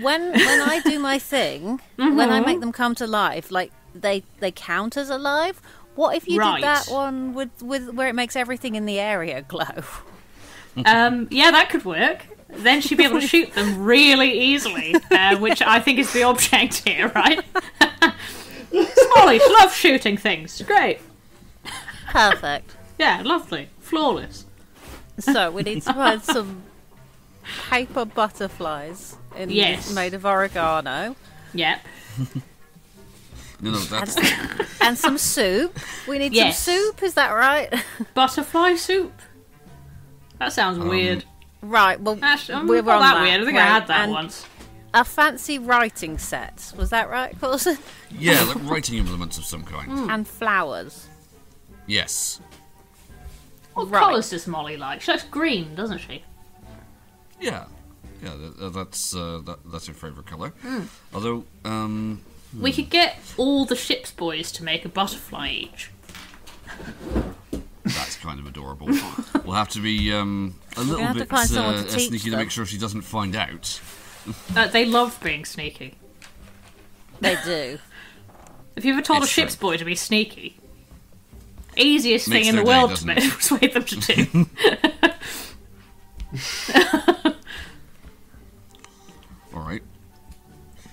When I do my thing, when I make them come to life, like they count as alive. What if you did that one with where it makes everything in the area glow? Yeah, that could work. Then she'd be able to shoot them really easily, which I think is the object here, right? Smolly, she loves shooting things. Great. Perfect. Yeah, lovely. Flawless. So we need to find some paper butterflies made of oregano. Yep. No, that's... And some soup. We need some soup, is that right? Butterfly soup? That sounds weird. Right, well, we're not that weird. I think I had that once. A fancy writing set. Was that right, Corzin? Yeah, like writing implements of some kind. And flowers. Yes. What colours does Molly like? She likes green, doesn't she? Yeah. Yeah, that's her favourite colour. Although, we could get all the ship's boys to make a butterfly each. That's kind of adorable. We'll have to be a little bit sneaky to make sure she doesn't find out. They love being sneaky. They do. Have you ever told a ship's boy to be sneaky? Easiest thing in the world to persuade them to do. Alright.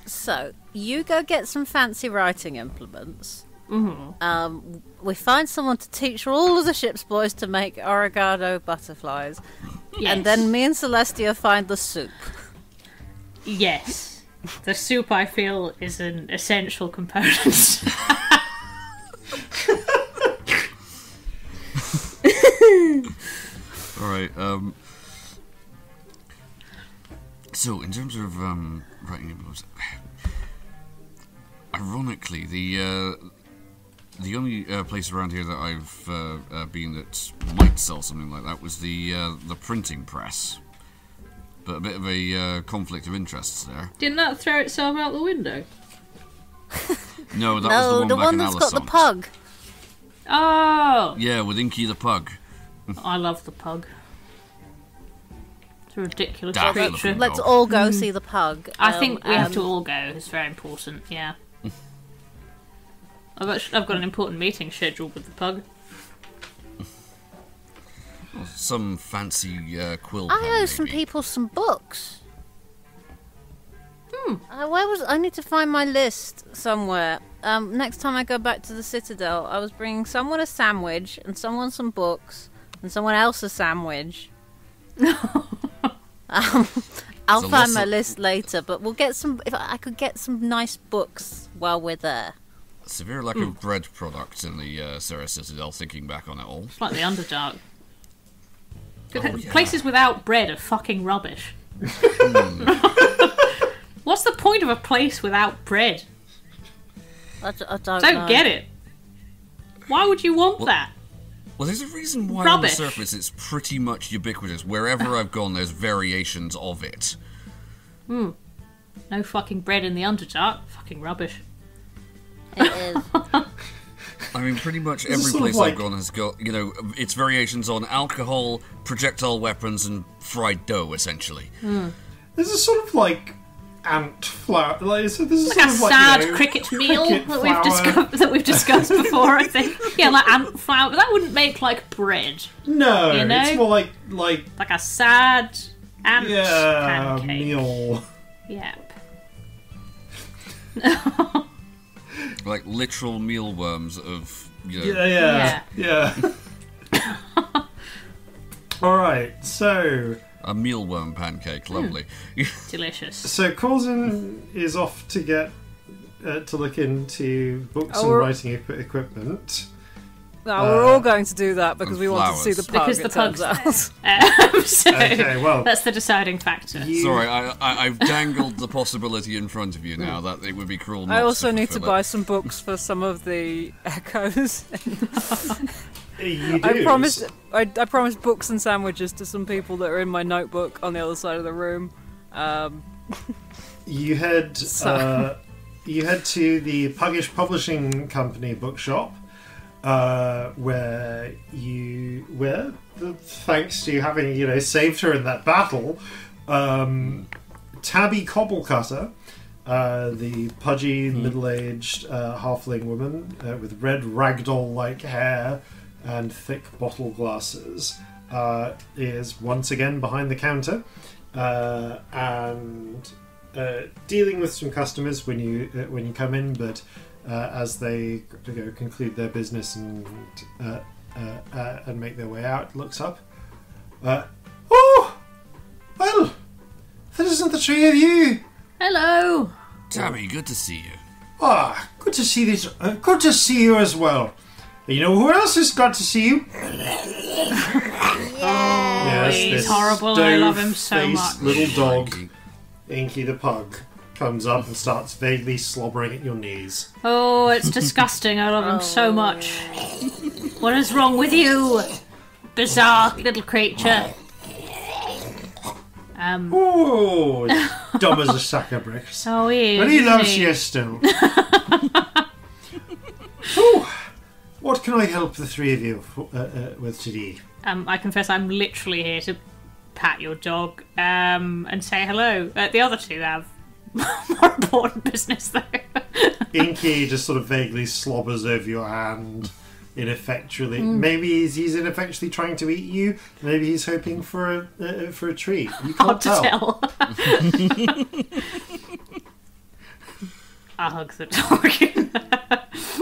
So, you go get some fancy writing implements. We find someone to teach all of the ship's boys to make oregano butterflies. Yes. And then me and Celestia find the soup. Yes. The soup, I feel, is an essential component. Alright, so, in terms of writing implements, ironically, the only place around here that I've been that might sell something like that was the printing press. But a bit of a conflict of interests there. Didn't that throw itself out the window? No, that was the one that's got the pug. Oh! Yeah, with Inky the pug. I love the pug. It's a ridiculous Daffy creature. looking Let's dog. all go see the pug. I think we have to all go. It's very important, yeah. I've got an important meeting scheduled with the pug. Some fancy quill I pen, owe some maybe. people some books. I need to find my list somewhere. Next time I go back to the Citadel, I was bringing someone a sandwich and someone some books and someone else a sandwich. I'll So find my lots of- list later, but we'll get some. If I could get some nice books while we're there. Severe lack of bread products in the Sarah Citadel, thinking back on it all. It's like the Underdark. Oh, yeah. Places without bread are fucking rubbish. What's the point of a place without bread? I don't Don't know. get it. Why would you want that? Well, there's a reason why Rubbish. on the surface it's pretty much ubiquitous. Wherever I've gone, there's variations of it. No fucking bread in the Underdark. Fucking rubbish. It is. I mean, pretty much This is every sort of place like- I've gone has got, its variations on alcohol, projectile weapons, and fried dough, essentially. This is sort of like ant flour. This is Like sort a of like, sad cricket meal cricket that we've discussed before, I think. Yeah, like ant flour. But that wouldn't make like bread. No, You know? it's more like Like a sad ant pancake. meal. Yep. Like literal mealworms of, Yeah. All right, so a mealworm pancake. Lovely. Delicious. So Corzin is off to get to look into books Oh, and we're- writing equipment. No, we're all going to do that because and we want to see the flowers. pug. Because it the turns pug's out. So Okay, well, that's the deciding factor. Sorry, I've dangled the possibility in front of you now that it would be cruel not I also need to fulfill buy it. some books for some of the echoes. you do. I promised books and sandwiches to some people that are in my notebook on the other side of the room. You head So- you head to the Puggish Publishing Company bookshop, where thanks to having saved her in that battle, Tabby Cobblecutter, the pudgy middle-aged halfling woman with red ragdoll-like hair and thick bottle glasses, is once again behind the counter and dealing with some customers when you come in, but as they conclude their business and make their way out, looks up. Oh, well, that isn't the three of you. Hello. Tabby, good to see you. Ah, good to see this. Good to see you as well. You know who else has got to see you? Yes, He's this horrible and I love him so stove-faced much. little dog, Frankie. Inky the pug, comes up and starts vaguely slobbering at your knees. Oh, it's disgusting. I love him so much. What is wrong with you, bizarre little creature? Oh, dumb as a sack of bricks. Oh, he is. But he isn't loves he? you still. Oh, what can I help the three of you with today? I confess I'm literally here to pat your dog and say hello. The other two have more important business, though. Inky just sort of vaguely slobbers over your hand, ineffectually. Maybe he's ineffectually trying to eat you. Maybe he's hoping for a treat. You can't Hard to tell. I'll hug the dog.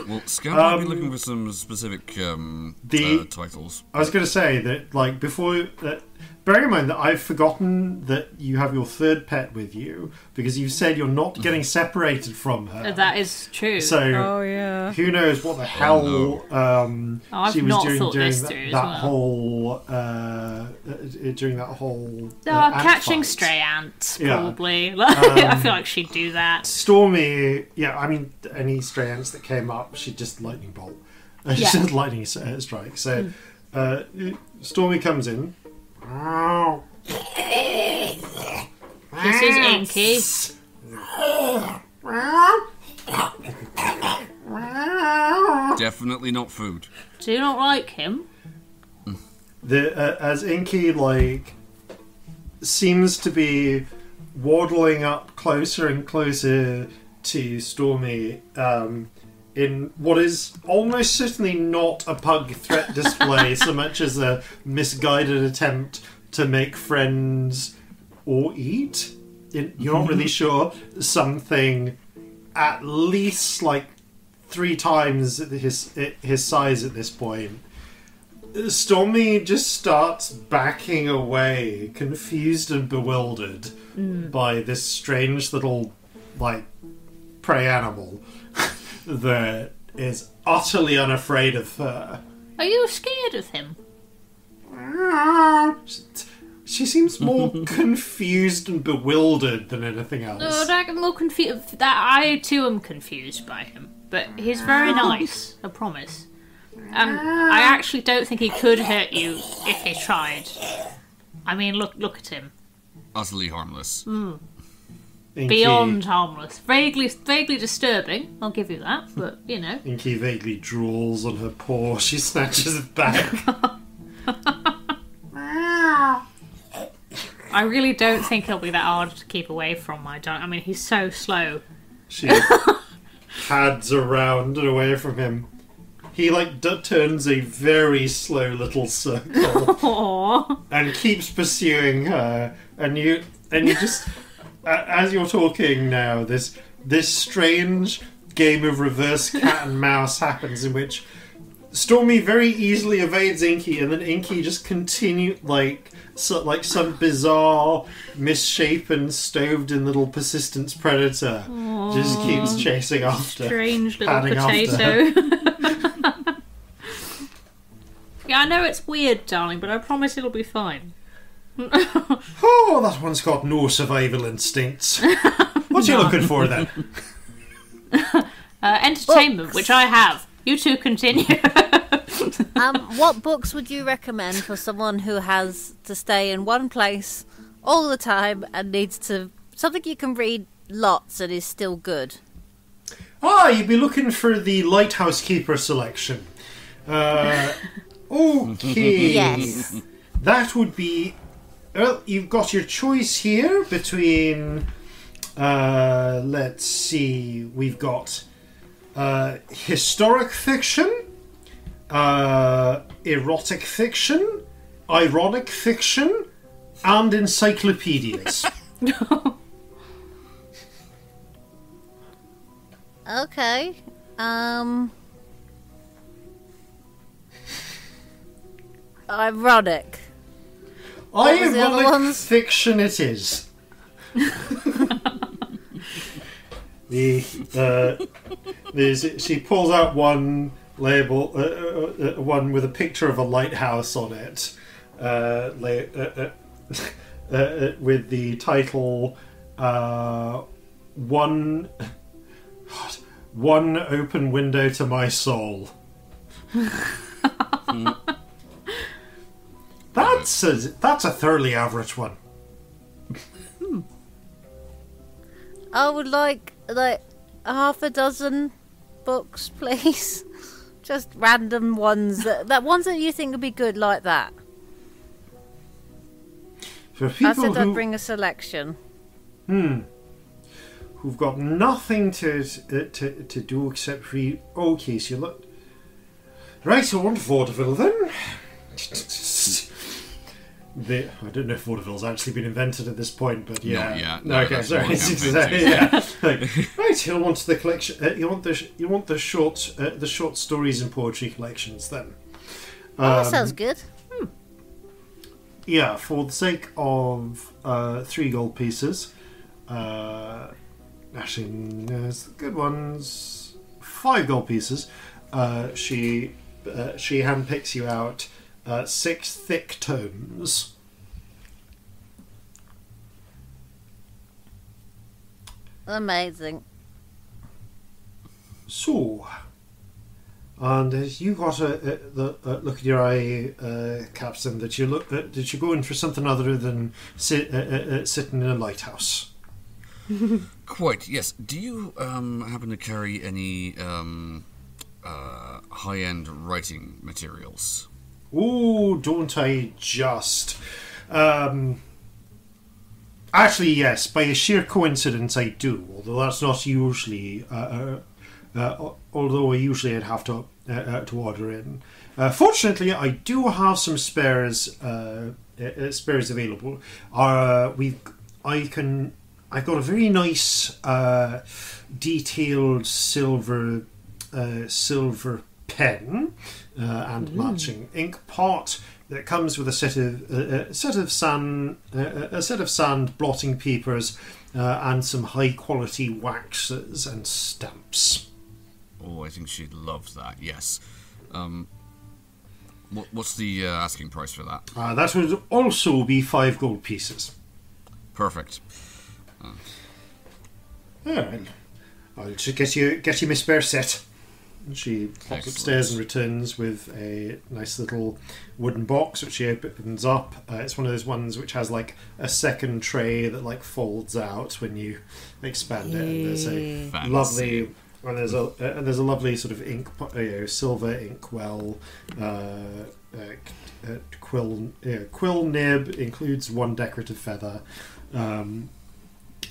Well, Scamp might be looking for some specific titles. I was going to say that, like, before... bearing in mind that I've forgotten that you have your third pet with you, because you've said you're not getting separated from her. That is true. So, Oh yeah. who knows what the hell I've she was not doing thought during this that, through as that well. whole... during that whole... ant catching fight. stray ants, Yeah. probably. I feel like she'd do that. Stormy, yeah, I mean, any stray ants that came up, she'd just lightning bolt. She Yeah. just lightning strike. So, Stormy comes in. This is Inky. Definitely not food. Do you not like him? As Inky, like, seems to be waddling up closer and closer to Stormy in what is almost certainly not a pug threat display so much as a misguided attempt to make friends or eat. You're not really sure. Something at least like 3 times his size at this point. Stormy just starts backing away, confused and bewildered by this strange little, like, prey animal that is utterly unafraid of her. Are you scared of him? She seems more confused and bewildered than anything else. No, I'm more confused. That I too am confused by him, but he's very nice. I promise. I actually don't think he could hurt you if he tried. I mean, look at him. Utterly harmless. Inky, Beyond harmless. Vaguely disturbing, I'll give you that, but, you know. Inky vaguely drools on her paw. She snatches it back. I really don't think he'll be that hard to keep away from. I mean, he's so slow. She pads around and away from him. He, like, turns a very slow little circle. Aww. And keeps pursuing her. And you just... as you're talking now, this strange game of reverse cat and mouse happens in which Stormy very easily evades Inky, and then Inky just like some bizarre, misshapen, stoved-in little persistence predator. Aww. Just keeps chasing after. Strange little padding potato. Yeah, I know it's weird, darling, but I promise it'll be fine. Oh, that one's got no survival instincts. What are you looking for, then? Entertainment, which I have. You two continue. What books would you recommend for someone who has to stay in one place all the time and needs to... something you can read lots and is still good? You'd be looking for the Lighthouse Keeper selection. Okay. Yes. That would be... Well, you've got your choice here between... let's see. We've got historic fiction, erotic fiction, ironic fiction, and encyclopedias. Okay. Ironic. What was the other Ironic ones? fiction it is. She pulls out one label, one with a picture of a lighthouse on it, with the title "One Open Window to My Soul." That's a thoroughly average one. I would like half a dozen books, please. Just random ones that ones that you think would be good, like that. For I people said I'd bring a selection. who've got nothing to do except read. Okay, so you look right. So on vaudeville then. I don't know if vaudeville's actually been invented at this point, but yeah. Not yet. No, No, okay, that's sorry. more campaign Yeah. Right, you'll want the collection. You want the short stories and poetry collections then. That sounds good. Yeah, for the sake of 3 gold pieces. Actually, there's good ones. 5 gold pieces. She handpicks you out 6 thick tomes. Amazing. So, and you got a look at your eye, Captain. That you did you go in for something other than sitting in a lighthouse? Quite, yes. Do you happen to carry any high-end writing materials? Oh, don't I just? Actually, yes. By a sheer coincidence, I do. Although that's not usually. Although usually I'd have to order in. Fortunately, I do have some spares available. I've got a very nice detailed silver pen and matching ink pot that comes with a set of sand blotting papers and some high quality waxes and stamps. Oh, I think she'd love that. Yes. What's the asking price for that? That would also be 5 gold pieces. Perfect. Alright. I'll just get you my spare set. And she pops upstairs and returns with a nice little wooden box which she opens up. It's one of those ones which has like a second tray that like folds out when you expand it. And there's a lovely and there's a lovely sort of ink, silver inkwell, quill nib, includes one decorative feather.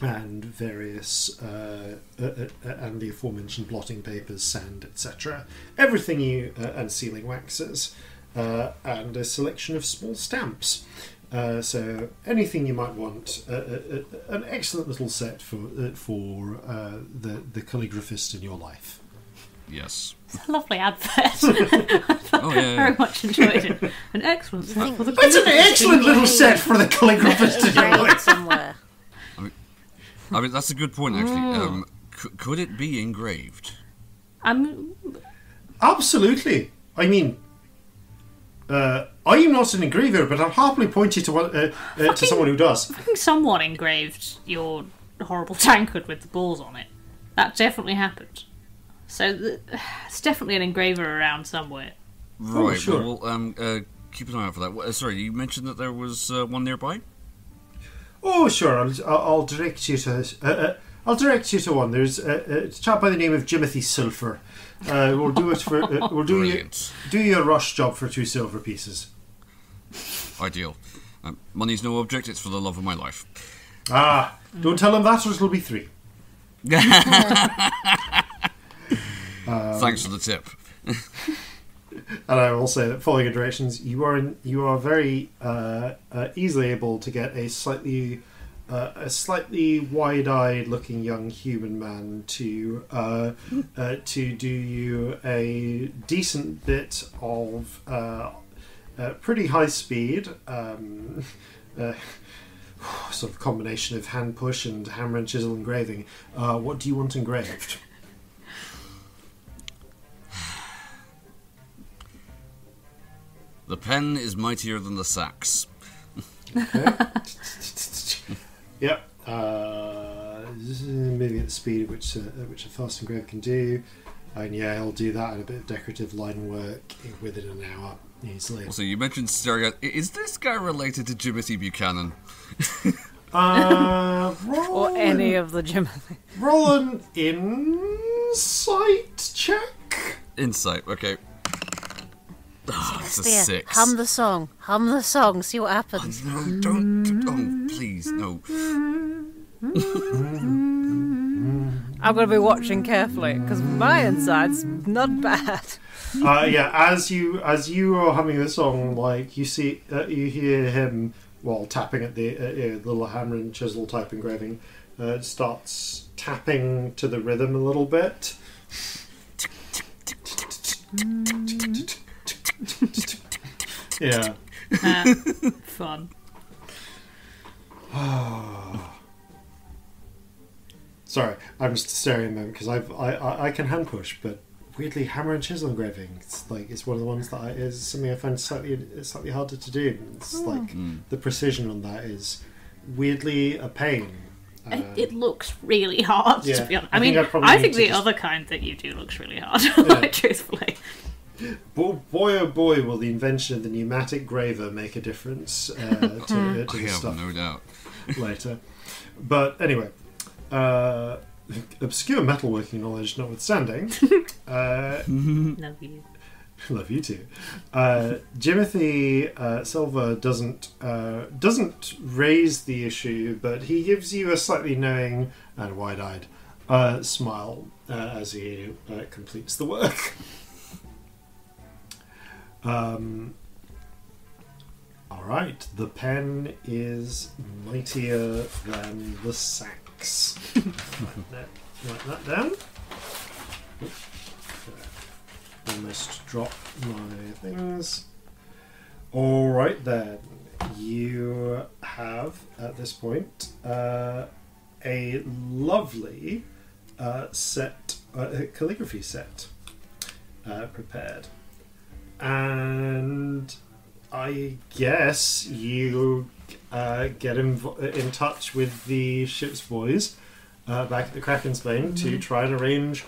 And various and the aforementioned blotting papers, sand, etc. Everything and sealing waxes, and a selection of small stamps. So anything you might want, an excellent little set for the calligraphist in your life. Yes. It's a lovely advert. I very much enjoyed it. An excellent set for the calligraphist. It's an excellent little set for the calligraphist in your life. Somewhere. I mean, that's a good point, actually. Could it be engraved? Absolutely. I mean, I'm not an engraver, but I'll happily point you to someone who does. I think someone engraved your horrible tankard with the balls on it. That definitely happened. So it's definitely an engraver around somewhere. Right. Oh, sure. Well, keep an eye out for that. Sorry, you mentioned that there was one nearby. Oh, sure. I'll direct you to. I'll direct you to one. There's a chap by the name of Jimothy Sulphur. We'll do it for. We'll do you a rush job for 2 silver pieces. Ideal. Money's no object. It's for the love of my life. Don't tell him that, or it'll be 3. Thanks for the tip. And I will say that following your directions, you are very easily able to get a slightly wide-eyed looking young human man to do you a decent bit of pretty high speed sort of combination of hand push and hammer and chisel engraving. What do you want engraved? The pen is mightier than the sax. Okay. Yep. Maybe at the speed at which a fast engraver can do. And yeah, he'll do that and a bit of decorative line work within an hour easily. Also, you mentioned staring at. Is this guy related to Jimothy Buchanan? Or any of the Jimothy. Roll an insight check. Insight. Okay. It's a Celestia, 6. hum the song, see what happens. No, don't. Oh, please, no. I'm going to be watching carefully because my inside's not bad. Yeah, as you are humming the song, like you hear him while tapping at the little hammer and chisel type engraving, starts tapping to the rhythm a little bit. Yeah. Fun. Sorry, I'm just staring at them because I can hand push, but weirdly hammer and chisel engraving, it's one of the ones that is something I find slightly harder to do. It's the precision on that is weirdly a pain. It looks really hard, to be honest. I think the other kind that you do looks really hard, like, truthfully. Boy, oh boy, will the invention of the pneumatic graver make a difference to the stuff. No doubt. Later. But anyway, obscure metalworking knowledge notwithstanding, Love you too. Jimothy Silva doesn't raise the issue, but he gives you a slightly knowing and wide-eyed smile as he completes the work. All right, the pen is mightier than the sax. Write that down. Almost dropped my things. Alright then. You have, at this point, a lovely calligraphy set prepared. And I guess you get in touch with the ship's boys back at the Kraken's Bane to try and arrange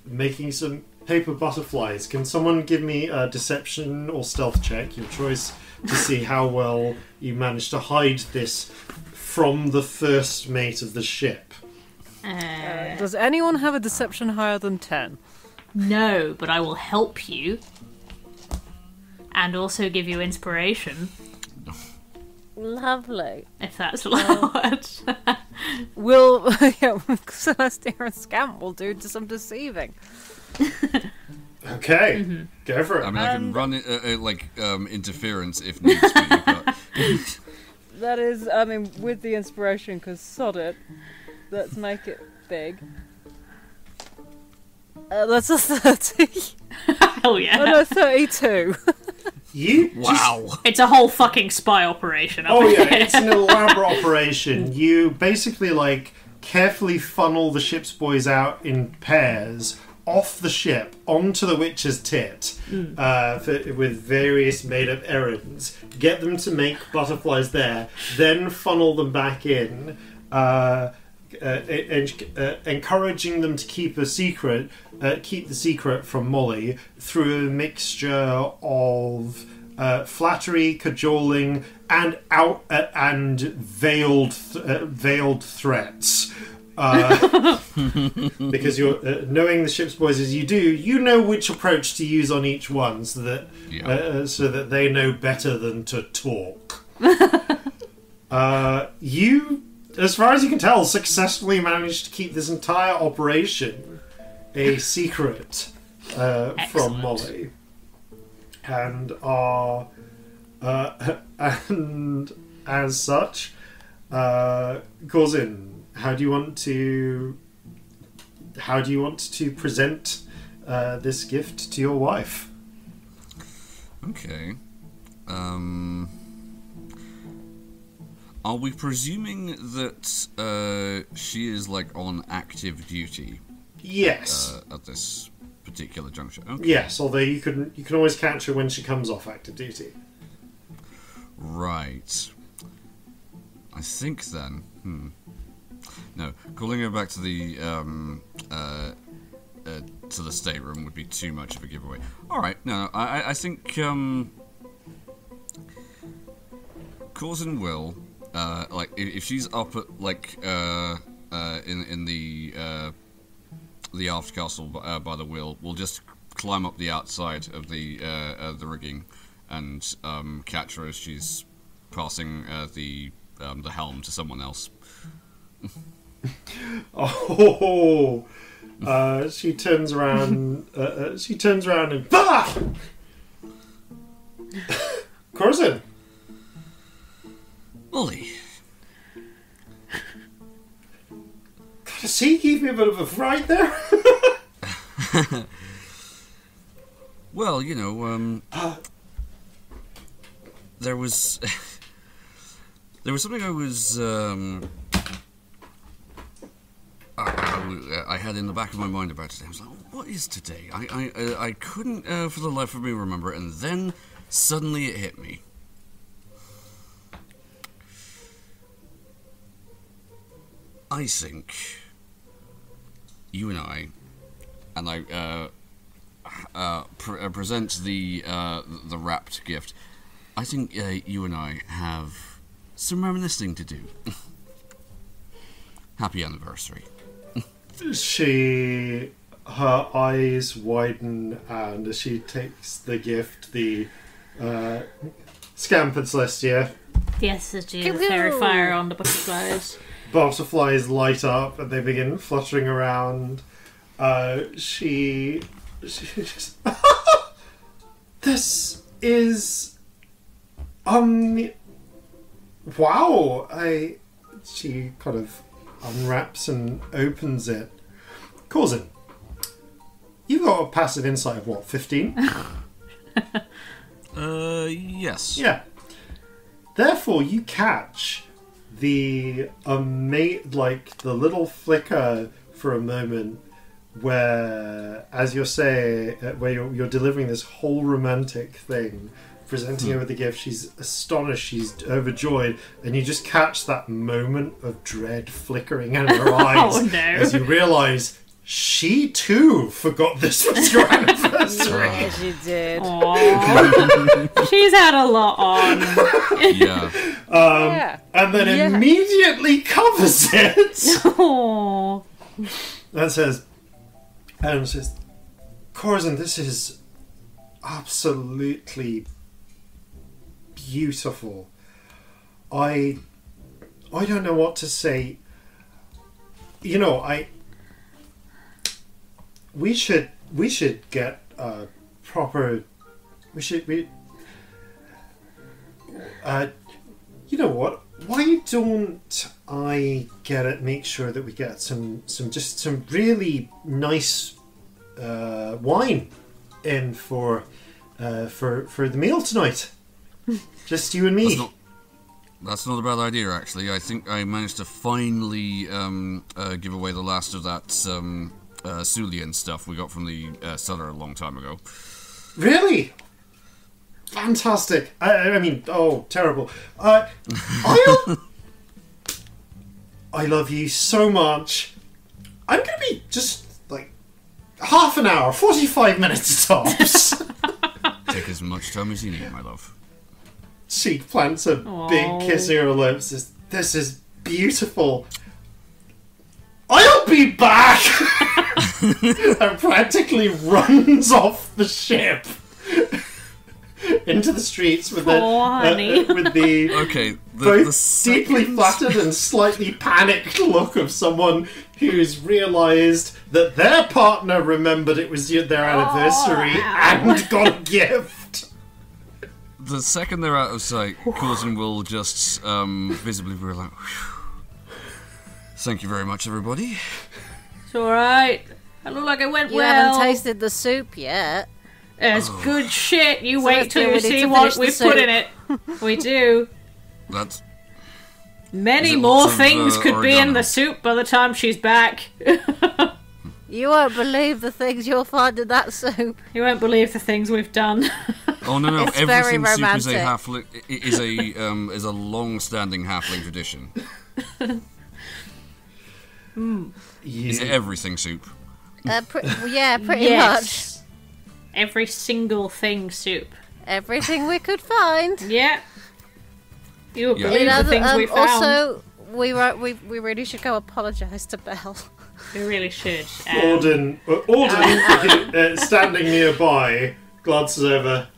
making some paper butterflies. Can someone give me a deception or stealth check, your choice, to see how well you manage to hide this from the first mate of the ship? Does anyone have a deception higher than 10? No, but I will help you. And also give you inspiration. Lovely. If that's allowed. Will Celestia and Scamp will do some deceiving. Okay, go for it. I mean, I can run interference if needs be, but... That is, I mean, with the inspiration, because sod it. Let's make it big. That's a 30. Hell yeah. Oh no, 32. Wow. It's a whole fucking spy operation. It's an elaborate operation. You basically, carefully funnel the ship's boys out in pairs off the ship onto the witch's tit with various made-up errands, get them to make butterflies there, then funnel them back in, encouraging them to keep the secret from Molly through a mixture of flattery, cajoling, and veiled threats. Because you're knowing the ship's boys as you do, you know which approach to use on each one, so that they know better than to talk. You, as far as you can tell, successfully managed to keep this entire operation a secret from Molly, and are and as such, Corzin, how do you want to present this gift to your wife? Okay. Are we presuming that she is on active duty? Yes. At this particular juncture. Okay. Yes, although you can always catch her when she comes off active duty. Right. I think then. No, calling her back to the stateroom would be too much of a giveaway. All right. No, I think Corzin will if she's up at in the aft castle by the wheel, we'll just climb up the outside of the rigging and catch her as she's passing the helm to someone else. She turns around. And bah! Corzin. Molly. See, gave me a bit of a fright there. Well, there was something I was I had in the back of my mind about today. I was like, what is today? I couldn't for the life of me remember it, and then suddenly it hit me. I think you and I present the wrapped gift. I think you and I have some reminiscing to do. Happy anniversary. She her eyes widen, and as she takes the gift, the Scamp and Celestia, Yes, as you Pew, pew. fairy fire on the butterflies. butterflies light up and they begin fluttering around. She just, this is wow. She kind of unwraps and opens it. Corzin, you've got a passive insight of what, 15? Yes. Yeah. Therefore, you catch the like the little flicker for a moment, where, as you're saying, where you're delivering this whole romantic thing, presenting her with the gift. She's astonished, she's overjoyed, and you just catch that moment of dread flickering in her eyes Oh, no. as you realise she too forgot this was your anniversary. Yes, you did. Aww. She's had a lot on. Yeah. Yeah. And then Yeah. immediately covers it Aww. and says, Corzin, this is absolutely beautiful. I don't know what to say. You know, we should get a proper. You know what? Why don't I make sure that we get some really nice wine in for the meal tonight? Just you and me. That's not a bad idea, actually. I think I managed to finally give away the last of that Sulian stuff we got from the cellar a long time ago. Really? Fantastic. I mean, oh, terrible. I love you so much. I'm going to be just like half an hour, 45 minutes tops. Take as much time as you need, my love. She plants a big kiss in her lips. This is beautiful. I'll be back! And practically runs off the ship into the streets with honey. with the Okay, both deeply flattered and slightly panicked look of someone who's realised that their partner remembered it was their anniversary and got a gift. The second they're out of sight, Corzin will just visibly be like, "Whew. Thank you very much, everybody." It's alright. I look like it went You well. haven't tasted the soup yet. It's good shit. You So wait let's till get you ready see to what finish we the put soup. in it. We do. That's Many Is it more lots of, things could be in oregano? the soup by the time she's back. You won't believe the things you'll find in that soup. You won't believe the things we've done. oh no. It's very Everything soup is a romantic. halfling is a long-standing halfling tradition. Is it everything soup? Pretty Yes. much. Every single thing soup. Everything we could find. Yeah. You would Yeah. believe the things we found. Also, we really should go apologise to Belle. We really should. Auden, standing nearby, glances over.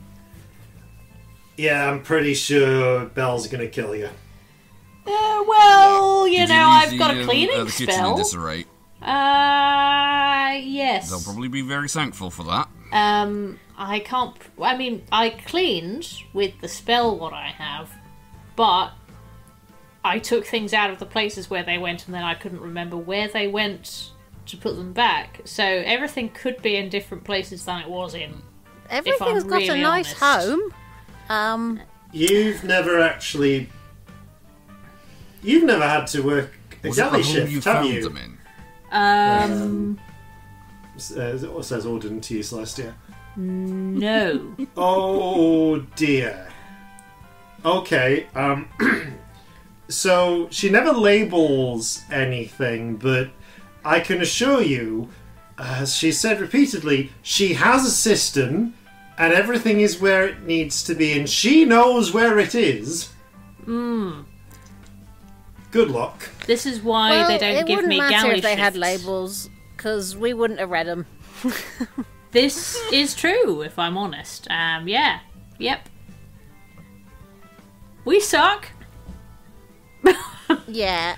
Yeah, I'm pretty sure Belle's gonna kill you. Well, you Did know, leave I've got a the cleaning kitchen in spell. disarray? Yes. They'll probably be very thankful for that. I can't. I mean, I cleaned with the spell what I have, but I took things out of the places where they went, and then I couldn't remember where they went to put them back. So everything could be in different places than it was in. Everything's got a really nice honest. home. You've never had to work a Was it galley the home shift, you have found you? them in? Says Auden to you, Celestia. No. Oh dear. Okay, so she never labels anything, but I can assure you, as she said repeatedly, she has a system and everything is where it needs to be and she knows where it is. Good luck. This is why Well, they don't it give wouldn't me matter galley if they had shifts. labels, because we wouldn't have read them. This is true, if I'm honest. Yeah. Yep. We suck. Yeah,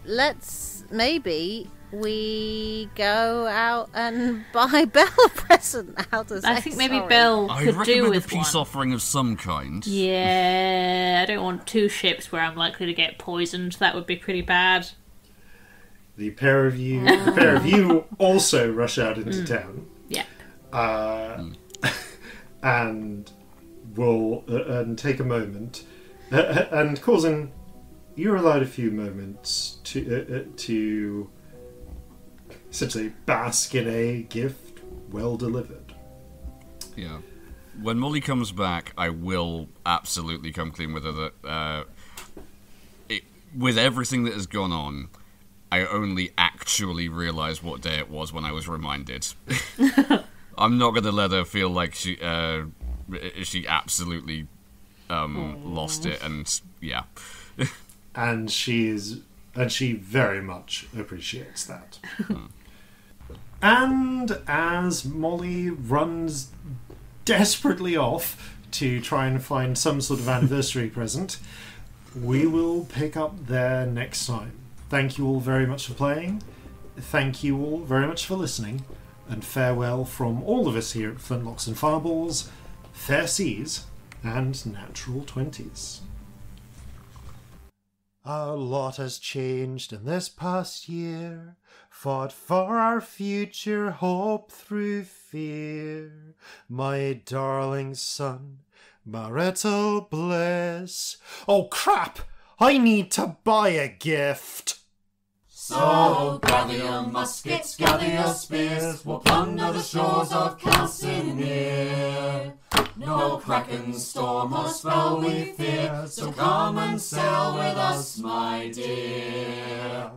let's maybe we go out and buy Belle a present. How does I think maybe Belle I'd could do recommend a with peace one. offering of some kind. Yeah, I don't want 2 ships where I'm likely to get poisoned. That would be pretty bad. The pair of you also rush out into town. Yeah. And will and take a moment. And Corzin, you're allowed a few moments to essentially bask in a gift well delivered. Yeah. When Molly comes back, I will absolutely come clean with her that with everything that has gone on, I only actually realised what day it was when I was reminded. I'm not going to let her feel like she absolutely lost it, and yeah. And she very much appreciates that. And as Molly runs desperately off to try and find some sort of anniversary present, we will pick up there next time. Thank you all very much for playing. Thank you all very much for listening. And farewell from all of us here at Flintlocks and Fireballs. Fair seas and natural 20s. A lot has changed in this past year. Fought for our future, hope through fear. My darling son, marital bliss. Oh crap! I need to buy a gift! So gather your muskets, gather your spears, we'll plunder the shores of Calcinea. No kraken, storm or spell we fear, so come and sail with us, my dear.